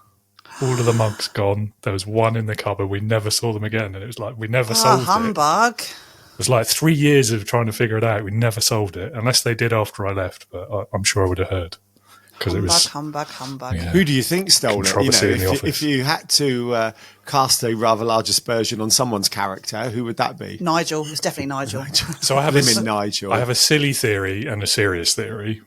All of the mugs gone. There was one in the cupboard. We never saw them again. And it was like, we never solved it. Humbug. It was like 3 years of trying to figure it out. We never solved it, unless they did after I left. But I'm sure I would have heard. Because it was Humbug. Yeah. Who do you think stole it? Controversy in the office. If you had to cast a rather large aspersion on someone's character, who would that be? Nigel. It's definitely Nigel. So I have Nigel. I have a silly theory and a serious theory.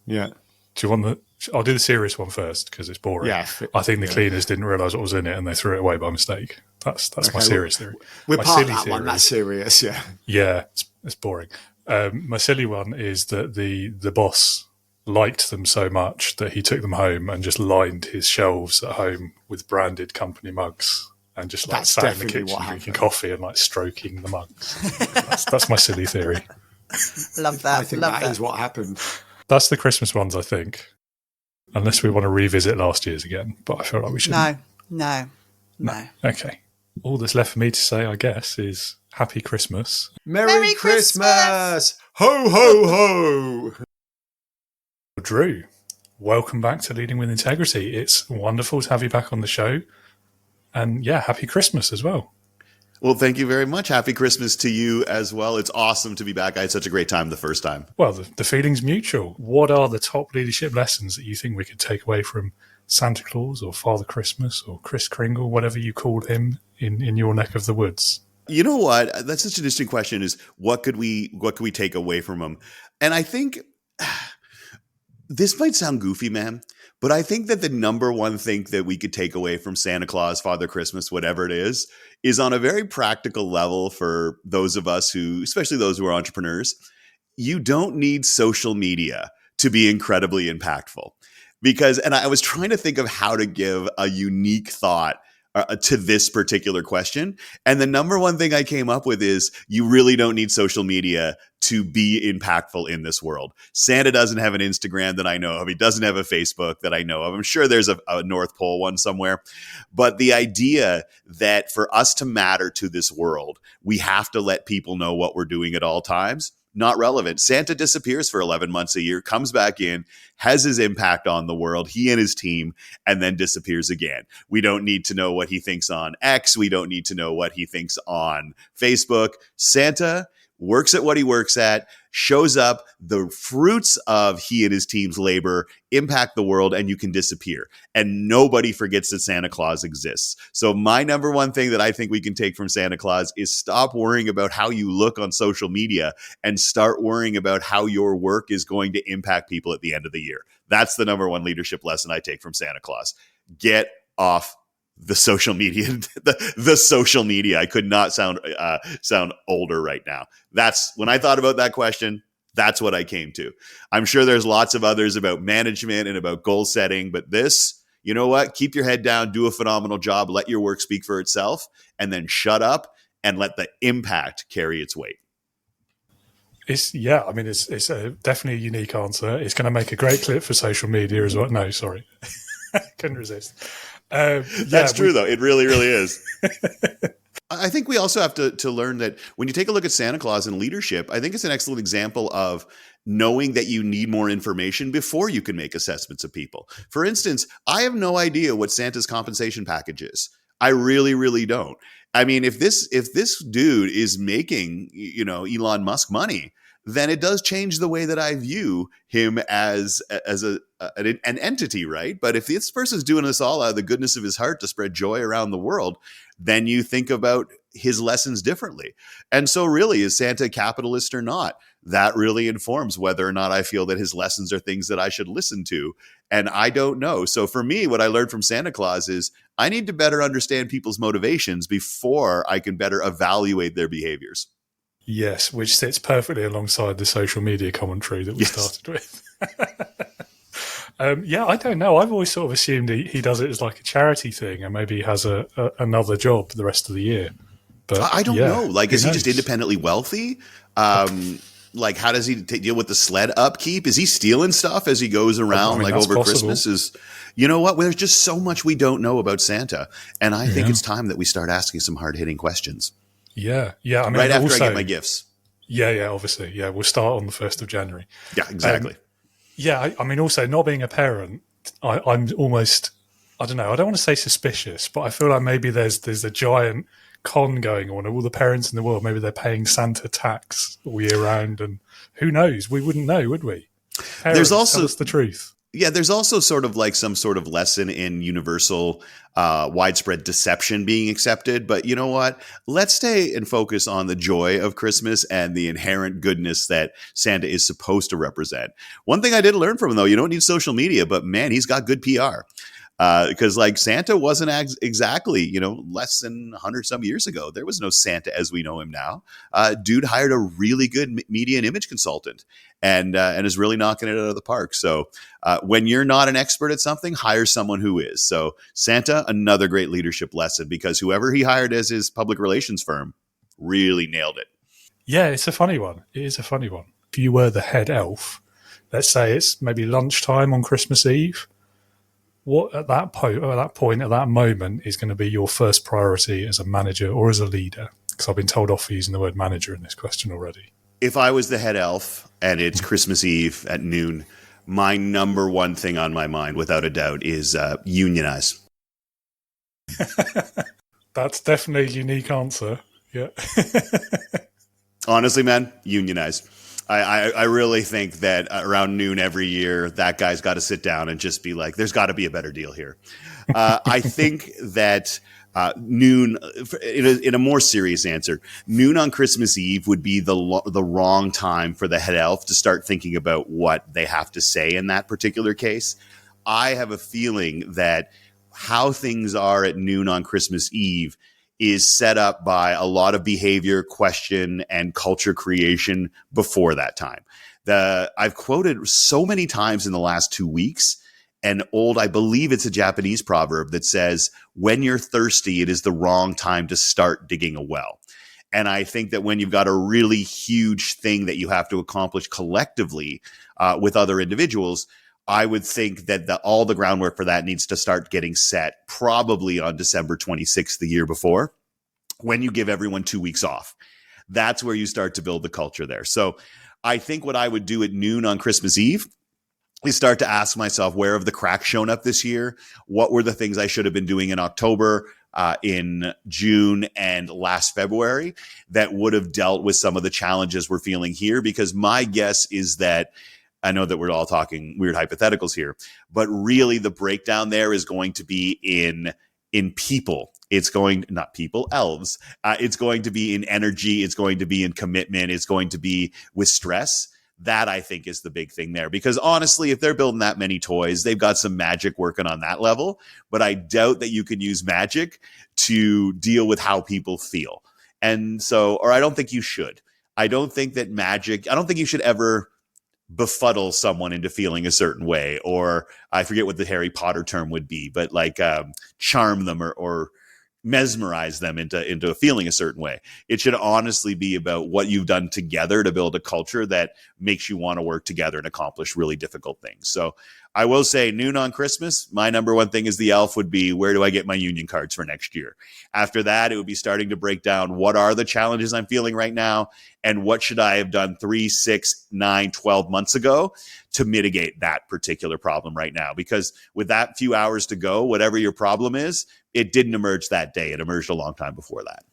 Yeah. Do you want the? I'll do the serious one first because it's boring. Yeah. I think the cleaners didn't realise what was in it and they threw it away by mistake. That's my serious theory. We're my part silly of that theory, one. That's serious. Yeah. Yeah, it's boring. My silly one is that the boss liked them so much that he took them home and just lined his shelves at home with branded company mugs and just like sat in the kitchen drinking coffee and like stroking the mugs. that's my silly theory. Love that. I think that is what happened. That's the Christmas ones, I think. Unless we want to revisit last year's again, but I feel like we shouldn't. No. Okay. All that's left for me to say, I guess, is Happy Christmas. Merry Christmas! Ho, ho, ho! Drew, welcome back to Leading with Integrity. It's wonderful to have you back on the show. And yeah, Happy Christmas as well. Well, thank you very much. Happy Christmas to you as well. It's awesome to be back. I had such a great time the first time. Well, the feeling's mutual. What are the top leadership lessons that you think we could take away from Santa Claus or Father Christmas or Kris Kringle, whatever you call him in your neck of the woods? You know what? That's such an interesting question is what could we take away from him? And I think this might sound goofy, man, but I think that the number one thing that we could take away from Santa Claus, Father Christmas, whatever it is on a very practical level for those of us who, especially those who are entrepreneurs, you don't need social media to be incredibly impactful. Because, and I was trying to think of how to give a unique thought to this particular question. And the number one thing I came up with is you really don't need social media to be impactful in this world. Santa doesn't have an Instagram that I know of. He doesn't have a Facebook that I know of. I'm sure there's a North Pole one somewhere. But the idea that for us to matter to this world, we have to let people know what we're doing at all times. Not relevant. Santa disappears for 11 months a year, comes back in, has his impact on the world, he and his team, and then disappears again. We don't need to know what he thinks on X. We don't need to know what he thinks on Facebook. Santa works at what he works at, shows up, the fruits of he and his team's labor impact the world, and you can disappear. And nobody forgets that Santa Claus exists. So my number one thing that I think we can take from Santa Claus is stop worrying about how you look on social media and start worrying about how your work is going to impact people at the end of the year. That's the number one leadership lesson I take from Santa Claus. Get off the social media, the social media. I could not sound older right now. That's when I thought about that question. That's what I came to. I'm sure there's lots of others about management and about goal setting, but this, you know what? Keep your head down, do a phenomenal job, let your work speak for itself, and then shut up and let the impact carry its weight. It's definitely a unique answer. It's going to make a great clip for social media as well. No, sorry. Couldn't resist. That's true, though. It really, really is. I think we also have to learn that when you take a look at Santa Claus and leadership, I think it's an excellent example of knowing that you need more information before you can make assessments of people. For instance, I have no idea what Santa's compensation package is. I really, really don't. I mean, if this dude is making, Elon Musk money, then it does change the way that I view him as an entity, right? But if this person's doing this all out of the goodness of his heart to spread joy around the world, then you think about his lessons differently. And so really, is Santa a capitalist or not? That really informs whether or not I feel that his lessons are things that I should listen to. And I don't know. So for me, what I learned from Santa Claus is I need to better understand people's motivations before I can better evaluate their behaviors. Yes, which sits perfectly alongside the social media commentary that we started with. I don't know. I've always sort of assumed he does it as like a charity thing and maybe he has another job the rest of the year. But I don't know. Like, who is he just knows? independently wealthy? Like, how does he deal with the sled upkeep? Is he stealing stuff as he goes around, like that's over possible. Christmas? You know what? Well, there's just so much we don't know about Santa, and I think Yeah. it's time that we start asking some hard hitting questions. Yeah. I mean, Right after also, I get my gifts. Yeah, obviously. Yeah, we'll start on the 1st of January. Yeah, exactly. I mean, also, not being a parent, I'm almost, I don't know, I don't want to say suspicious, but I feel like maybe there's a giant con going on. All the parents in the world, maybe they're paying Santa tax all year round, and who knows? We wouldn't know, would we? Parents, There's also tell us the truth. Yeah, there's also sort of like some sort of lesson in universal widespread deception being accepted. But you know what? Let's stay and focus on the joy of Christmas and the inherent goodness that Santa is supposed to represent. One thing I did learn from him, though, you don't need social media, but man, he's got good PR. Because like Santa wasn't exactly, less than 100 some years ago. There was no Santa as we know him now. Dude hired a really good media and image consultant and is really knocking it out of the park. So when you're not an expert at something, hire someone who is. So Santa, another great leadership lesson, because whoever he hired as his public relations firm really nailed it. Yeah, it's a funny one. It is a funny one. If you were the head elf, let's say it's maybe lunchtime on Christmas Eve, what at that point, at that moment, is going to be your first priority as a manager or as a leader? Because I've been told off for using the word manager in this question already. If I was the head elf and it's Christmas Eve at noon, my number one thing on my mind, without a doubt, is Unionize. That's definitely a unique answer. Yeah. Honestly, man, Unionize. I really think that around noon every year, that guy's got to sit down and just be like, there's got to be a better deal here. I think that noon, in a more serious answer, noon on Christmas Eve would be the wrong time for the head elf to start thinking about what they have to say in that particular case. I have a feeling that how things are at noon on Christmas Eve is set up by a lot of behavior, question, and culture creation before that time. I've quoted so many times in the last 2 weeks I believe it's a Japanese proverb that says, when you're thirsty, it is the wrong time to start digging a well. And I think that when you've got a really huge thing that you have to accomplish collectively with other individuals, I would think that all the groundwork for that needs to start getting set probably on December 26th, the year before, when you give everyone 2 weeks off. That's where you start to build the culture there. So I think what I would do at noon on Christmas Eve is start to ask myself, where have the cracks shown up this year? What were the things I should have been doing in October, in June, and last February that would have dealt with some of the challenges we're feeling here? Because my guess is that, I know that we're all talking weird hypotheticals here, but really the breakdown there is going to be in people. It's going, not people, elves. It's going to be in energy. It's going to be in commitment. It's going to be with stress. That, I think, is the big thing there. Because honestly, if they're building that many toys, they've got some magic working on that level. But I doubt that you can use magic to deal with how people feel. And so, or I don't think you should. I don't think you should ever befuddle someone into feeling a certain way, or I forget what the Harry Potter term would be, but like charm them or mesmerize them into feeling a certain way. It should honestly be about what you've done together to build a culture that makes you want to work together and accomplish really difficult things. So I will say noon on Christmas, my number one thing as the elf would be, where do I get my union cards for next year? After that, it would be starting to break down what are the challenges I'm feeling right now and what should I have done 3, 6, 9, 12 months ago to mitigate that particular problem right now. Because with that few hours to go, whatever your problem is, it didn't emerge that day. It emerged a long time before that.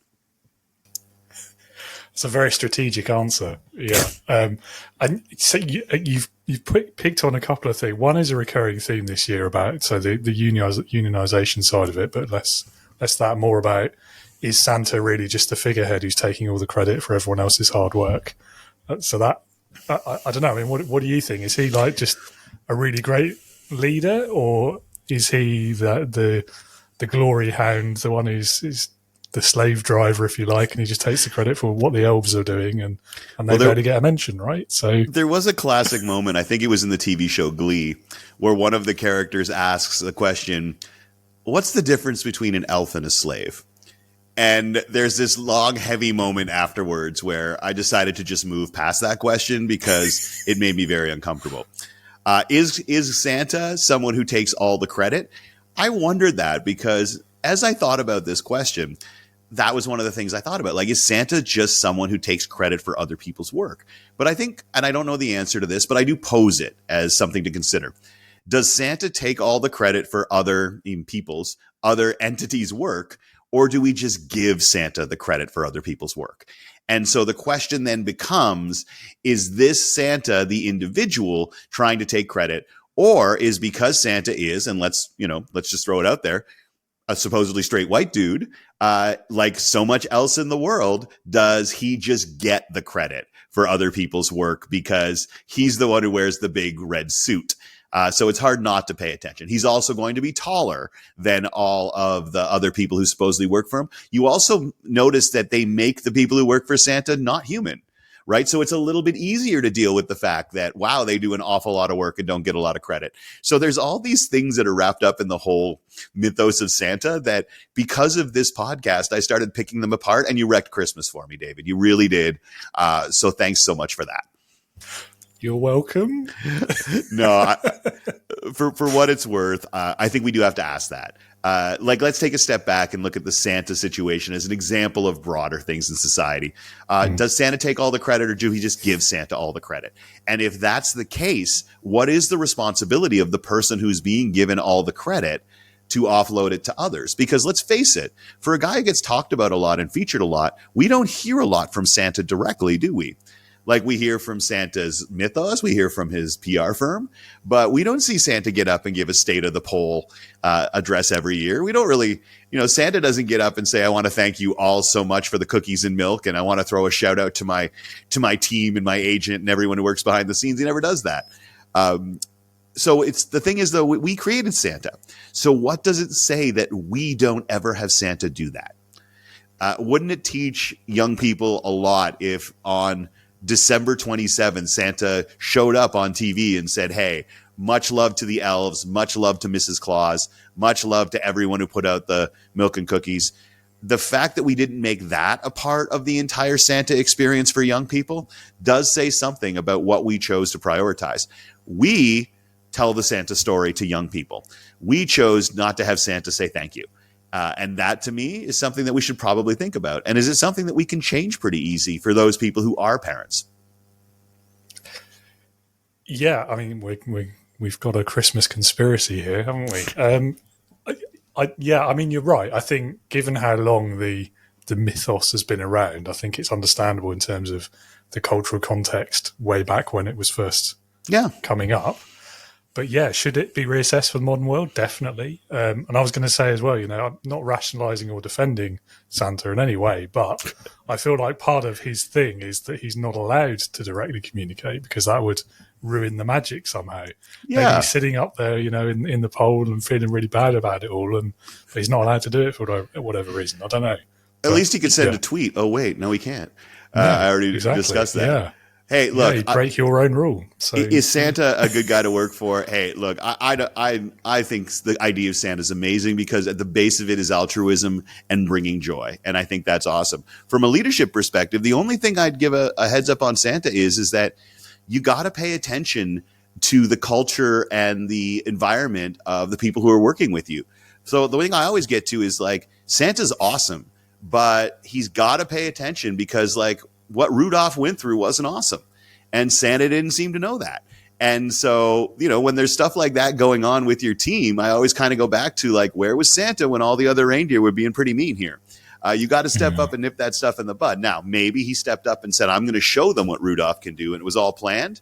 It's a very strategic answer. Yeah. And so you've picked on a couple of things. One is a recurring theme this year about the unionization side of it, but less that, more about, is Santa really just the figurehead who's taking all the credit for everyone else's hard work? So that I don't know. I mean, what do you think? Is he like just a really great leader, or is he the glory hound, the one who's the slave driver, if you like, and he just takes the credit for what the elves are doing, and they barely get a mention, right? So there was a classic moment, I think it was in the TV show Glee, where one of the characters asks the question, what's the difference between an elf and a slave? And there's this long, heavy moment afterwards where I decided to just move past that question because it made me very uncomfortable. Is Santa someone who takes all the credit? I wondered that because as I thought about this question, that was one of the things I thought about. Like, is Santa just someone who takes credit for other people's work? But I think, and I don't know the answer to this, but I do pose it as something to consider. Does Santa take all the credit for other entities' work? Or do we just give Santa the credit for other people's work? And so the question then becomes, is this Santa, the individual, trying to take credit? Or is because Santa is, and let's just throw it out there, a supposedly straight white dude, like so much else in the world, does he just get the credit for other people's work because he's the one who wears the big red suit? So it's hard not to pay attention. He's also going to be taller than all of the other people who supposedly work for him. You also notice that they make the people who work for Santa not human, right? So it's a little bit easier to deal with the fact that, wow, they do an awful lot of work and don't get a lot of credit. So there's all these things that are wrapped up in the whole mythos of Santa that because of this podcast, I started picking them apart, and you wrecked Christmas for me, David. You really did. So thanks so much for that. You're welcome. No, for what it's worth, I think we do have to ask that. Let's take a step back and look at the Santa situation as an example of broader things in society. Does Santa take all the credit, or do we just give Santa all the credit? And if that's the case, what is the responsibility of the person who's being given all the credit to offload it to others? Because let's face it, for a guy who gets talked about a lot and featured a lot, we don't hear a lot from Santa directly, do we? Like, we hear from Santa's mythos, we hear from his PR firm, but we don't see Santa get up and give a state of the poll address every year. We don't really, Santa doesn't get up and say, I want to thank you all so much for the cookies and milk, and I want to throw a shout out to my team and my agent and everyone who works behind the scenes. He never does that. So the thing is, though, we created Santa. So what does it say that we don't ever have Santa do that? Wouldn't it teach young people a lot if on December 27th, Santa showed up on TV and said, hey, much love to the elves, much love to Mrs. Claus, much love to everyone who put out the milk and cookies. The fact that we didn't make that a part of the entire Santa experience for young people does say something about what we chose to prioritize. We tell the Santa story to young people. We chose not to have Santa say thank you. And that, to me, is something that we should probably think about. And is it something that we can change pretty easy for those people who are parents? Yeah, I mean, we've got a Christmas conspiracy here, haven't we? I mean, you're right. I think given how long the mythos has been around, I think it's understandable in terms of the cultural context way back when it was first coming up. But yeah, should it be reassessed for the modern world? Definitely. And I was going to say as well, I'm not rationalising or defending Santa in any way, but I feel like part of his thing is that he's not allowed to directly communicate because that would ruin the magic somehow. Yeah. Maybe he's sitting up there, in the pole and feeling really bad about it all, but he's not allowed to do it for whatever reason. I don't know. At least he could send a tweet. Oh, wait, no, he can't. I already discussed that. Yeah. Hey, look, you break your own rule. So is Santa a good guy to work for? Hey, look, I think the idea of Santa is amazing because at the base of it is altruism and bringing joy. And I think that's awesome. From a leadership perspective, the only thing I'd give a heads up on Santa is that you got to pay attention to the culture and the environment of the people who are working with you. So the thing I always get to is like, Santa's awesome, but he's got to pay attention because like, what Rudolph went through wasn't awesome. And Santa didn't seem to know that. And so, when there's stuff like that going on with your team, I always kind of go back to like, where was Santa when all the other reindeer were being pretty mean here? You got to step up and nip that stuff in the bud. Now, maybe he stepped up and said, I'm going to show them what Rudolph can do. And it was all planned.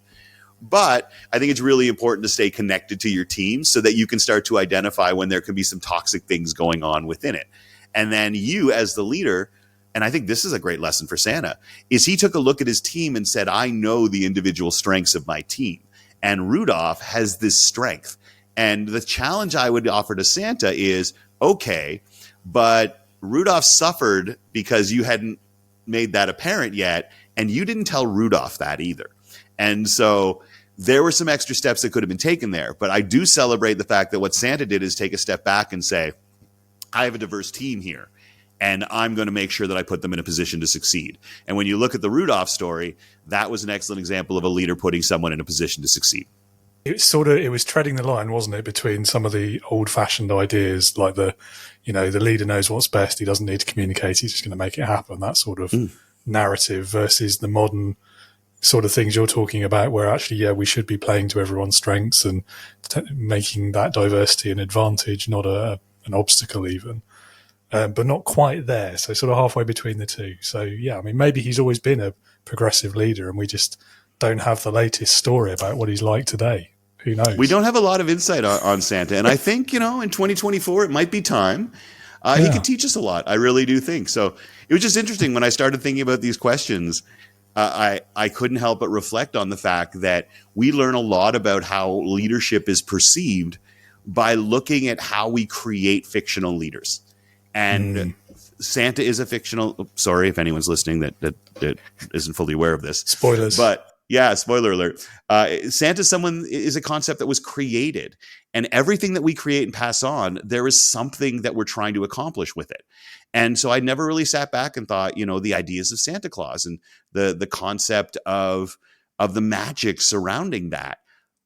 But I think it's really important to stay connected to your team so that you can start to identify when there can be some toxic things going on within it. And then you as the leader, and I think this is a great lesson for Santa, is he took a look at his team and said, I know the individual strengths of my team. And Rudolph has this strength. And the challenge I would offer to Santa is, okay, but Rudolph suffered because you hadn't made that apparent yet, and you didn't tell Rudolph that either. And so there were some extra steps that could have been taken there. But I do celebrate the fact that what Santa did is take a step back and say, I have a diverse team here. and I'm going to make sure that I put them in a position to succeed. And when you look at the Rudolph story, that was an excellent example of a leader putting someone in a position to succeed. It was treading the line, wasn't it, between some of the old-fashioned ideas, like the leader knows what's best, he doesn't need to communicate, he's just going to make it happen, that sort of narrative, versus the modern sort of things you're talking about, where actually, yeah, we should be playing to everyone's strengths and making that diversity an advantage, not an obstacle even. But not quite there, so sort of halfway between the two. So, yeah, I mean, maybe he's always been a progressive leader and we just don't have the latest story about what he's like today. Who knows? We don't have a lot of insight on Santa. And I think, in 2024, it might be time. He could teach us a lot. I really do think. So it was just interesting when I started thinking about these questions. I couldn't help but reflect on the fact that we learn a lot about how leadership is perceived by looking at how we create fictional leaders. And Santa is a fictional. Sorry if anyone's listening that isn't fully aware of this. Spoilers. But yeah, spoiler alert. Santa is a concept that was created, and everything that we create and pass on, there is something that we're trying to accomplish with it. And so I never really sat back and thought, the ideas of Santa Claus and the concept of the magic surrounding that.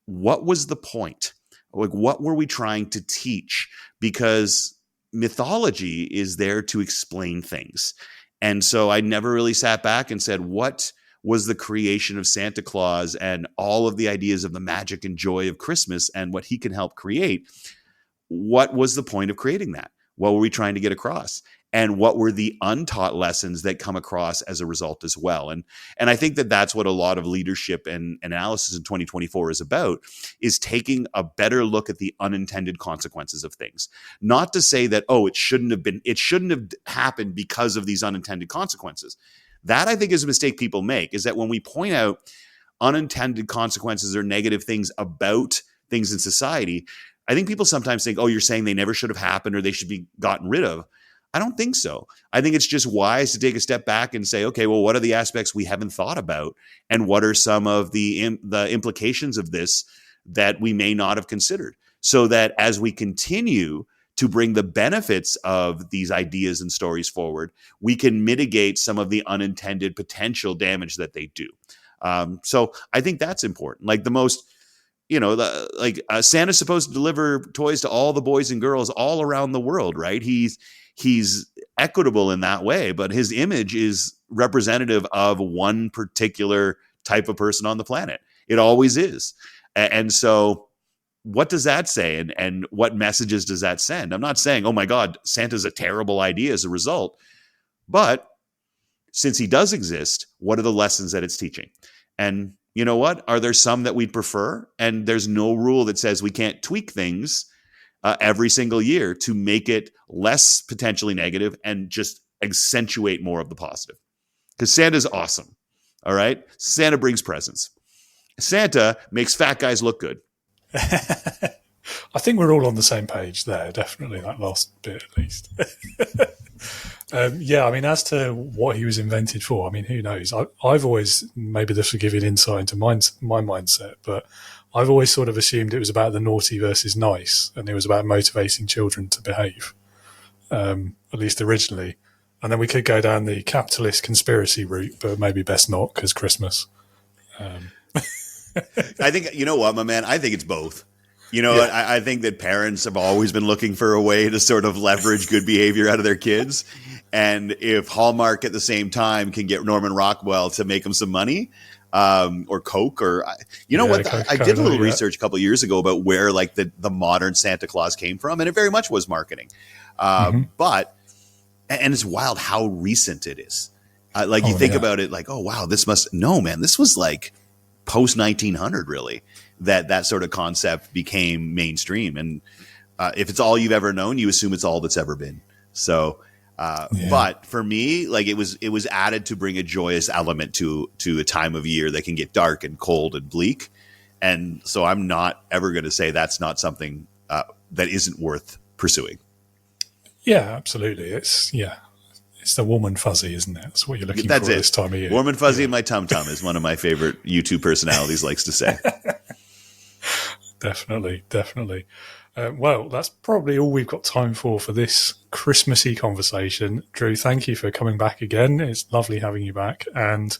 What was the point? Like, what were we trying to teach? Because mythology is there to explain things. And so I never really sat back and said, what was the creation of Santa Claus and all of the ideas of the magic and joy of Christmas and what he can help create? What was the point of creating that? What were we trying to get across? And what were the untaught lessons that come across as a result as well? And I think that that's what a lot of leadership and analysis in 2024 is about, is taking a better look at the unintended consequences of things. Not to say that, it shouldn't have happened because of these unintended consequences. That, I think, is a mistake people make, is that when we point out unintended consequences or negative things about things in society, I think people sometimes think, you're saying they never should have happened or they should be gotten rid of. I don't think so. I think it's just wise to take a step back and say, okay, well, what are the aspects we haven't thought about? And what are some of the implications of this that we may not have considered? So that as we continue to bring the benefits of these ideas and stories forward, we can mitigate some of the unintended potential damage that they do. So I think that's important. Like the most, Santa's supposed to deliver toys to all the boys and girls all around the world, right? He's equitable in that way, but his image is representative of one particular type of person on the planet. It always is. And so what does that say? And what messages does that send? I'm not saying, oh my God, Santa's a terrible idea as a result, but since he does exist, what are the lessons that it's teaching? And you know what? Are there some that we'd prefer? And there's no rule that says we can't tweak things every single year to make it less potentially negative and just accentuate more of the positive. Because Santa's awesome. All right? Santa brings presents. Santa makes fat guys look good. I think we're all on the same page there, definitely, that last bit at least. I mean, as to what he was invented for, I mean, who knows? I've always, maybe this will give you an insight into my mindset, but I've always sort of assumed it was about the naughty versus nice, and it was about motivating children to behave, at least originally. And then we could go down the capitalist conspiracy route, but maybe best not, because Christmas. I think, you know what, my man? I think it's both. I think that parents have always been looking for a way to sort of leverage good behavior out of their kids. And if Hallmark at the same time can get Norman Rockwell to make them some money, or Coke, or I did a little research a couple of years ago about where like the modern Santa Claus came from, and it very much was marketing. But it's wild how recent it is. You think about it, like, oh wow, this was like post 1900, really, that sort of concept became mainstream. And if it's all you've ever known, you assume it's all that's ever been. So. But for me, like it was added to bring a joyous element to a time of year that can get dark and cold and bleak. And so I'm not ever going to say that's not something that isn't worth pursuing. Yeah, absolutely. It's the warm and fuzzy, isn't it? That's what you're looking for this time of year. Warm and fuzzy in my tum-tum is one of my favorite YouTube personalities likes to say. Definitely. Well, that's probably all we've got time for this Christmassy conversation. Drew, thank you for coming back again. It's lovely having you back. And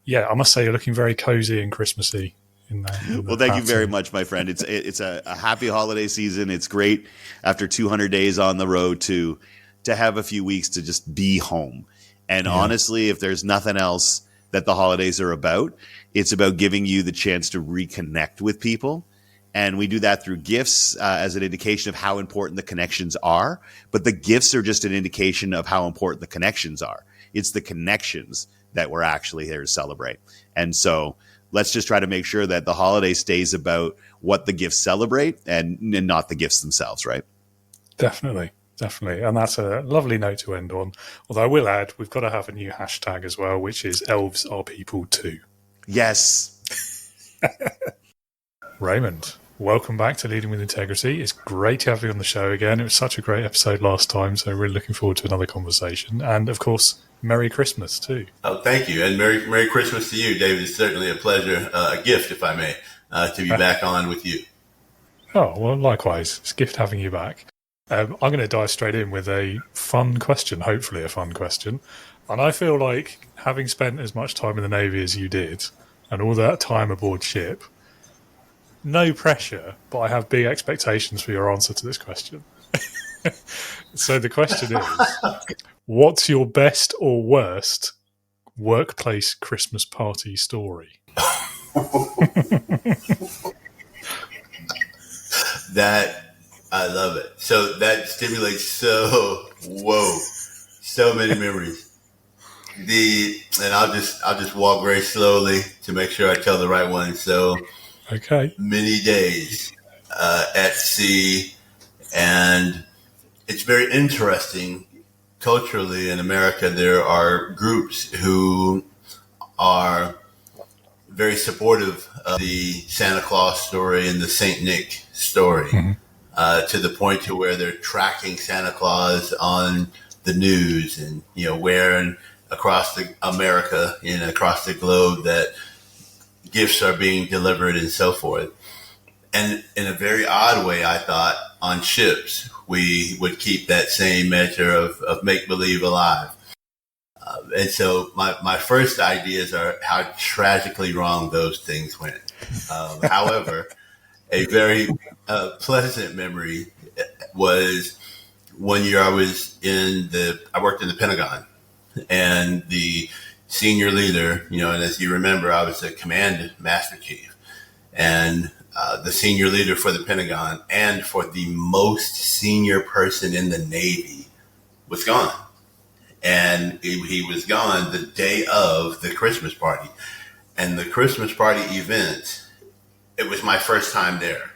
yeah, I must say you're looking very cozy and Christmassy. Well, thank you very much, my friend. It's a happy holiday season. It's great after 200 days on the road to have a few weeks to just be home. And honestly, if there's nothing else that the holidays are about, it's about giving you the chance to reconnect with people. And we do that through gifts as an indication of how important the connections are. But the gifts are just an indication of how important the connections are. It's the connections that we're actually here to celebrate. And so let's just try to make sure that the holiday stays about what the gifts celebrate and not the gifts themselves, right? Definitely. And that's a lovely note to end on. Although I will add, we've got to have a new hashtag as well, which is Elves are people too. Yes. Raymond, welcome back to Leading with Integrity. It's great to have you on the show again. It was such a great episode last time, so really looking forward to another conversation. And of course, Merry Christmas too. Oh, thank you. And Merry Christmas to you, David. It's certainly a pleasure, a gift, if I may, to be back on with you. Oh, well, likewise. It's a gift having you back. I'm going to dive straight in with a fun question, hopefully a fun question. And I feel like having spent as much time in the Navy as you did, and all that time aboard ship, no pressure, but I have big expectations for your answer to this question. So the question is, what's your best or worst workplace Christmas party story? That, I love it. So that stimulates so many memories. And I'll just walk very slowly to make sure I tell the right one. So okay, many days at sea, and it's very interesting. Culturally in America, there are groups who are very supportive of the Santa Claus story and the Saint Nick story, to the point to where they're tracking Santa Claus on the news and, wearing across America and across the globe that gifts are being delivered and so forth. And in a very odd way, I thought on ships, we would keep that same measure of make-believe alive. And so my first ideas are how tragically wrong those things went. However, a very pleasant memory was one year I worked in the Pentagon, and the senior leader, and as you remember, I was a command master chief, and the senior leader for the Pentagon and for the most senior person in the Navy was gone. And he was gone the day of the Christmas party. And the Christmas party event, it was my first time there.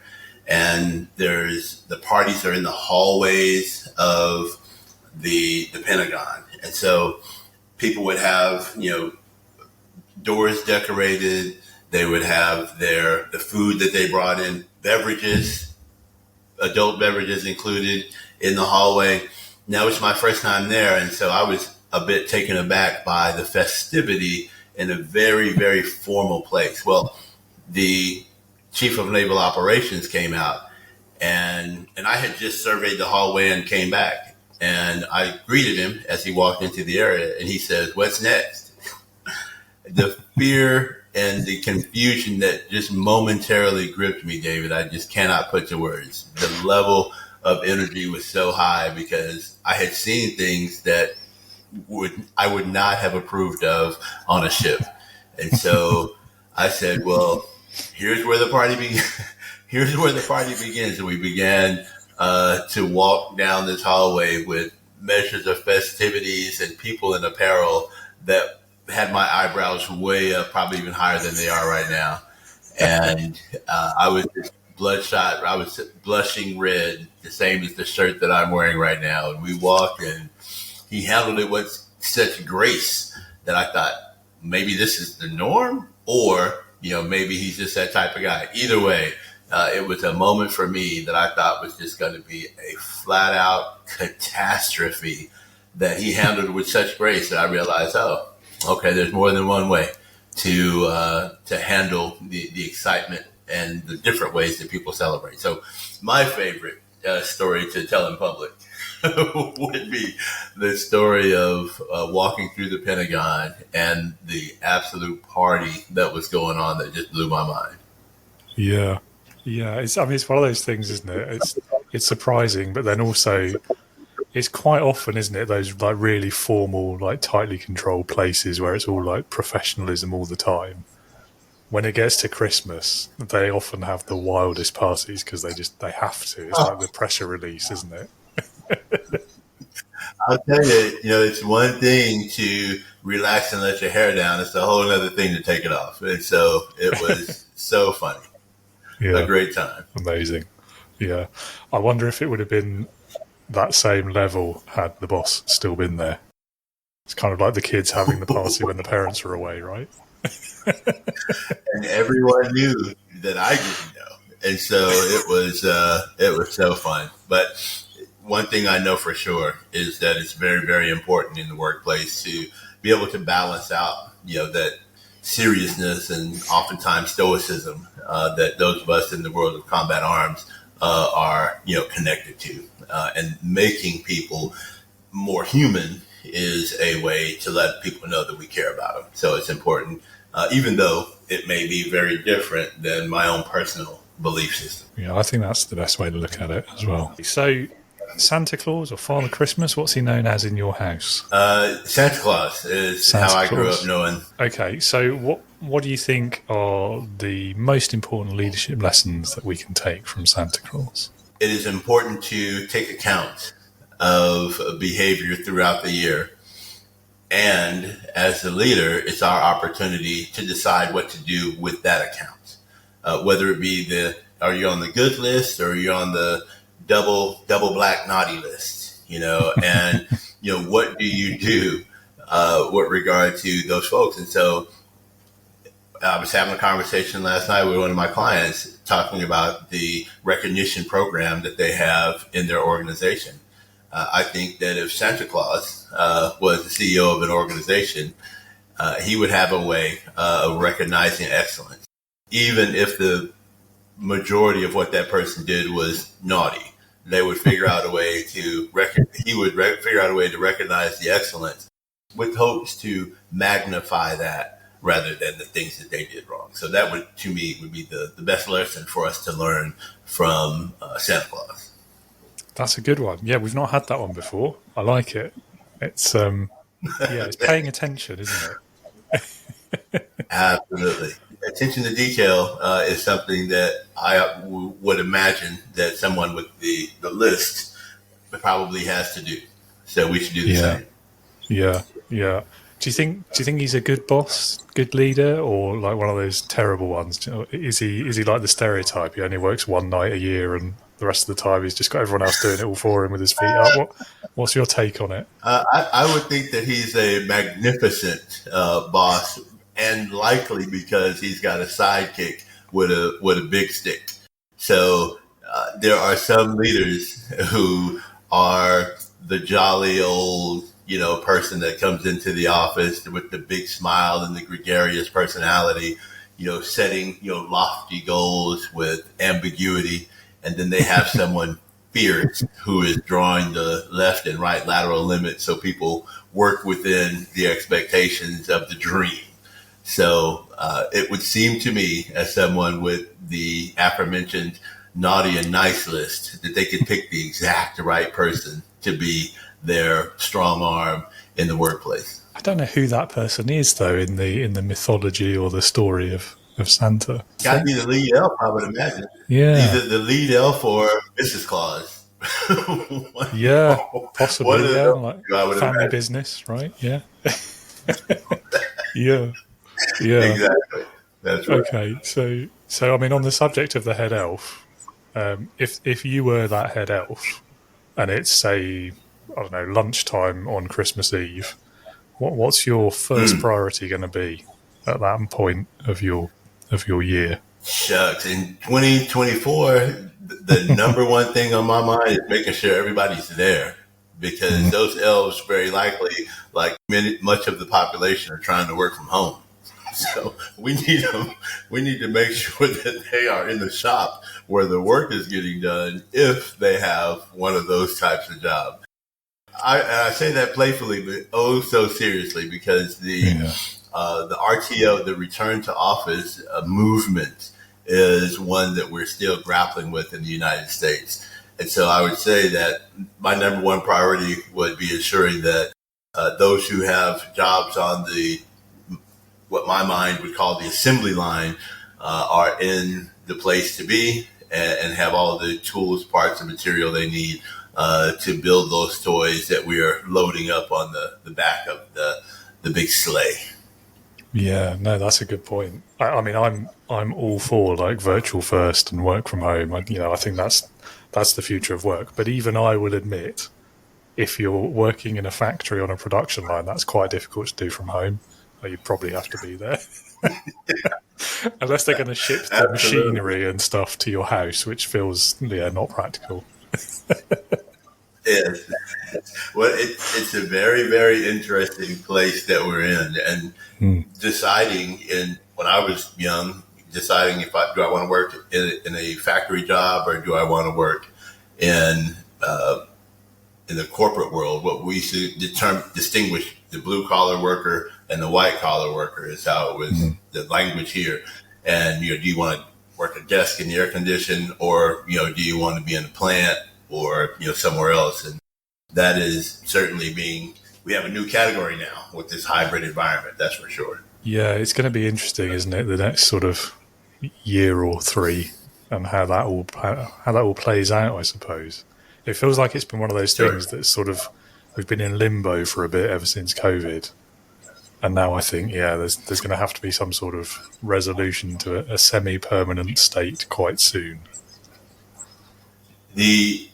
And the parties are in the hallways of the Pentagon. And so people would have, doors decorated. They would have the food that they brought in, beverages, adult beverages included in the hallway. Now it's my first time there, and so I was a bit taken aback by the festivity in a very, very formal place. Well, the chief of naval operations came out, and I had just surveyed the hallway and came back, and I greeted him as he walked into the area, and he says, "What's next?" The fear and the confusion that just momentarily gripped me, David, I just cannot put to words. The level of energy was so high because I had seen things that I would not have approved of on a ship. And so I said, well, here's where the party begins. And we began to walk down this hallway with measures of festivities and people in apparel that had my eyebrows way up, probably even higher than they are right now. And I was just bloodshot. I was blushing red, the same as the shirt that I'm wearing right now. And we walked, and he handled it with such grace that I thought maybe this is the norm, or maybe he's just that type of guy. Either way, it was a moment for me that I thought was just going to be a flat out catastrophe that he handled with such grace that I realized, okay, there's more than one way to handle the excitement and the different ways that people celebrate. So my favorite story to tell in public would be the story of walking through the Pentagon and the absolute party that was going on that just blew my mind. Yeah. Yeah. It's one of those things, isn't it? It's surprising, but then also it's quite often, isn't it, those like really formal, like tightly controlled places where it's all like professionalism all the time. When it gets to Christmas, they often have the wildest parties because they have to. It's like the pressure release, isn't it? I'll tell you, it's one thing to relax and let your hair down. It's a whole other thing to take it off. And so it was so funny. Yeah. A great time. Amazing. Yeah. I wonder if it would have been that same level had the boss still been there. It's kind of like the kids having the party when the parents were away, right? And everyone knew that I didn't know. And so it was so fun. But one thing I know for sure is that it's very, very important in the workplace to be able to balance out, that seriousness and oftentimes stoicism that those of us in the world of combat arms are, connected to. And making people more human is a way to let people know that we care about them. So it's important, even though it may be very different than my own personal belief system. Yeah, I think that's the best way to look at it as well. So Santa Claus or Father Christmas, what's he known as in your house? Santa Claus is how I grew up knowing. Okay, so what do you think are the most important leadership lessons that we can take from Santa Claus? It is important to take account of behavior throughout the year. And as the leader, it's our opportunity to decide what to do with that account. Whether it be are you on the good list or are you on the double black naughty list, and, what do you do with regard to those folks? And so I was having a conversation last night with one of my clients talking about the recognition program that they have in their organization. I think that if Santa Claus was the CEO of an organization, he would have a way of recognizing excellence, even if the majority of what that person did was naughty. They would figure out a way to figure out a way to recognize the excellence with hopes to magnify that rather than the things that they did wrong. So that would be the best lesson for us to learn from Santa Claus. That's a good one. Yeah, we've not had that one before. I like it. It's it's paying attention, isn't it? Absolutely. Attention to detail is something that I would imagine that someone with the list probably has to do. So we should do the same. Yeah, yeah. Do you think he's a good boss, good leader, or like one of those terrible ones? Is he like the stereotype? He only works one night a year, and the rest of the time he's just got everyone else doing it all for him with his feet up. What's your take on it? I would think that he's a magnificent boss, and likely because he's got a sidekick with a big stick. So there are some leaders who are the jolly old person that comes into the office with the big smile and the gregarious personality, setting, lofty goals with ambiguity. And then they have someone fierce who is drawing the left and right lateral limits so people work within the expectations of the dream. So it would seem to me, as someone with the aforementioned naughty and nice list, that they could pick the exact right person to be their strong arm in the workplace. I don't know who that person is, though, in the mythology or the story of Santa. Got to be the lead elf, I would imagine. Yeah. Either the lead elf or Mrs. Claus. Yeah, possibly. Yeah, like family imagine. Business, right? Yeah. Yeah. Exactly. That's right. Okay, so I mean, on the subject of the head elf, if you were that head elf, and it's say, I don't know, lunchtime on Christmas Eve, what's your first priority going to be at that point of your year? Shucks, in 2024, the number one thing on my mind is making sure everybody's there, because those elves very likely, like much of the population, are trying to work from home. So we need them. We need to make sure that they are in the shop where the work is getting done if they have one of those types of jobs. I say that playfully, but oh so seriously, because the RTO, the return to office movement, is one that we're still grappling with in the United States. And so I would say that my number one priority would be ensuring that those who have jobs on what my mind would call the assembly line are in the place to be and have all the tools, parts, and material they need to build those toys that we are loading up on the back of the big sleigh. Yeah, no, that's a good point. I mean, I'm all for like virtual first and work from home. I think that's the future of work. But even I will admit, if you're working in a factory on a production line, that's quite difficult to do from home. You probably have to be there. Unless they're going to ship the machinery and stuff to your house, which feels not practical. Yes. Well, it's a very, very interesting place that we're in, and deciding when I was young, deciding do I want to work in a factory job or do I want to work in the corporate world. What we should distinguish the blue collar worker and the white collar worker is how it was the language here. And do you want to work a desk in the air condition, or do you want to be in a plant or somewhere else? And that is certainly we have a new category now with this hybrid environment, that's for sure. Yeah, it's going to be interesting, isn't it, the next sort of year or three, and how that all plays out, I suppose. It feels like it's been one of those things that sort of we've been in limbo for a bit ever since COVID. And now I think, there's going to have to be some sort of resolution to a semi-permanent state quite soon. The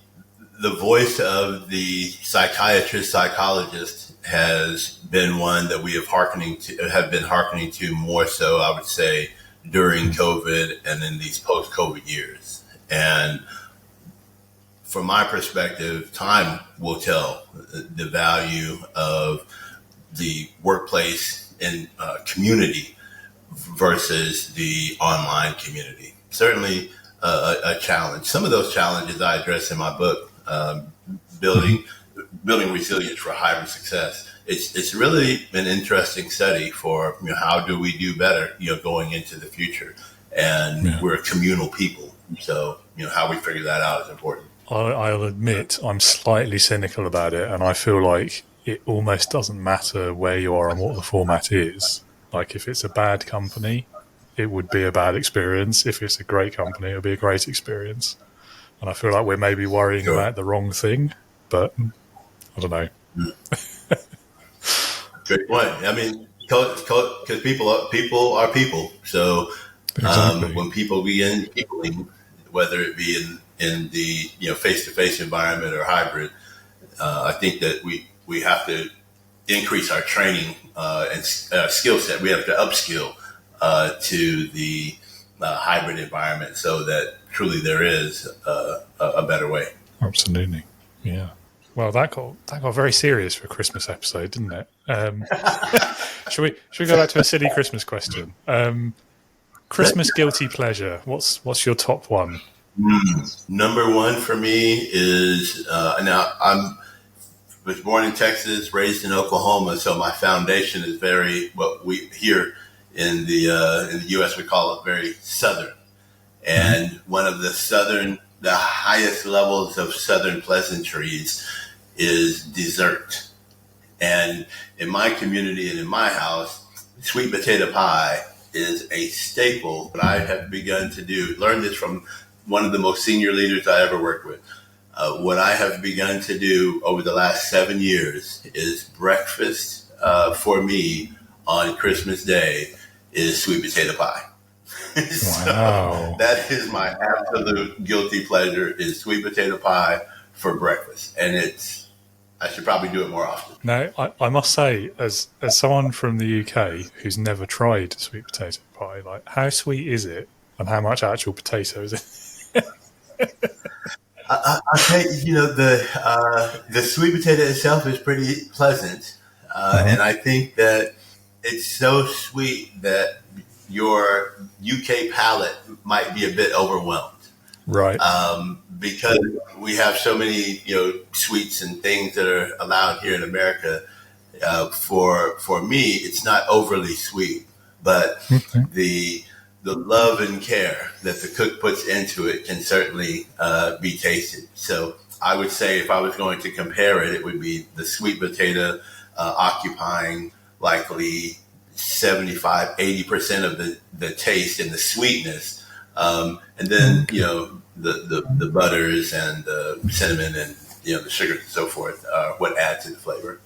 voice of the psychologist has been one that we have been hearkening to more so, I would say, during COVID and in these post-COVID years. And from my perspective, time will tell the value of the workplace and community versus the online community. Certainly a challenge. Some of those challenges I address in my book, building resilience for hybrid success. It's really an interesting study for how do we do better going into the future, and we're a communal people, so how we figure that out is important. I'll admit I'm slightly cynical about it, and I feel like it almost doesn't matter where you are and what the format is. Like, if it's a bad company, it would be a bad experience. If it's a great company, it would be a great experience. And I feel like we're maybe worrying about the wrong thing, but I don't know. Great point. I mean, because people are people. So exactly. When people begin peopling, whether it be in the face-to-face environment or hybrid, I think that we have to increase our training and skill set. We have to upskill to the hybrid environment so that truly there is a better way. Absolutely, yeah. Well, that got very serious for a Christmas episode, didn't it? Should we go back to a silly Christmas question? Christmas guilty pleasure. What's your top one? Number one for me is now was born in Texas, raised in Oklahoma, so my foundation is very what we here in the U.S. we call it very Southern, and one of the highest levels of Southern pleasantries is dessert. And in my community and in my house, sweet potato pie is a staple. But I have begun to learn this from one of the most senior leaders I ever worked with. What I have begun to do over the last 7 years is breakfast for me on Christmas Day is sweet potato pie. So that is my absolute guilty pleasure is sweet potato pie for breakfast. And I should probably do it more often. No, I must say, as someone from the UK who's never tried sweet potato pie, like, how sweet is it and how much actual potato is it? I'll tell you, the sweet potato itself is pretty pleasant. And I think that it's so sweet that your UK palate might be a bit overwhelmed. Right. Because we have so many, sweets and things that are allowed here in America. For me, it's not overly sweet, but the love and care that the cook puts into it can certainly be tasted. So I would say if I was going to compare it, it would be the sweet potato occupying likely 75-80% of the taste and the sweetness, and then the butters and the cinnamon and the sugar and so forth are what add to the flavor.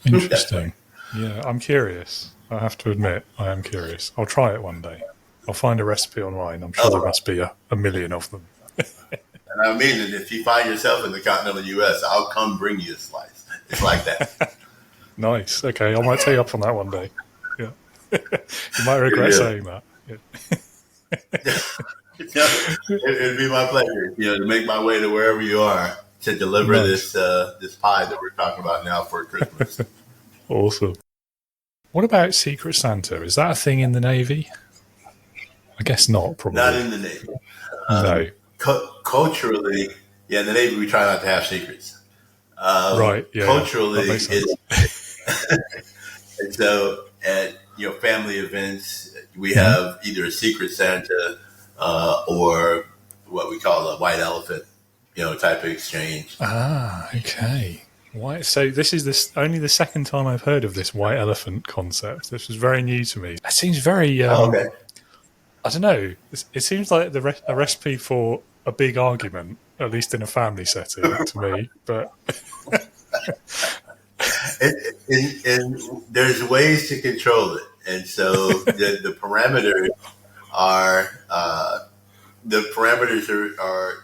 Interesting. Yeah, I'm curious. I have to admit, I am curious. I'll try it one day. I'll find a recipe online. I'm sure there must be a million of them. And I mean that if you find yourself in the continental U.S., I'll come bring you a slice. It's like that. Nice. Okay, I might take you up on that one day. Yeah. You might regret saying that. Yeah. It'd be my pleasure, to make my way to wherever you are to deliver this pie that we're talking about now for Christmas. Awesome. What about Secret Santa? Is that a thing in the Navy? I guess not, probably. Not in the Navy. No. Culturally, in the Navy we try not to have secrets. Right. Yeah. Culturally, and so at family events we have either a Secret Santa or what we call a white elephant, type of exchange. Ah, okay. White. So this is only the second time I've heard of this white elephant concept. This was very new to me. It seems very. Okay. I don't know. It seems like a recipe for a big argument, at least in a family setting, to me. But and there's ways to control it, and so the parameters are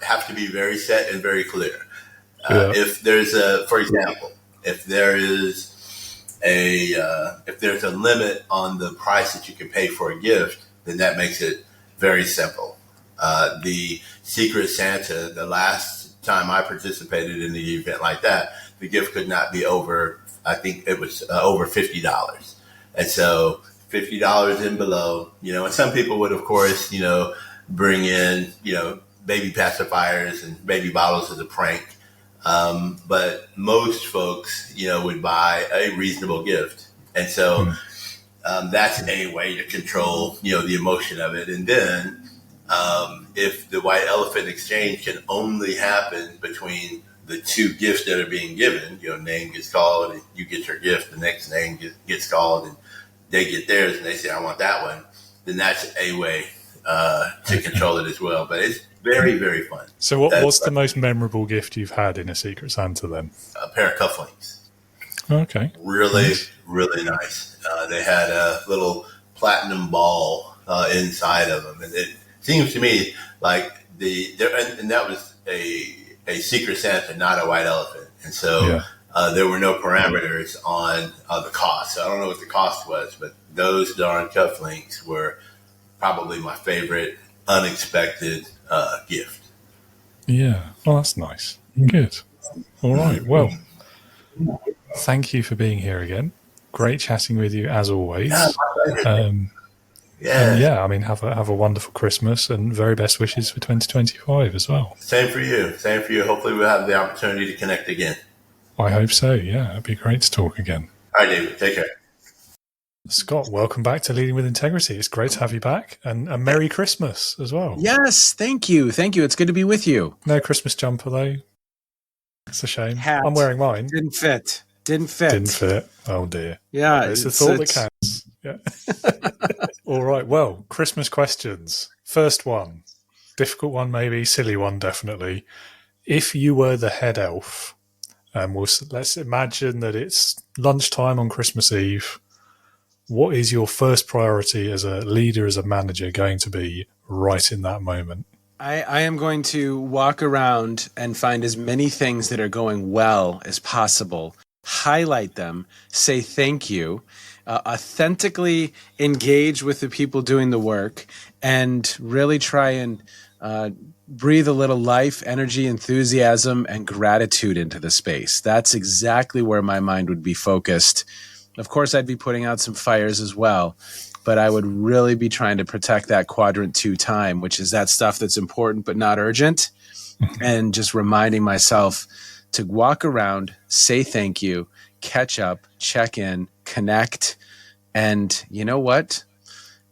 have to be very set and very clear. If there's for example, if there's a limit on the price that you can pay for a gift, then that makes it very simple. The Secret Santa, the last time I participated in the event like that, the gift could not be over, I think it was over $50. And so $50 and below, and some people would, of course, bring in, baby pacifiers and baby bottles as a prank. But most folks, would buy a reasonable gift. And so that's a way to control, the emotion of it. And then if the white elephant exchange can only happen between the two gifts that are being given, name gets called and you get your gift, the next name gets called and they get theirs and they say, I want that one, then that's a way to control it as well. But it's very, very fun. So what's the most memorable gift you've had in a Secret Santa then? A pair of cufflinks. Okay. Really, really nice. They had a little platinum ball inside of them. And it seems to me like and that was a Secret Santa, not a white elephant. And so there were no parameters on the cost. So I don't know what the cost was, but those darn cufflinks were probably my favorite unexpected gift. Yeah. Well, that's nice. Good. All right. Well, thank you for being here again. Great chatting with you as always. I mean, have a wonderful Christmas and very best wishes for 2025 as well. Same for you. Same for you. Hopefully we'll have the opportunity to connect again. I hope so. Yeah, it'd be great to talk again. All right, David. Take care. Scott, welcome back to Leading with Integrity. It's great to have you back, and a Merry Christmas as well. Yes, thank you. Thank you. It's good to be with you. No Christmas jumper, though. It's a shame. Hat. I'm wearing mine. Didn't fit. Oh, dear. Yeah. It's the thought that counts. Yeah. All right. Well, Christmas questions. First one. Difficult one, maybe. Silly one, definitely. If you were the head elf, let's imagine that it's lunchtime on Christmas Eve. What is your first priority as a leader, as a manager, going to be right in that moment? I am going to walk around and find as many things that are going well as possible, highlight them, say thank you, authentically engage with the people doing the work, and really try and breathe a little life, energy, enthusiasm, and gratitude into the space. That's exactly where my mind would be focused Of course, I'd be putting out some fires as well, but I would really be trying to protect that quadrant 2 time, which is that stuff that's important but not urgent, and just reminding myself to walk around, say thank you, catch up, check in, connect, and you know what?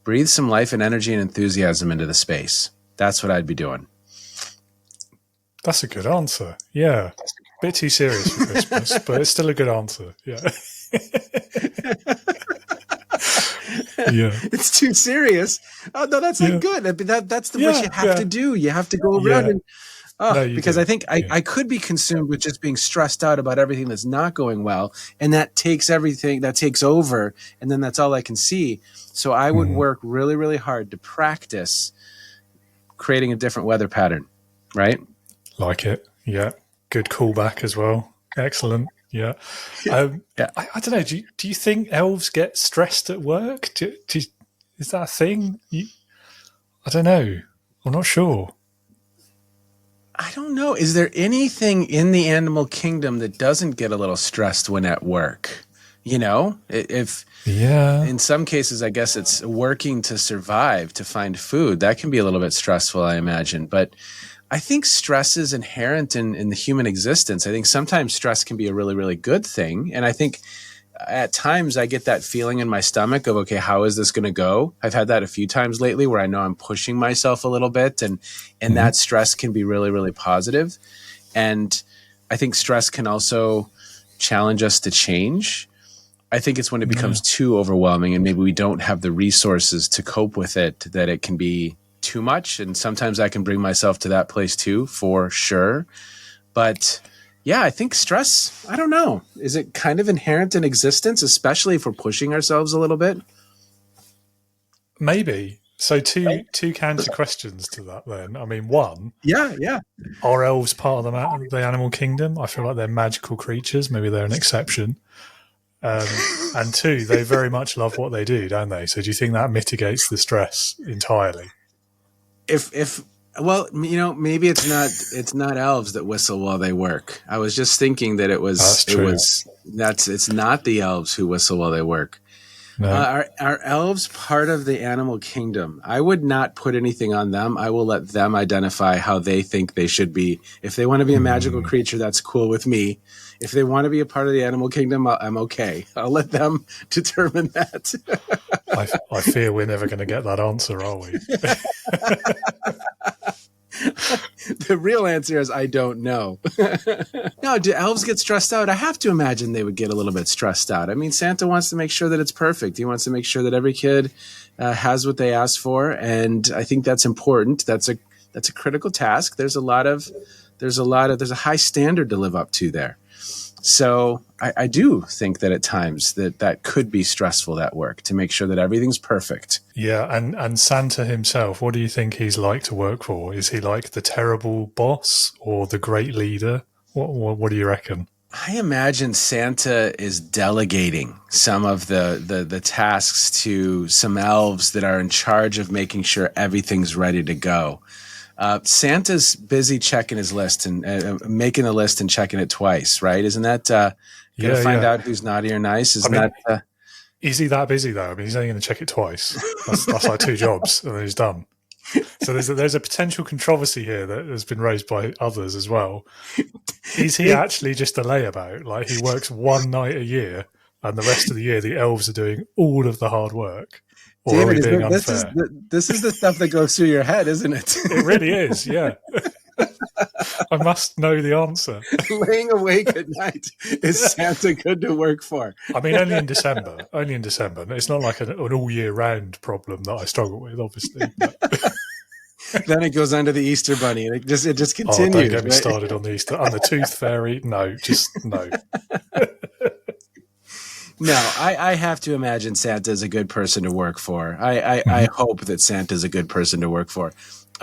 Breathe some life and energy and enthusiasm into the space. That's what I'd be doing. That's a good answer. Yeah. Bit too serious for Christmas, but it's still a good answer. Yeah. Yeah. It's too serious. Oh no, that's not good. I mean, that's what you have to do. You have to go around and because I think I could be consumed with just being stressed out about everything that's not going well, and that takes over, and then that's all I can see. So I would work really, really hard to practice creating a different weather pattern, right? Like it. Yeah. Good callback as well. Excellent. Yeah. I don't know. Do you think elves get stressed at work? Is that a thing? I don't know. I'm not sure. I don't know. Is there anything in the animal kingdom that doesn't get a little stressed when at work? You know, in some cases, I guess it's working to survive, to find food. That can be a little bit stressful, I imagine. But I think stress is inherent in the human existence. I think sometimes stress can be a really, really good thing. And I think at times I get that feeling in my stomach of, okay, how is this going to go? I've had that a few times lately where I know I'm pushing myself a little bit, and that stress can be really, really positive. And I think stress can also challenge us to change. I think it's when it becomes too overwhelming and maybe we don't have the resources to cope with it, that it can be too much. And sometimes I can bring myself to that place too, for sure. But yeah, I think stress, I don't know. Is it kind of inherent in existence, especially if we're pushing ourselves a little bit? Maybe. So two counter questions to that then. I mean, one. Yeah. Are elves part of the animal kingdom? I feel like they're magical creatures. Maybe they're an exception. And two, they very much love what they do, don't they? So do you think that mitigates the stress entirely? Well, you know, maybe it's not elves that whistle while they work. I was just thinking that it's not the elves who whistle while they work. No. Are elves part of the animal kingdom? I would not put anything on them. I will let them identify how they think they should be. If they want to be a magical creature, that's cool with me. If they want to be a part of the animal kingdom, I'm okay. I'll let them determine that. I fear we're never going to get that answer, are we? The real answer is I don't know. No, do elves get stressed out? I have to imagine they would get a little bit stressed out. I mean, Santa wants to make sure that it's perfect. He wants to make sure that every kid has what they asked for, and I think that's important. That's a critical task. There's a high standard to live up to there. So I do think that at times that could be stressful, that work, to make sure that everything's perfect. Yeah, and Santa himself, what do you think he's like to work for? Is he like the terrible boss or the great leader? What do you reckon? I imagine Santa is delegating some of the tasks to some elves that are in charge of making sure everything's ready to go. Santa's busy checking his list and making a list and checking it twice, right? Isn't that going to find out who's naughty or nice? Is he that busy though? I mean, he's only going to check it twice. That's like 2 jobs, and then he's done. So there's a potential controversy here that has been raised by others as well. Is he actually just a layabout? Like he works one night a year, and the rest of the year the elves are doing all of the hard work? Or David, are we being unfair? This is the stuff that goes through your head, isn't it? It really is, yeah. I must know the answer. Laying awake at night, is Santa good to work for? I mean, only in December. It's not like an all year round problem that I struggle with, obviously. Then it goes on to the Easter Bunny. It just continues. Oh, don't get me started on the Easter. On the Tooth Fairy. No, just no. No, I have to imagine Santa is a good person to work for. I hope that Santa is a good person to work for.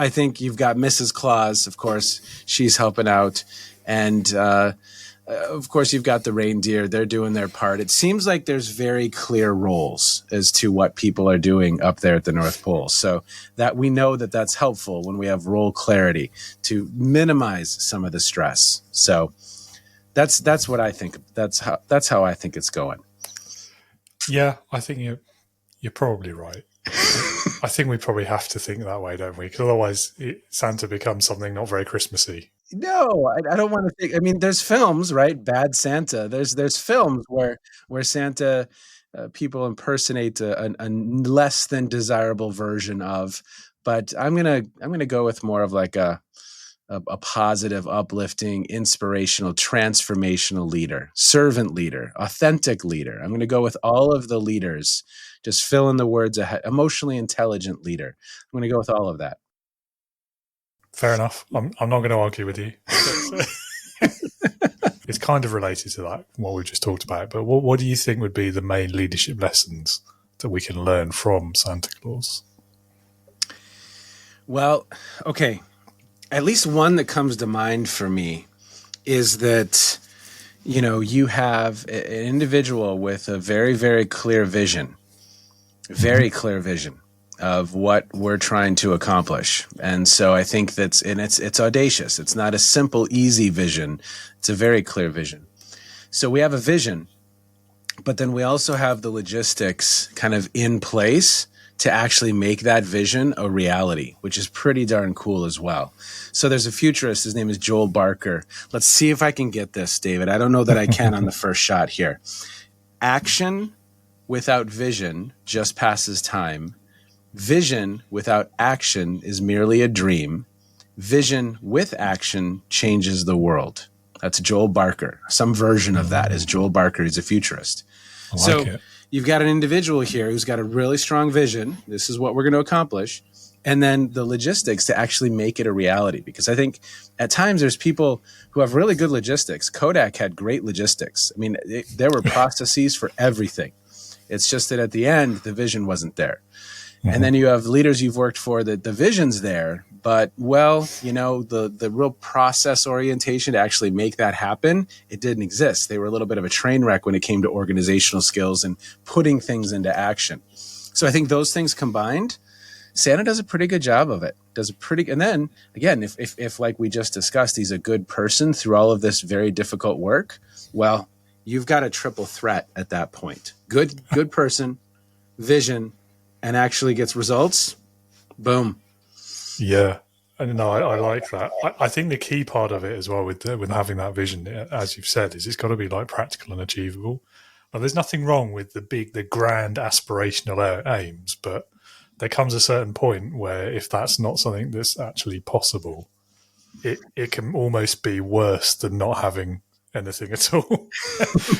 I think you've got Mrs. Claus, of course, she's helping out. And, of course, you've got the reindeer. They're doing their part. It seems like there's very clear roles as to what people are doing up there at the North Pole. So that we know that that's helpful when we have role clarity to minimize some of the stress. So that's what I think. That's how I think it's going. Yeah, I think you're probably right. I think we probably have to think that way, don't we? Because otherwise, Santa becomes something not very Christmassy. No, I don't want to think. I mean, there's films, right? Bad Santa. There's films where Santa people impersonate a less than desirable version of. But I'm gonna go with more of like a positive, uplifting, inspirational, transformational leader, servant leader, authentic leader. I'm going to go with all of the leaders. Just fill in the words ahead. Emotionally intelligent leader. I'm going to go with all of that. Fair enough. I'm not going to argue with you. It's kind of related to that, what we just talked about. But what do you think would be the main leadership lessons that we can learn from Santa Claus? Well, okay. At least one that comes to mind for me is that, you have an individual with a very, very clear vision of what we're trying to accomplish. And so I think it's audacious. It's not a simple, easy vision. It's a very clear vision. So we have a vision, but then we also have the logistics kind of in place to actually make that vision a reality, which is pretty darn cool as well. So there's a futurist. His name is Joel Barker. Let's see if I can get this, David. I don't know that I can on the first shot here. Action without vision just passes time. Vision without action is merely a dream. Vision with action changes the world. That's Joel Barker. Some version of that is Joel Barker. He's a futurist. I like it. You've got an individual here who's got a really strong vision. This is what we're going to accomplish. And then the logistics to actually make it a reality. Because I think at times there's people who have really good logistics. Kodak had great logistics. I mean, there were processes for everything. It's just that at the end, the vision wasn't there. Mm-hmm. And then you have leaders you've worked for that the vision's there, but the real process orientation to actually make that happen, it didn't exist. They were a little bit of a train wreck when it came to organizational skills and putting things into action. So I think those things combined, Santa does a pretty good job of it. And then again, if like we just discussed, he's a good person through all of this very difficult work, well, you've got a triple threat at that point. Good person, vision, and actually gets results. Boom. Yeah. And no, I like that. I think the key part of it as well with having that vision, as you've said, is it's got to be like practical and achievable. Now, there's nothing wrong with the grand aspirational aims, but there comes a certain point where if that's not something that's actually possible, it can almost be worse than not having anything at all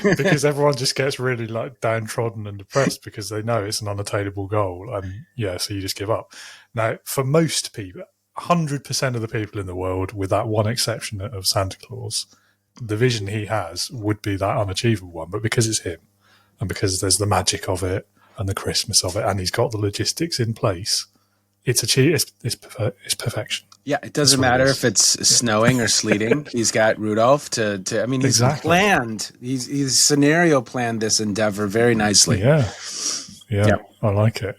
because everyone just gets really like downtrodden and depressed because they know it's an unattainable goal, and so you just give up. Now, for most people, 100% of the people in the world, with that one exception of Santa Claus, the vision he has would be that unachievable one, but because it's him and because there's the magic of it and the Christmas of it and he's got the logistics in place, it's perfection. Yeah, it doesn't matter if it's snowing or sleeting. He's got Rudolph to I mean, he's planned. He's scenario planned this endeavor very nicely. Yeah. I like it.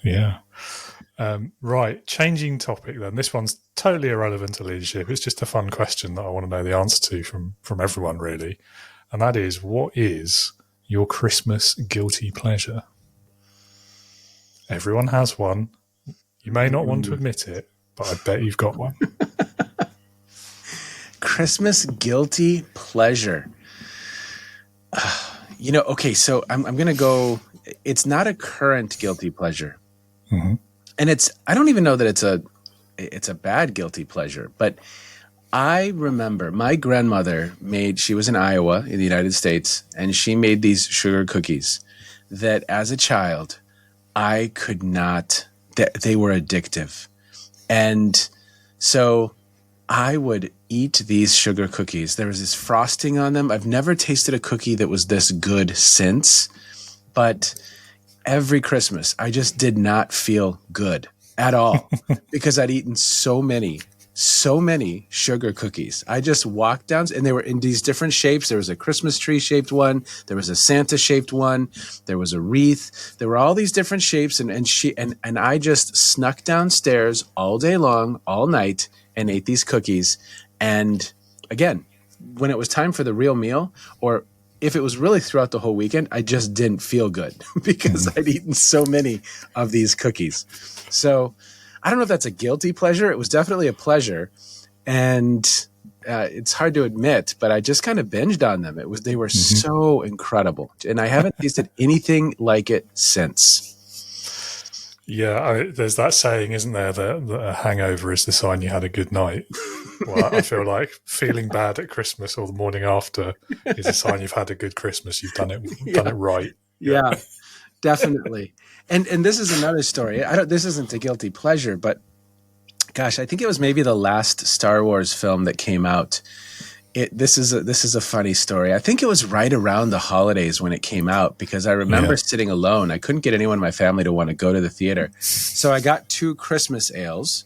Yeah. Right. Changing topic then. This one's totally irrelevant to leadership. It's just a fun question that I want to know the answer to from everyone, really. And that is, what is your Christmas guilty pleasure? Everyone has one. You may not want to admit it, but I bet you've got one. Christmas guilty pleasure. Okay, so I'm going to go, it's not a current guilty pleasure. Mm-hmm. And I don't even know that it's a bad guilty pleasure, but I remember my grandmother she was in Iowa in the United States, and she made these sugar cookies that as a child, I could not, they were addictive. And so I would eat these sugar cookies. There was this frosting on them. I've never tasted a cookie that was this good since, but every Christmas, I just did not feel good at all because I'd eaten so many sugar cookies. I just walked down, and they were in these different shapes. There was a Christmas tree shaped one. There was a Santa shaped one. There was a wreath. There were all these different shapes. And I just snuck downstairs all day long, all night, and ate these cookies. And again, when it was time for the real meal, or if it was really throughout the whole weekend, I just didn't feel good because I'd eaten so many of these cookies. So I don't know if that's a guilty pleasure. It was definitely a pleasure. And it's hard to admit, but I just kind of binged on them. They were so incredible. And I haven't tasted anything like it since. Yeah, there's that saying, isn't there, that a hangover is the sign you had a good night. Well, I feel like feeling bad at Christmas or the morning after is a sign you've had a good Christmas. You've done it right. Yeah, definitely. And this is another story. This isn't a guilty pleasure, but gosh, I think it was maybe the last Star Wars film that came out. This is a funny story. I think it was right around the holidays when it came out, because I remember sitting alone. I couldn't get anyone in my family to want to go to the theater. So I got 2 Christmas ales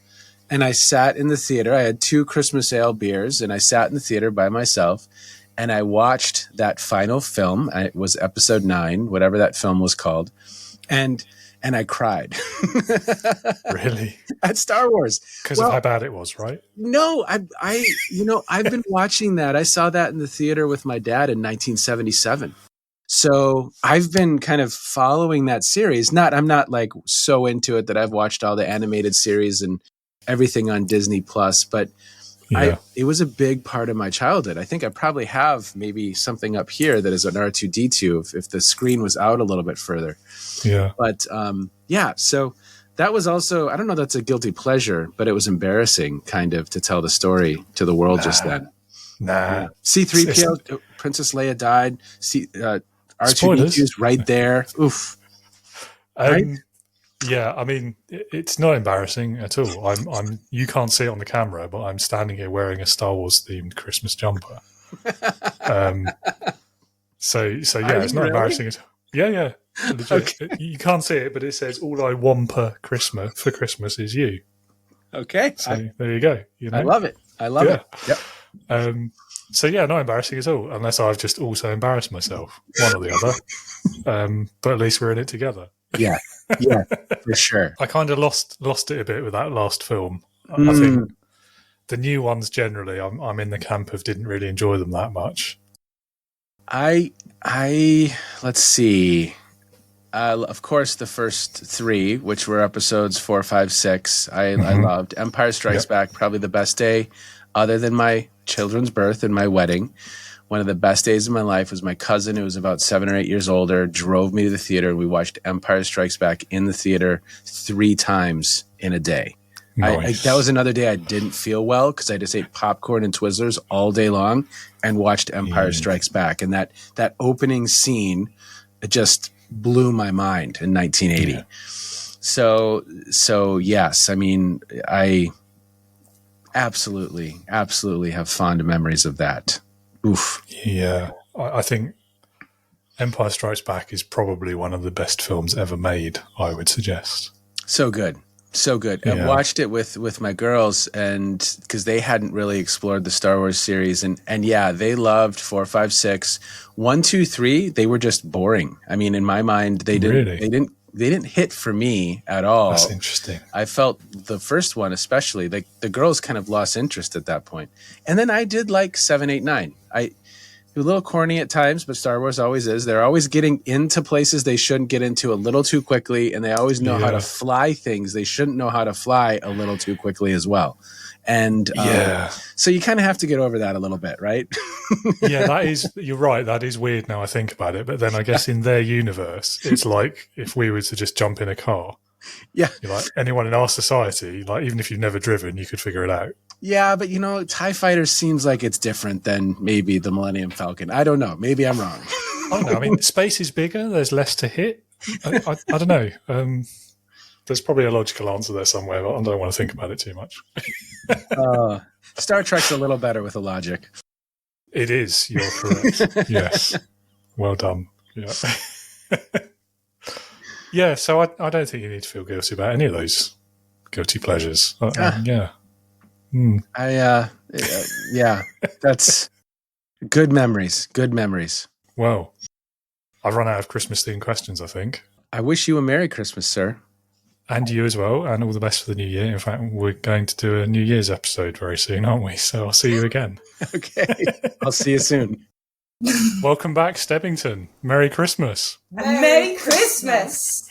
and I sat in the theater. I had 2 Christmas ale beers and I sat in the theater by myself and I watched that final film. It was episode 9, whatever that film was called. And I cried. Really? At Star Wars. Because of how bad it was, right? No, I've been watching that. I saw that in the theater with my dad in 1977. So I've been kind of following that series. I'm not like so into it that I've watched all the animated series and everything on Disney Plus, but it was a big part of my childhood. I think I probably have maybe something up here that is an R2-D2 if the screen was out a little bit further. Yeah. But so that was also, I don't know if that's a guilty pleasure, but it was embarrassing kind of to tell the story to the world just then. Nah. C-3PO, Princess Leia died. R2-D2 is right there. Oof. Yeah, I mean, it's not embarrassing at all. You can't see it on the camera, but I'm standing here wearing a Star Wars themed Christmas jumper. So yeah, it's not embarrassing at all. Yeah. Legit. Okay. You can't see it, but it says "All I want for Christmas is you." Okay, so there you go. I love it. I love it. Yep. So yeah, not embarrassing at all, unless I've just also embarrassed myself, one or the other. But at least we're in it together. Yeah, for sure. I kind of lost it a bit with that last film. I think the new ones generally, I'm in the camp of didn't really enjoy them that much. I let's see. Of course, the first 3, which were episodes 4, 5, 6, I loved. Empire Strikes Back, probably the best day, other than my children's birth and my wedding. One of the best days of my life was my cousin, who was about 7 or 8 years older, drove me to the theater, and we watched Empire Strikes Back in the theater 3 times in a day. Nice. That was another day I didn't feel well because I just ate popcorn and Twizzlers all day long and watched Empire Strikes Back. And that opening scene, it just blew my mind in 1980. Yeah. So yes, I mean, I absolutely have fond memories of that. Oof. Yeah, I think Empire Strikes Back is probably one of the best films ever made, I would suggest. So good. Yeah. I watched it with my girls, and because they hadn't really explored the Star Wars series, and yeah, they loved 4, 5, 6, 1, 2, 3. They were just boring. I mean, in my mind, they didn't hit for me at all. That's interesting. I felt the first one, especially, like the girls kind of lost interest at that point. And then I did like 7, 8, 9. A little corny at times, but Star Wars always is. They're always getting into places they shouldn't get into a little too quickly, and they always know how to fly things they shouldn't know how to fly a little too quickly as well. And so you kind of have to get over that a little bit, right? Yeah, you're right. That is weird now I think about it. But then I guess in their universe, it's like if we were to just jump in a car. Yeah. You're like anyone in our society, like even if you've never driven, you could figure it out. Yeah, but TIE Fighter seems like it's different than maybe the Millennium Falcon. I don't know. Maybe I'm wrong. I don't know. I mean, space is bigger. There's less to hit. I don't know. There's probably a logical answer there somewhere, but I don't want to think about it too much. Star Trek's a little better with the logic. It is. You're correct. Yes. Well done. Yeah. Yeah, so I don't think you need to feel guilty about any of those guilty pleasures. Yeah. Yeah, that's good memories. Good memories. Well, I've run out of Christmas-themed questions, I think. I wish you a Merry Christmas, sir. And you as well, and all the best for the new year. In fact, we're going to do a New Year's episode very soon, aren't we? So I'll see you again. Okay. I'll see you soon. Welcome back, Stebbington. Merry Christmas. Merry Christmas.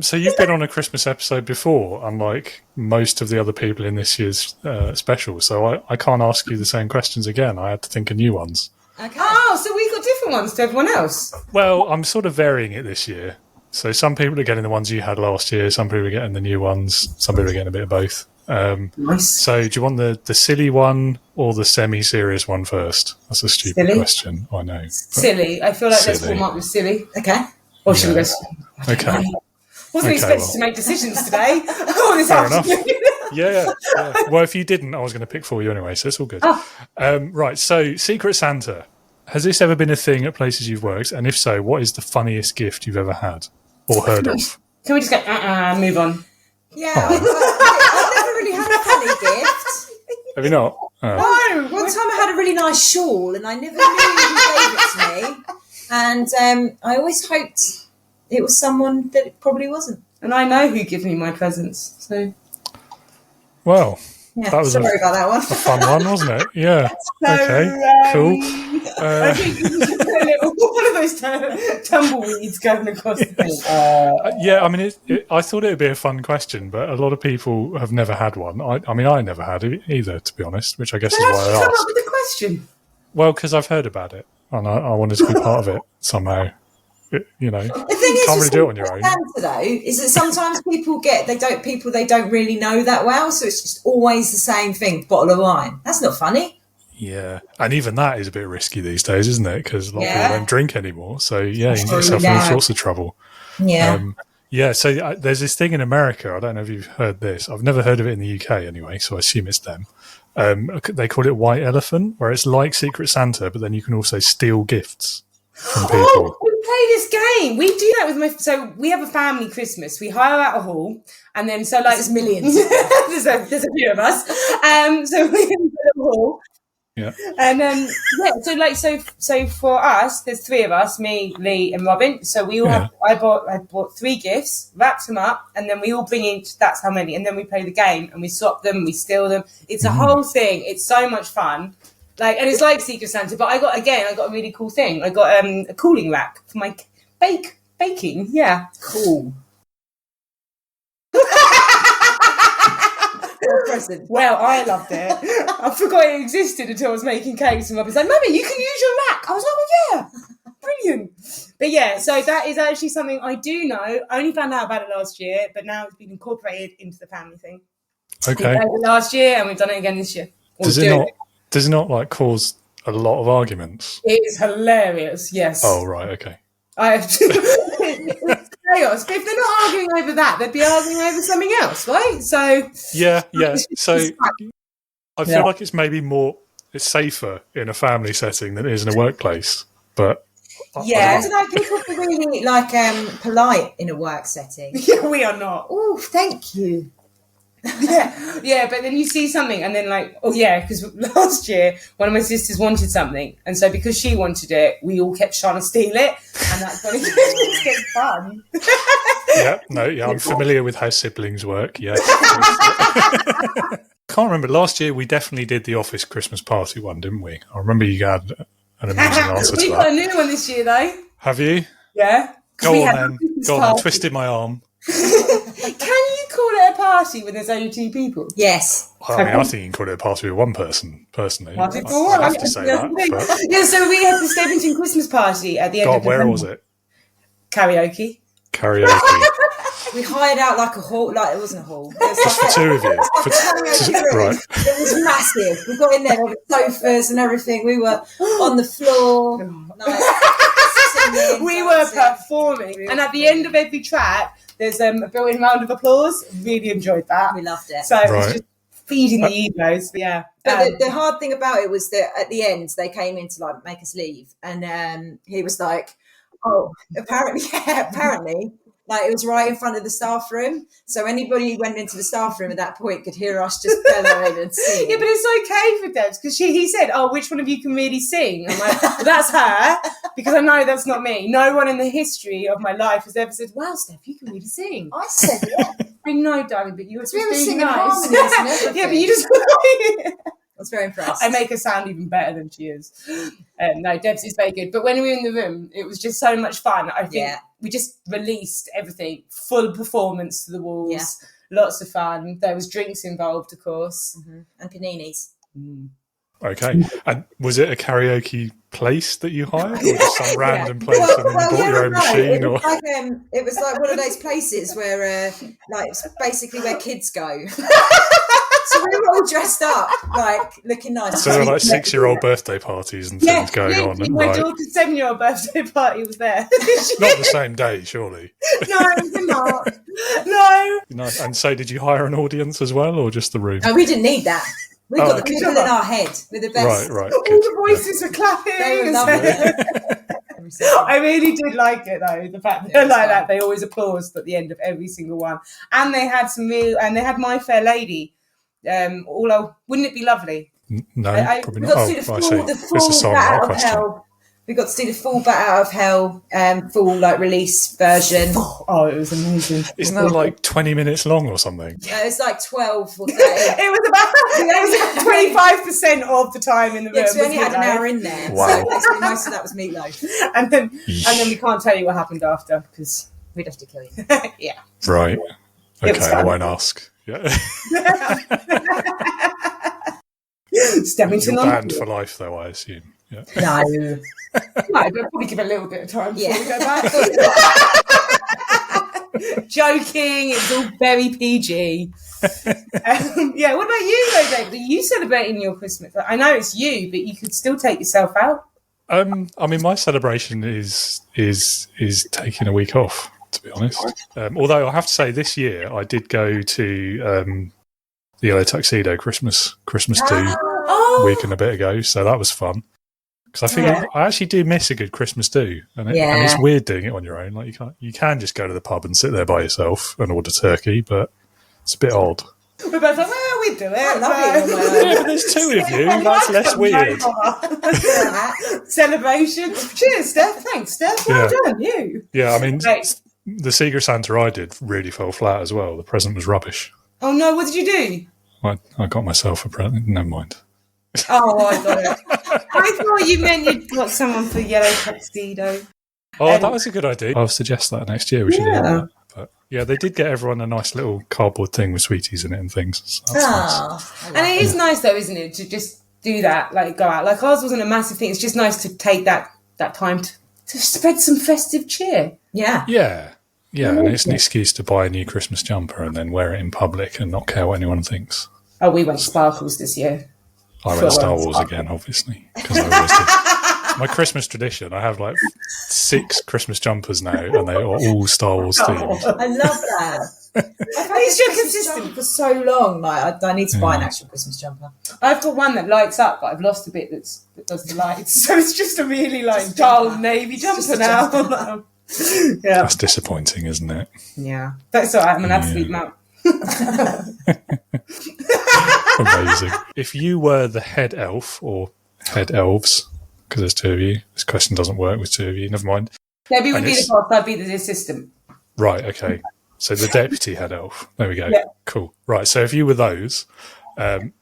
So you've been on a Christmas episode before, unlike most of the other people in this year's special. So I can't ask you the same questions again. I had to think of new ones. Okay. Oh, so we've got different ones to everyone else. Well, I'm sort of varying it this year. So some people are getting the ones you had last year. Some people are getting the new ones. Some people are getting a bit of both. Nice. So do you want the silly one or the semi-serious one first? That's a stupid question, I know. Silly. I feel like let's warm up with silly. Okay. Or should we go? Okay. Wasn't expected to make decisions today. This Fair enough. afternoon. Yeah. Well, if you didn't, I was going to pick for you anyway, so it's all good. Right, so Secret Santa. Has this ever been a thing at places you've worked? And if so, what is the funniest gift you've ever had or heard of? Can we just go, move on? Yeah, I've never really had a funny gift. Have you not? No, one time I had a really nice shawl and I never knew who gave it to me. And I always hoped it was someone that it probably wasn't. And I know who gives me my presents, so... Well, yeah, that was sorry about that one. A fun one, wasn't it? Yeah. Cool. I think you should put a little, one of those tumbleweeds going across the thing. Yeah, I mean, I thought it would be a fun question, but a lot of people have never had one. I mean, I never had it either, to be honest, which I guess is why I How did you come up asked. with the question? Well, because I've heard about it, and I wanted to be part of it somehow. You know, the thing is, can't really do it on your own. Santa, though, is that sometimes they don't really know that well, so it's just always the same thing: bottle of wine. That's not funny. Yeah, and even that is a bit risky these days, isn't it? Because a lot of people don't drink anymore. So yeah, you can get yourself in all sorts of trouble. Yeah. So there's this thing in America. I don't know if you've heard this. I've never heard of it in the UK anyway, so I assume it's them. They call it White Elephant, where it's like Secret Santa, but then you can also steal gifts from people. Oh, we play this game. We do that with so we have a family Christmas. We hire out a hall, and then there's millions. there's a few of us. So we have a hall. Yeah. And so for us, there's three of us, me, Lee, and Robin. So we all have. I bought 3 gifts, wrapped them up, and then we all bring in. That's how many, and then we play the game, and we swap them, we steal them. It's a whole thing. It's so much fun. And it's like Secret Santa, but I got a really cool thing. I got a cooling rack for my baking. Yeah, cool. Present. Well, I loved it. I forgot it existed until I was making cakes, and Robin's like, "Mummy, you can use your rack." I was like, "Oh yeah, brilliant." But yeah, so that is actually something I do know. I only found out about it last year, but now it's been incorporated into the family thing. Okay. We did it last year, and we've done it again this year. Does it not like cause a lot of arguments? It's hilarious. Yes. Oh right, okay. It's chaos. But if they're not arguing over that, they'd be arguing over something else, right? So yeah. So I feel like it's maybe it's safer in a family setting than it is in a workplace. But I don't know. People are really polite in a work setting. Yeah, we are not. Oh, thank you. Yeah, but then you see something and then because last year one of my sisters wanted something, and so because she wanted it, we all kept trying to steal it, and that's when it gets fun. I'm familiar with how siblings work. Yeah. Can't remember. Last year we definitely did the office Christmas party one, didn't we? I remember you had an amazing answer to that. We've got a new one this year though. Have you? Yeah. Go on then. Twisted my arm. Can you call it a party when there's only 2 people? Yes. Well, I mean, I think you can call it a party with one person, personally. I have to say that. But... Yeah, so we had the Stebbington Christmas party at the end of where was it? Karaoke. We hired out like a hall, it wasn't a hall. Just for 2 of you. Right. It was massive. We got in there with sofas and everything. We were on the floor. Singing, we were performing. And at the end of every track, there's a built-in round of applause. Really enjoyed that. We loved it. So it was just feeding the egos. But yeah. But the hard thing about it was that at the end, they came in to make us leave. And he was like, oh, apparently, it was right in front of the staff room. So anybody who went into the staff room at that point could hear us just bellowing and singing. Yeah, but it's okay for Debs because he said, oh, which one of you can really sing? I'm like, well, that's her, because I know that's not me. No one in the history of my life has ever said, wow, Steph, you can really sing. I said it. I know, darling, but you were we were being singing nice. harmonies and everything. Yeah, but you just... was very impressed. I make her sound even better than she is. No, Debs is very good. But when we were in the room, it was just so much fun. I think we just released everything, full performance to the walls. Yeah. Lots of fun. There was drinks involved, of course. And paninis. Okay. And was it a karaoke place that you hired, or just some random place and then you bought your own machine? It was like one of those places where, like, it's basically where kids go. So we were all dressed up, like, looking nice. So there were like 6-year-old birthday parties and things going on. And, my daughter's 7-year-old birthday party was there. Not the same day, surely. No, it was in March. No. Nice. And so did you hire an audience as well, or just the room? No, we didn't need that. We've got the people in our head with the best. Right. All the voices were clapping. They were lovely. I really did like it though. The fact that they're like that, they always applaud at the end of every single one. And they had they had My Fair Lady. Wouldn't it be lovely? No, probably we not. got to see the full Bat Out of Hell. We got to see the full Bat Out of Hell, full like release version. Oh, it was amazing. Isn't that like 20 minutes long or something? It was like 12 or 13. it was about 25% of the time in the room. Yeah, because we only had an hour in there. Wow. So basically most of that was meatloaf. and then we can't tell you what happened after because we'd have to kill you. Yeah. Right. Okay, I won't ask. Yeah. Stemmington You're banned for life, though, I assume. Yeah. No. I'll probably give it a little bit of time before we go back. Joking, it's all very PG. What about you, though, David? Are you celebrating your Christmas? I know it's you, but you could still take yourself out. I mean, my celebration is taking a week off, to be honest. Although I have to say, this year I did go to the Yellow Tuxedo Christmas do a week and a bit ago, so that was fun. Because I think I actually do miss a good Christmas do, and it's weird doing it on your own. Like you can just go to the pub and sit there by yourself and order turkey, but it's a bit odd. We're both like, well, we do it. I love it. Yeah, but there's 2 of you. That's less weird. Celebration. Cheers, Steph. Thanks, Steph. Well done, you. Yeah, I mean, the Secret Santa I did really fell flat as well. The present was rubbish. Oh no, what did you do? I got myself a present. Never mind. Oh, I got it. I thought you meant you'd got someone for Yellow Tuxedo. Oh, that was a good idea. I'll suggest that next year. We should do that. But yeah, they did get everyone a nice little cardboard thing with sweeties in it and things. So that's nice. And it is nice though, isn't it, to just do that, like go out. Like ours wasn't a massive thing. It's just nice to take that time to spread some festive cheer. Yeah. Yeah, and it's an excuse to buy a new Christmas jumper and then wear it in public and not care what anyone thinks. Oh, we went Sparkles this year. I went Star Wars again, obviously, because I always do. My Christmas tradition, I have like 6 Christmas jumpers now, and they are all Star Wars themed. I love that. I've had this Christmas jumper for so long. Like I need to buy an actual Christmas jumper. I've got one that lights up, but I've lost a bit that does the lights. So it's just a really like dull navy jumper now. Yeah, that's disappointing, isn't it? Yeah, that's all right. I'm gonna have to leave them out. Amazing. If you were the head elf or head elves, because there's 2 of you, this question doesn't work with 2 of you. Never mind. Debbie would be the boss. I'd be the assistant. Right. Okay. So the deputy head elf. There we go. Yeah. Cool. Right. So if you were those,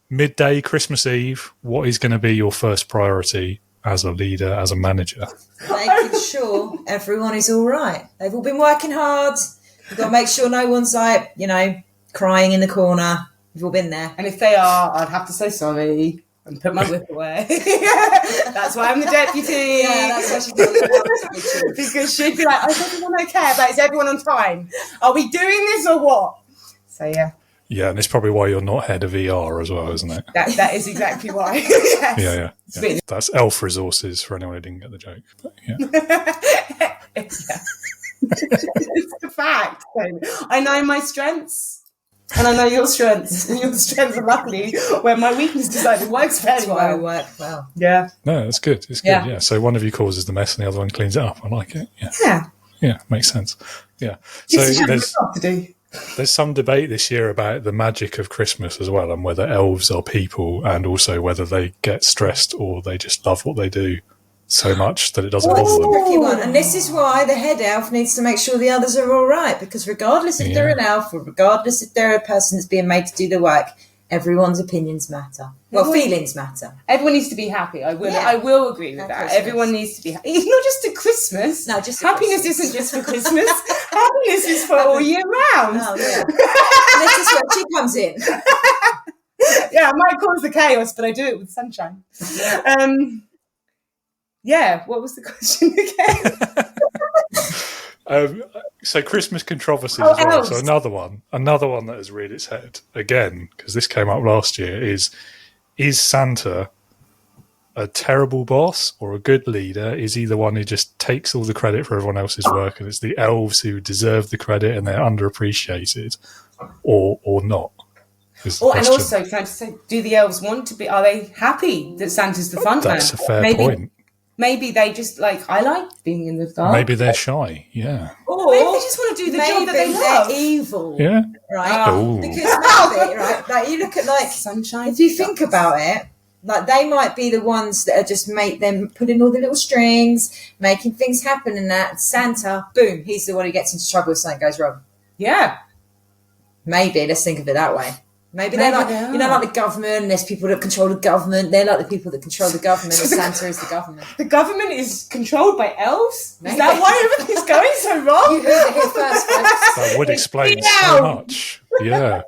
midday Christmas Eve, what is going to be your first priority as a leader, as a manager? Making sure everyone is all right. They've all been working hard. We've got to make sure no one's like, crying in the corner. We've all been there. And if they are, I'd have to say sorry and put my whip away. That's why I'm the deputy. Yeah, that's why she's doing because she'd be like, is everyone okay? But is everyone on time? Are we doing this or what? So, yeah. Yeah, and it's probably why you're not head of ER as well, isn't it? That is exactly why. Yes. Yeah. That's elf resources for anyone who didn't get the joke. But, yeah. It's the fact. I know my strengths. And I know your strengths. And your strengths are luckily where my weakness decided works very well. I work well. Yeah. No, that's good. It's good. Yeah. So one of you causes the mess and the other one cleans it up. I like it. Yeah. Yeah, makes sense. Yeah. So there's some debate this year about the magic of Christmas as well, and whether elves are people, and also whether they get stressed or they just love what they do so much that it doesn't bother them. Tricky one. And this is why the head elf needs to make sure the others are all right, because regardless if they're an elf or regardless if they're a person that's being made to do the work, everyone's opinions matter. Well, feelings matter. Everyone needs to be happy. I will agree with that. Christmas. Everyone needs to be happy. It's not just at Christmas. No, just happiness isn't just for Christmas. Happiness is for all year round. Oh, yeah. This is where she comes in. Yeah, I might cause the chaos, but I do it with sunshine. Yeah, what was the question again? So Christmas controversy as well. So another one that has reared its head again, because this came up last year, is Santa a terrible boss or a good leader? Is he the one who just takes all the credit for everyone else's work, and it's the elves who deserve the credit and they're underappreciated, or not? And also, can I just say, do the elves want to be? Are they happy that Santa's the front man? That's a fair point. Maybe they just I like being in the dark. Maybe they're shy, yeah. Or maybe they just want to do the job that they love. They're evil. Yeah. Right? Because maybe, right, like you look at sunshine. If you think about it, they might be the ones that are just make them putting all the little strings, making things happen, and that Santa, boom, he's the one who gets into trouble if something goes wrong. Yeah. Maybe, let's think of it that way. Maybe they're like, like the government, there's people that control the government. They're like the people that control the government, and Santa is the government. The government is controlled by elves? Maybe. Is that why everything's going so wrong? You heard it here first, folks. That would explain so much. Yeah.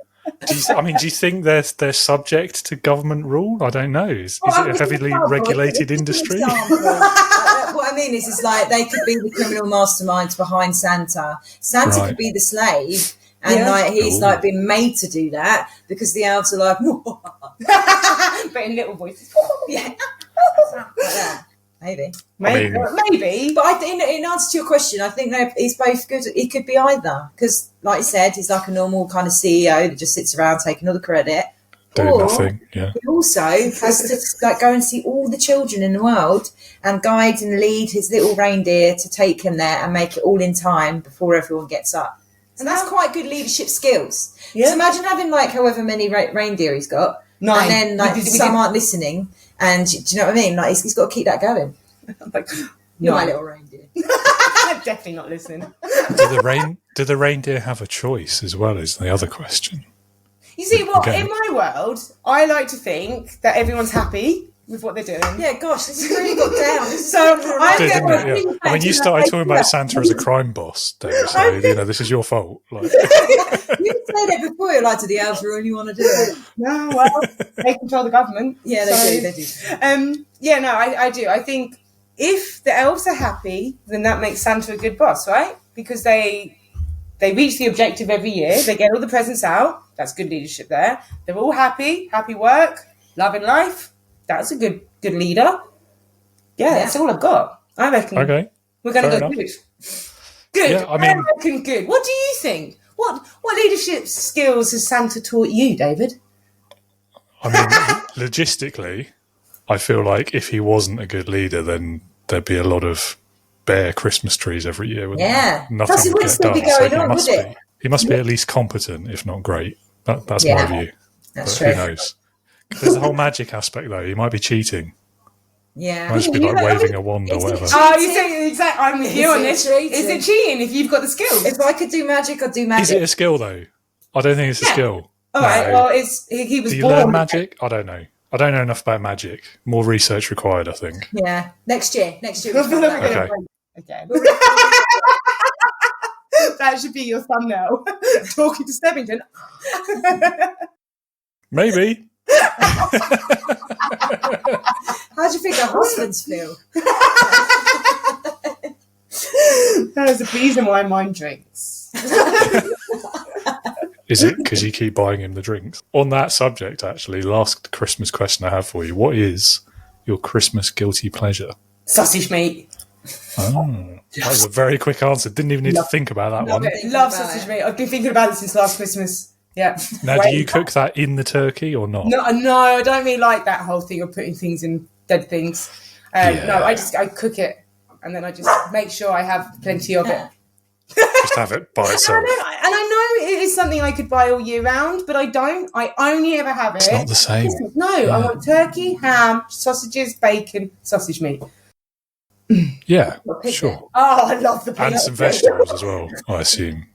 Do you think they're subject to government rule? I don't know. Is it a heavily regulated industry? What I mean is like they could be the criminal masterminds behind Santa. Santa could be the slave. And he's been made to do that because the elves are like, but in little voices. Yeah. Like that. Maybe. But I think in answer to your question, I think he's both good. He could be either because, like you said, he's like a normal kind of CEO that just sits around taking all the credit. Doing nothing. Yeah. He also has to go and see all the children in the world and guide and lead his little reindeer to take him there and make it all in time before everyone gets up. And that's quite good leadership skills. Yeah. So imagine having however many reindeer he's got. 9. And then some aren't listening. And do you know what I mean? He's got to keep that going. You're my little reindeer. I'm definitely not listening. Do the reindeer have a choice as well, is the other question. You see, in my world, I like to think that everyone's happy with what they're doing. Yeah, gosh, this has really got down. You started talking about Santa as a crime boss, David, so this is your fault. You said it before, do the elves really want to do it? No, well, they control the government. Yeah, they do. I do. I think if the elves are happy, then that makes Santa a good boss, right? Because they reach the objective every year. They get all the presents out. That's good leadership there. They're all happy work, loving life. That's a good leader. Yeah, that's all I've got. I reckon we're going to go good. Good. Yeah, I reckon good. What do you think? What leadership skills has Santa taught you, David? I mean, logistically, I feel like if he wasn't a good leader, then there'd be a lot of bare Christmas trees every year. Nothing would get done. So he must be at least competent, if not great. That's my view. That's true. Who knows? There's the whole magic aspect, though. He might be cheating. Yeah. Might just be waving a wand or whatever. Oh, you say exactly. I'm with you on this. Is it cheating if you've got the skills? If I could do magic, I'd do magic. Is it a skill, though? I don't think it's a skill. All right. Well, he was born. Do you born. learn magic? I don't know. I don't know enough about magic. More research required, I think. Yeah. Next year. Okay. That should be your thumbnail. Talking to Stebbington. Maybe. How do you think our husbands feel? There's a reason why mine drinks. Is it because you keep buying him the drinks? On that subject, actually, last Christmas question I have for you. What is your Christmas guilty pleasure? Sausage meat. Oh, that was a very quick answer. Didn't even need to think about that one. Love sausage meat. I've been thinking about it since last Christmas. Yeah. Now, do you cook that in the turkey or not? No, I don't really like that whole thing of putting things in dead things. No, I cook it and then I just make sure I have plenty of it. Just have it by itself. And I know it is something I could buy all year round, but I don't. I only ever have it. It's not the same. No, yeah. I want turkey, ham, sausages, bacon, sausage meat. Yeah, sure. Oh, I love the pig. And some vegetables as well, I assume.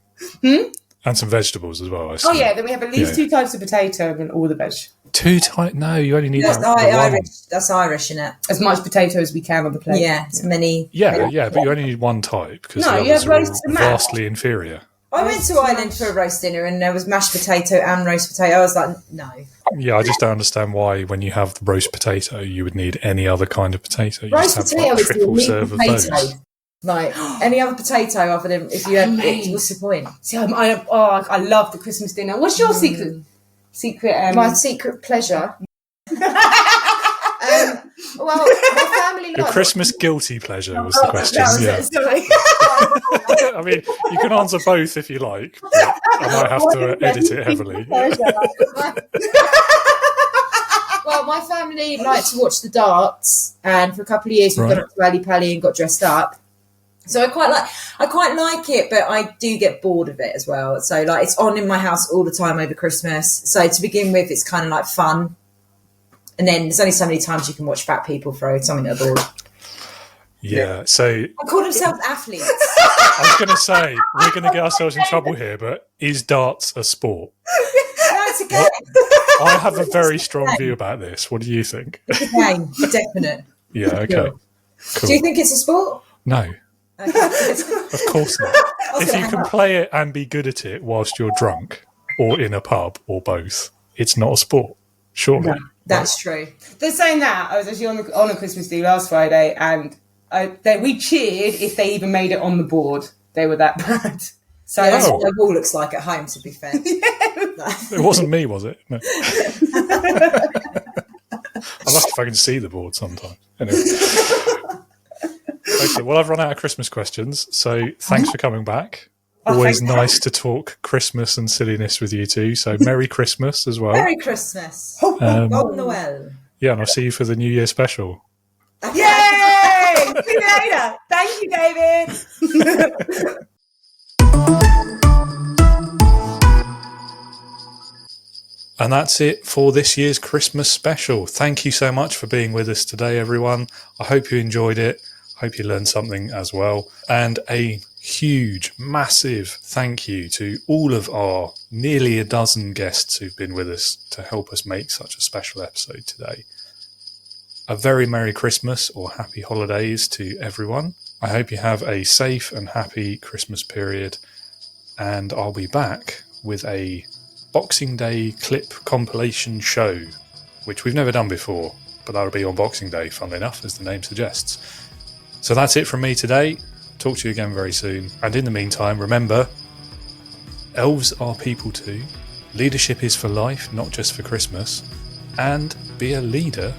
And some vegetables as well. I Oh assume. yeah, then we have at least Yeah. 2 types of potato and all the veg. 2 types? No, you only need That's the one. Irish. That's Irish, isn't it? As much potato as we can on the plate. Yeah, as many. Yeah, but you only need one type because No, the you others have are roast all and mash. vastly inferior. I went to Ireland for a roast dinner and there was mashed potato and roast potato. I was like, no. Yeah, I just don't understand why when you have the roast potato, you would need any other kind of potato. You Roast just have potato like is the triple meat serve of potato. those. Like any other potato other than if you had it, what's the point? See, I love the Christmas dinner. What's your secret? My secret pleasure. Well, my family Your like Christmas guilty pleasure was the question. That was Yeah. it, sorry. I mean, you can answer both if you like. But I might have to edit it heavily. Well, my family like to watch the darts, and for a couple of years we've gone up to Ali Pally and got dressed up. So I quite like it, but I do get bored of it as well. So like it's on in my house all the time over Christmas. So to begin with, it's kind of like fun, and then there's only so many times you can watch fat people throw something at a ball. Yeah, so I call themselves athletes. I was going to say, we're going to get ourselves in trouble here, but is darts a sport? No, it's a game. I have a very strong view about this. What do you think? It's a game, definite. Yeah, okay. Cool. Do you think it's a sport? No, Okay. of course not. If you can play it and be good at it whilst you're drunk or in a pub or both, it's not a sport, surely. No, that's true. They're saying that. I was actually on a Christmas do last Friday, and we cheered if they even made it on the board. They were that bad. So yeah, that's what the wall looks like at home, to be fair. It wasn't me, was it? No. I'm lucky if I can see the board sometime. Anyway. Okay, well, I've run out of Christmas questions, so thanks for coming back. Always nice to talk Christmas and silliness with you two. So Merry Christmas as well. Merry Christmas. Bon Noel. Yeah, and I'll see you for the New Year special. Yay! See you later. Thank you, David. And that's it for this year's Christmas special. Thank you so much for being with us today, everyone. I hope you enjoyed it. Hope you learned something as well. And a huge, massive thank you to all of our nearly a dozen guests who've been with us to help us make such a special episode today. A very Merry Christmas or Happy Holidays to everyone. I hope you have a safe and happy Christmas period. And I'll be back with a Boxing Day clip compilation show, which we've never done before, but that'll be on Boxing Day, funnily enough, as the name suggests. So that's it from me today. Talk to you again very soon. And in the meantime, remember, elves are people too. Leadership is for life, not just for Christmas. And be a leader,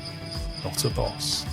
not a boss.